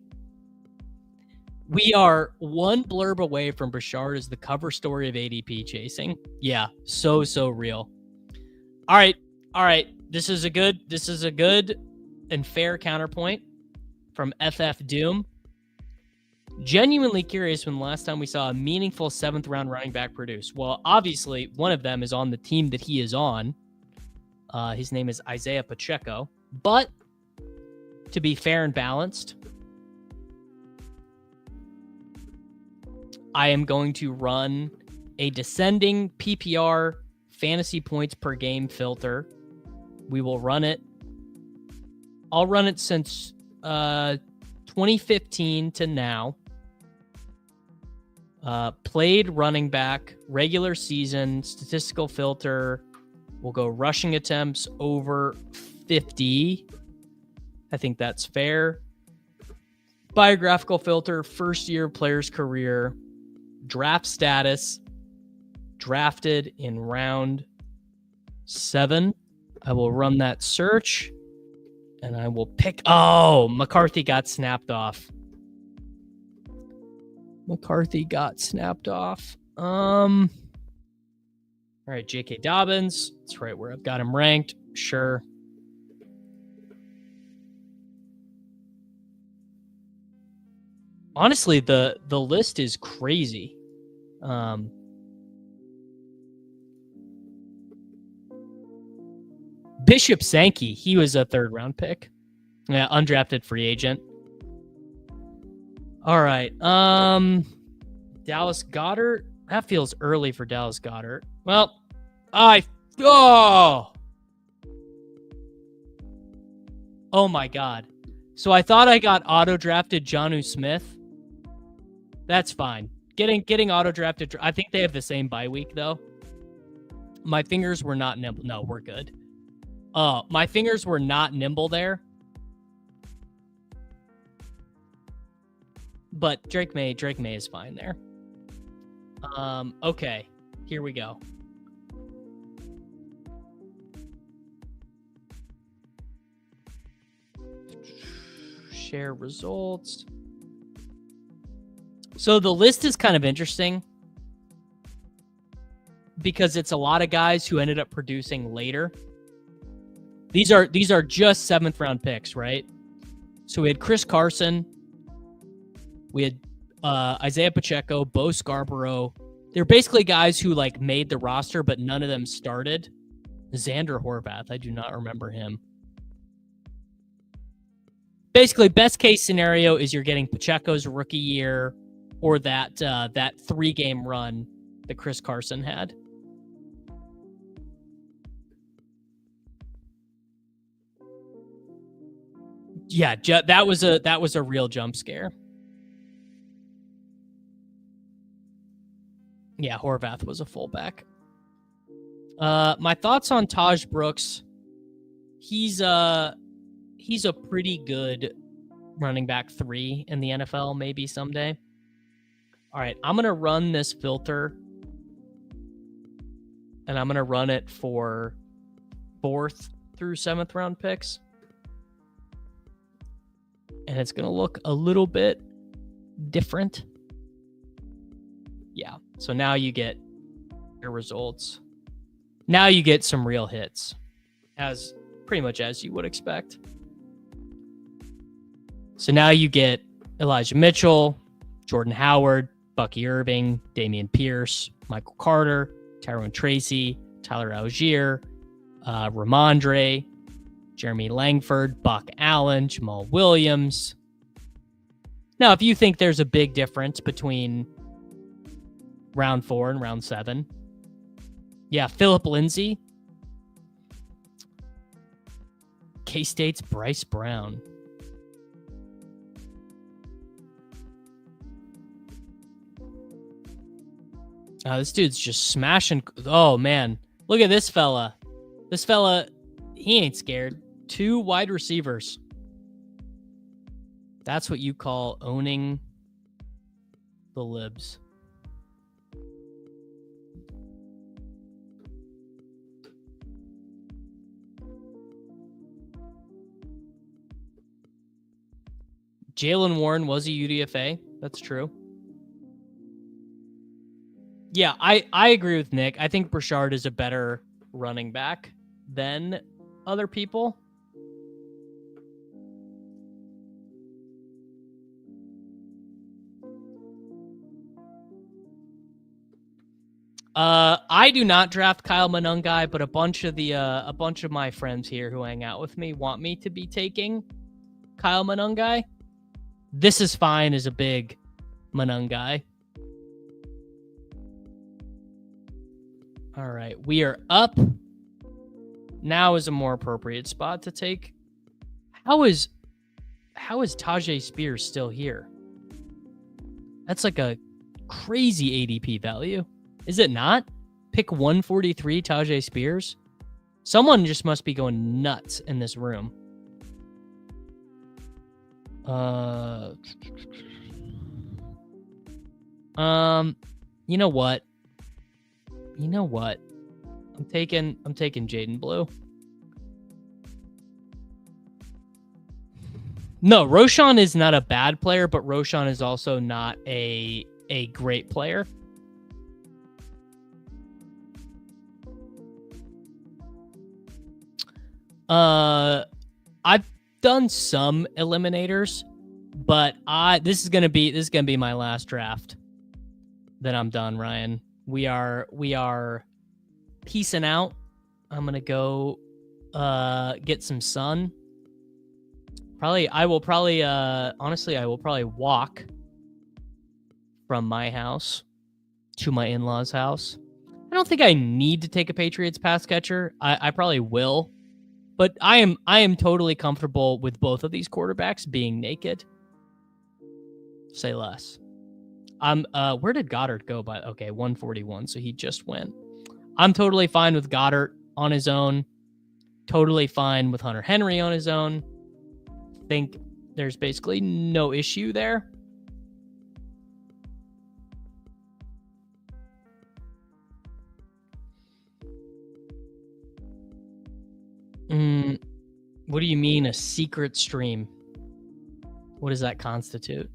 We are one blurb away from Brashard as the cover story of ADP chasing. Yeah, so real. All right. This is a good and fair counterpoint from FF Doom. Genuinely curious when the last time we saw a meaningful 7th round running back produce. Well, obviously, one of them is on the team that he is on. His name is Isaiah Pacheco. But to be fair and balanced, I am going to run a descending PPR fantasy points per game filter. We will run it. I'll run it since 2015 to now. Played running back, regular season, statistical filter. We'll go rushing attempts over 50. I think that's fair. Biographical filter, first year player's career, draft status, drafted in round 7. I will run that search and I will pick. Oh, McCarthy got snapped off. All right, J.K. Dobbins. That's right where I've got him ranked. Sure. Honestly, the list is crazy. Bishop Sankey, he was a 3rd round pick. Yeah, undrafted free agent. All right. Dallas Goedert. That feels early for Dallas Goedert. Well, Oh my God. So I thought I got auto-drafted Jonnu Smith. That's fine. Getting auto-drafted. I think they have the same bye week, though. My fingers were not nimble. No, we're good. My fingers were not nimble there. But Drake May is fine there. Okay. Here we go. Share results. So the list is kind of interesting because it's a lot of guys who ended up producing later. These are just 7th round picks, right? So we had Chris Carson, we had Isaiah Pacheco, Bo Scarborough. They're basically guys who like made the roster, but none of them started. Xander Horvath, I do not remember him. Basically, best case scenario is you're getting Pacheco's rookie year or that 3-game run that Chris Carson had. Yeah, that was a real jump scare. Yeah, Horvath was a fullback. My thoughts on Taj Brooks. He's a pretty good running back 3 in the NFL, maybe someday. All right, I'm going to run this filter, and I'm going to run it for 4th through 7th round picks. And it's going to look a little bit different. Yeah, so now you get your results. Now you get some real hits, as pretty much as you would expect. So now you get Elijah Mitchell, Jordan Howard, Bucky Irving, Dameon Pierce, Michael Carter, Tyrone Tracy, Tyler Algier, Ramondre, Jeremy Langford, Buck Allen, Jamal Williams. Now, if you think there's a big difference between round 4 and round 7, yeah, Philip Lindsay, K-State's Bryce Brown. This dude's just smashing. Oh, man. Look at this fella. This fella, he ain't scared. 2 wide receivers. That's what you call owning the libs. Jalen Warren was a UDFA. That's true. Yeah, I agree with Nick. I think Brashard is a better running back than other people. I do not draft Kyle Monangai, but a bunch of my friends here who hang out with me want me to be taking Kyle Monangai. This is fine as a big Monangai. All right, we are up. Now is a more appropriate spot to take. How is Tajay Spears still here? That's like a crazy ADP value. Is it not? Pick 143 Tajay Spears? Someone just must be going nuts in this room. You know what? I'm taking Jaden Blue. No, Roshan is not a bad player, but Roshan is also not a great player. I've done some eliminators, but this is gonna be my last draft. Then I'm done, Ryan. We are peacing out. I'm gonna go get some sun. I will probably walk from my house to my in-laws' house. I don't think I need to take a Patriots pass catcher. I probably will, But I am totally comfortable with both of these quarterbacks being naked. Say less. Where did Goddard go by? Okay, 141. So he just went. I'm totally fine with Goddard on his own. Totally fine with Hunter Henry on his own. Think there's basically no issue there. What do you mean a secret stream? What does that constitute?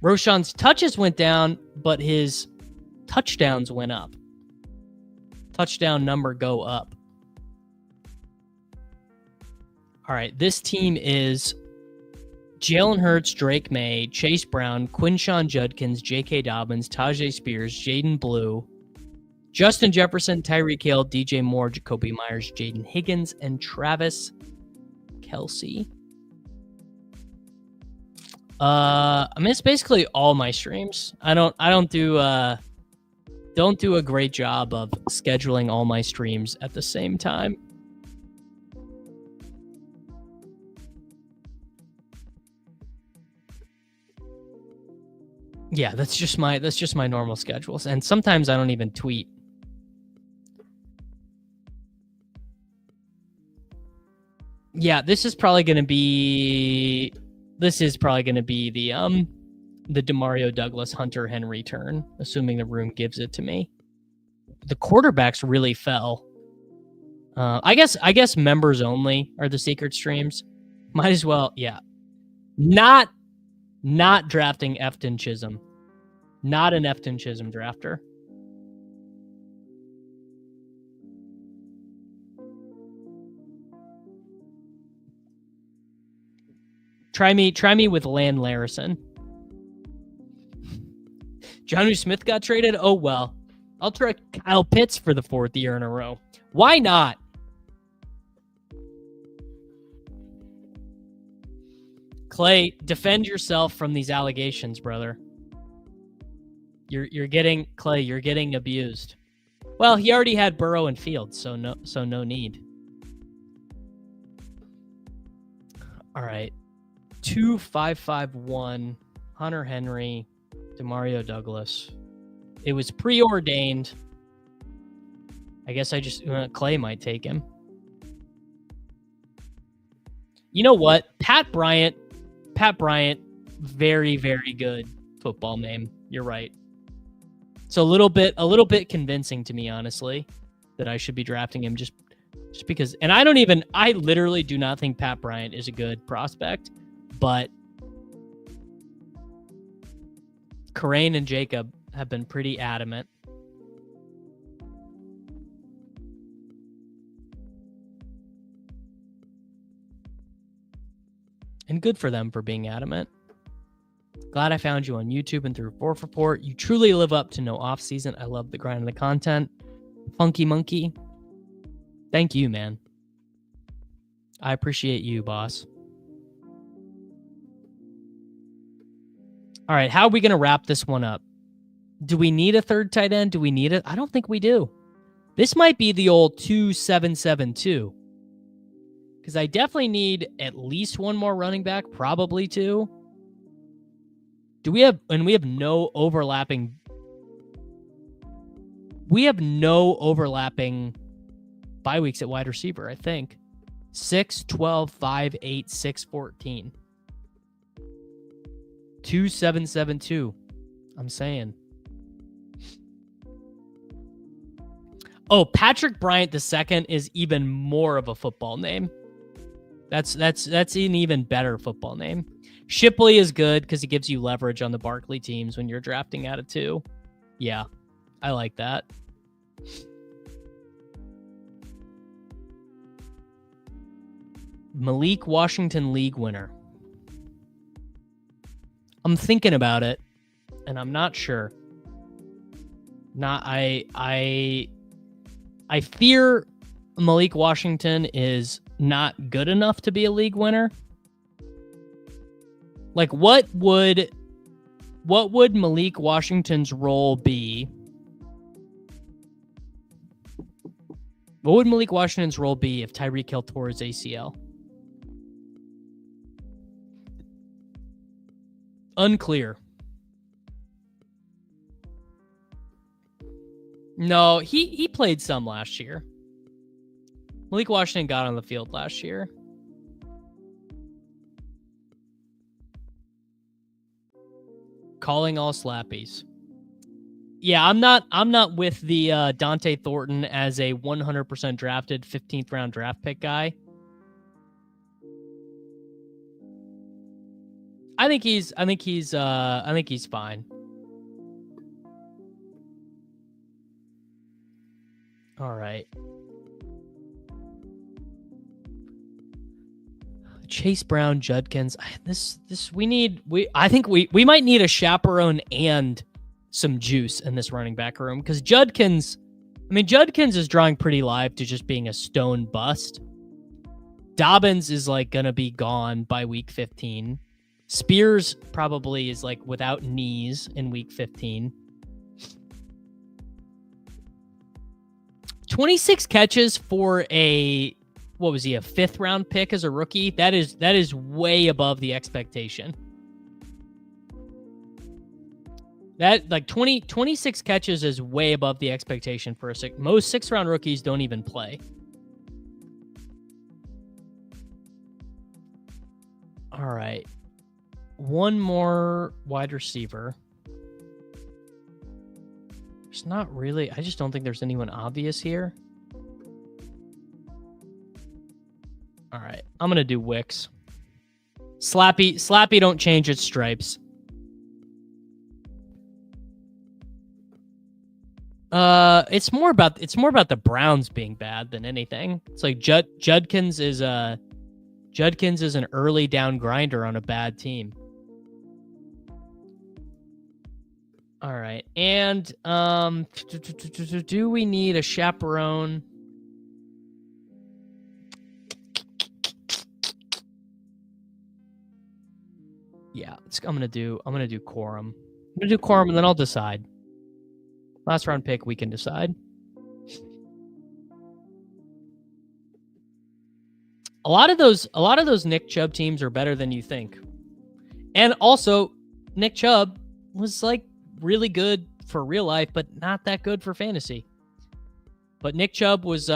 Roshan's touches went down, but his touchdowns went up. Touchdown number go up. All right, this team is Jalen Hurts, Drake May, Chase Brown, Quinshon Judkins, J.K. Dobbins, Tajay Spears, Jaden Blue, Justin Jefferson, Tyreek Hill, DJ Moore, Jacoby Myers, Jaden Higgins, and Travis Kelce. I mean, it's basically all my streams. I don't do a great job of scheduling all my streams at the same time. Yeah, that's just my normal schedules, and sometimes I don't even tweet. Yeah, this is probably going to be the DeMario Douglas Hunter Henry turn, assuming the room gives it to me. The quarterbacks really fell. I guess members only are the secret streams. Might as well, yeah. Not drafting Efton Chisholm. Not an Efton Chisholm drafter. Try me with Lan Larison. Jonnu Smith got traded? Oh, well. I'll try Kyle Pitts for the 4th year in a row. Why not? Clay, defend yourself from these allegations, brother. You're getting abused. Well, he already had Burrow and Fields, so no need. All right. 2551 Hunter Henry, DeMario Douglas. It was preordained. I guess Clay might take him. You know what? Pat Bryant, very, very good football name. You're right. It's a little bit convincing to me, honestly, that I should be drafting him just because. And I literally do not think Pat Bryant is a good prospect, but Corain and Jacob have been pretty adamant. And good for them for being adamant. Glad I found you on YouTube and through 4 for 4. You truly live up to no off season. I love the grind of the content. Funky Monkey. Thank you, man. I appreciate you, boss. All right, how are we going to wrap this one up? Do we need a third tight end? Do we need it? I don't think we do. This might be the old 2-7-7-2. Because I definitely need at least one more running back, probably two. We have no overlapping. We have no overlapping bye weeks at wide receiver, I think. 6, 12, 5, 8, 6, 14. 2-7-7-2. I'm saying. Oh, Patrick Bryant II is even more of a football name. That's an even better football name. Shipley is good because he gives you leverage on the Barkley teams when you're drafting out of 2. Yeah, I like that. Malik Washington League winner. I'm thinking about it, and I'm not sure. I fear Malik Washington is not good enough to be a league winner. Like, what would Malik Washington's role be What would Malik Washington's role be if Tyreek Hill tore his ACL? Unclear. No, he played some last year. Malik Washington got on the field last year. Calling all slappies. Yeah, I'm not with the Dante Thornton as a 100% drafted 15th round draft pick guy. I think he's fine. All right. Chase Brown, Judkins. I think we might need a chaperone and some juice in this running back room, because Judkins is drawing pretty live to just being a stone bust. Dobbins is like gonna be gone by week 15. Spears probably is like without knees in week 15. 26 catches for a, what was he, a 5th round pick as a rookie? That is way above the expectation. That, like, 26 catches is way above the expectation for most 6th round rookies don't even play. All right. One more wide receiver. There's not really, I just don't think there's anyone obvious here. All right, I'm going to do Wicks. Slappy don't change its stripes. It's more about the Browns being bad than anything. It's like Judkins is an early down grinder on a bad team. All right. And do we need a chaperone? Yeah, I'm gonna do Quorum. I'm gonna do Quorum, and then I'll decide. Last round pick, we can decide. A lot of those Nick Chubb teams are better than you think. And also, Nick Chubb was like really good for real life, but not that good for fantasy. But Nick Chubb was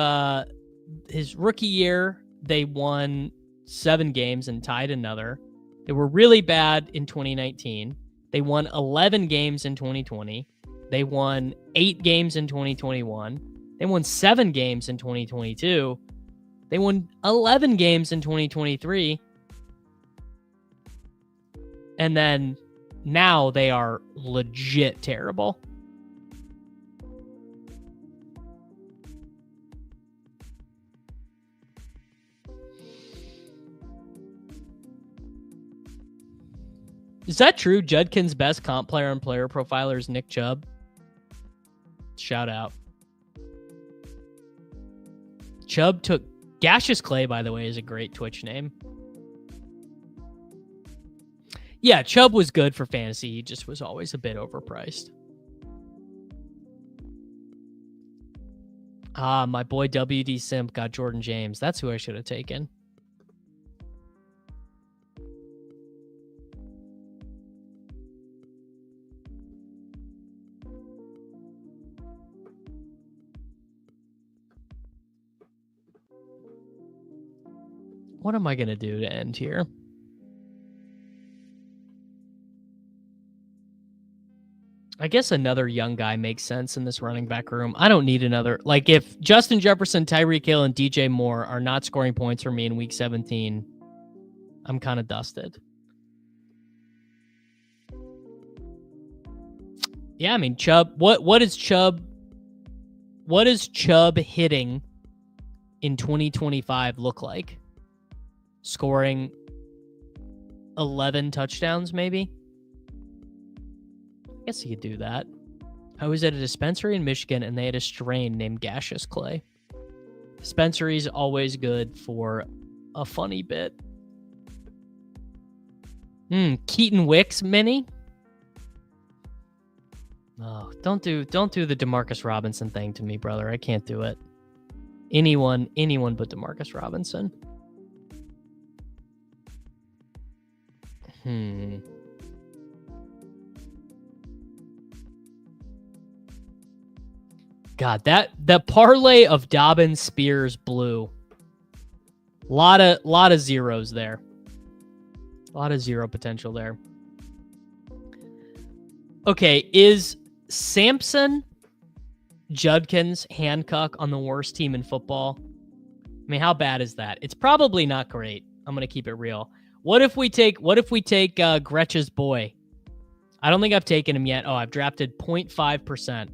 his rookie year, they won 7 games and tied another. They were really bad in 2019. They won 11 games in 2020. They won 8 games in 2021. They won 7 games in 2022. They won 11 games in 2023. And then now they are legit terrible. Is that true? Judkins' best comp player and player profiler is Nick Chubb. Shout out. Chubb took Gaseous Clay, by the way, is a great Twitch name. Yeah, Chubb was good for fantasy. He just was always a bit overpriced. My boy WD Simp got Jordan James. That's who I should have taken. What am I going to do to end here? I guess another young guy makes sense in this running back room. I don't need another. Like, if Justin Jefferson, Tyreek Hill, and DJ Moore are not scoring points for me in week 17, I'm kind of dusted. Yeah, I mean, Chubb. What is Chubb hitting in 2025 look like? Scoring 11 touchdowns, maybe? I guess he could do that. I was at a dispensary in Michigan, and they had a strain named Gaseous Clay. Dispensary's always good for a funny bit. Keaton Wicks mini? Oh, don't do the Demarcus Robinson thing to me, brother. I can't do it. Anyone but Demarcus Robinson. God, that parlay of Dobbins, Spears, Blue. Lot of zeros there. A lot of zero potential there. Okay, is Sampson, Judkins, Hancock on the worst team in football? I mean, how bad is that? It's probably not great. I'm gonna keep it real. What if we take Gretsch's boy? I don't think I've taken him yet. Oh, I've drafted 0.5%.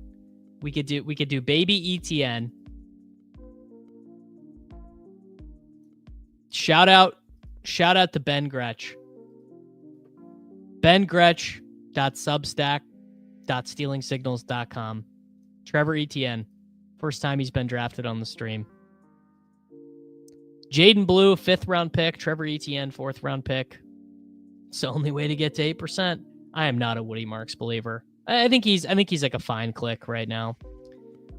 We could do baby ETN. Shout out to Ben Gretsch. bengretsch.substack.stealingsignals.com. Trevor Etienne. First time he's been drafted on the stream. Jaden Blue, 5th round pick. Trevor Etienne, 4th round pick. It's the only way to get to 8%. I am not a Woody Marks believer. I think he's like a fine click right now.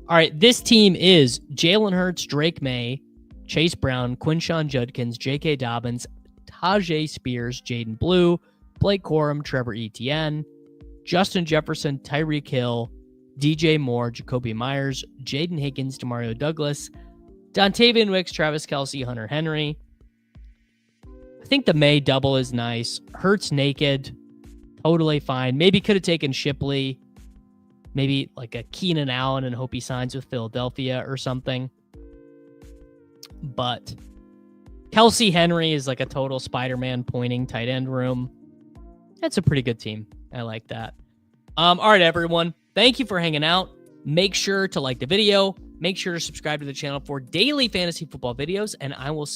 All right, this team is Jalen Hurts, Drake May, Chase Brown, Quinshon Judkins, J.K. Dobbins, Tajay Spears, Jaden Blue, Blake Corum, Trevor Etienne, Justin Jefferson, Tyreek Hill, DJ Moore, Jacoby Myers, Jaden Higgins, Demario Douglas, Dontavian Wicks, Travis Kelce, Hunter Henry. I think the May double is nice. Hurts naked, totally fine. Maybe could have taken Shipley, maybe like a Keenan Allen and hope he signs with Philadelphia or something. But Kelce Henry is like a total Spider-Man pointing tight end room. That's a pretty good team. I like that. All right, everyone. Thank you for hanging out. Make sure to like the video. Make sure to subscribe to the channel for daily fantasy football videos, and I will see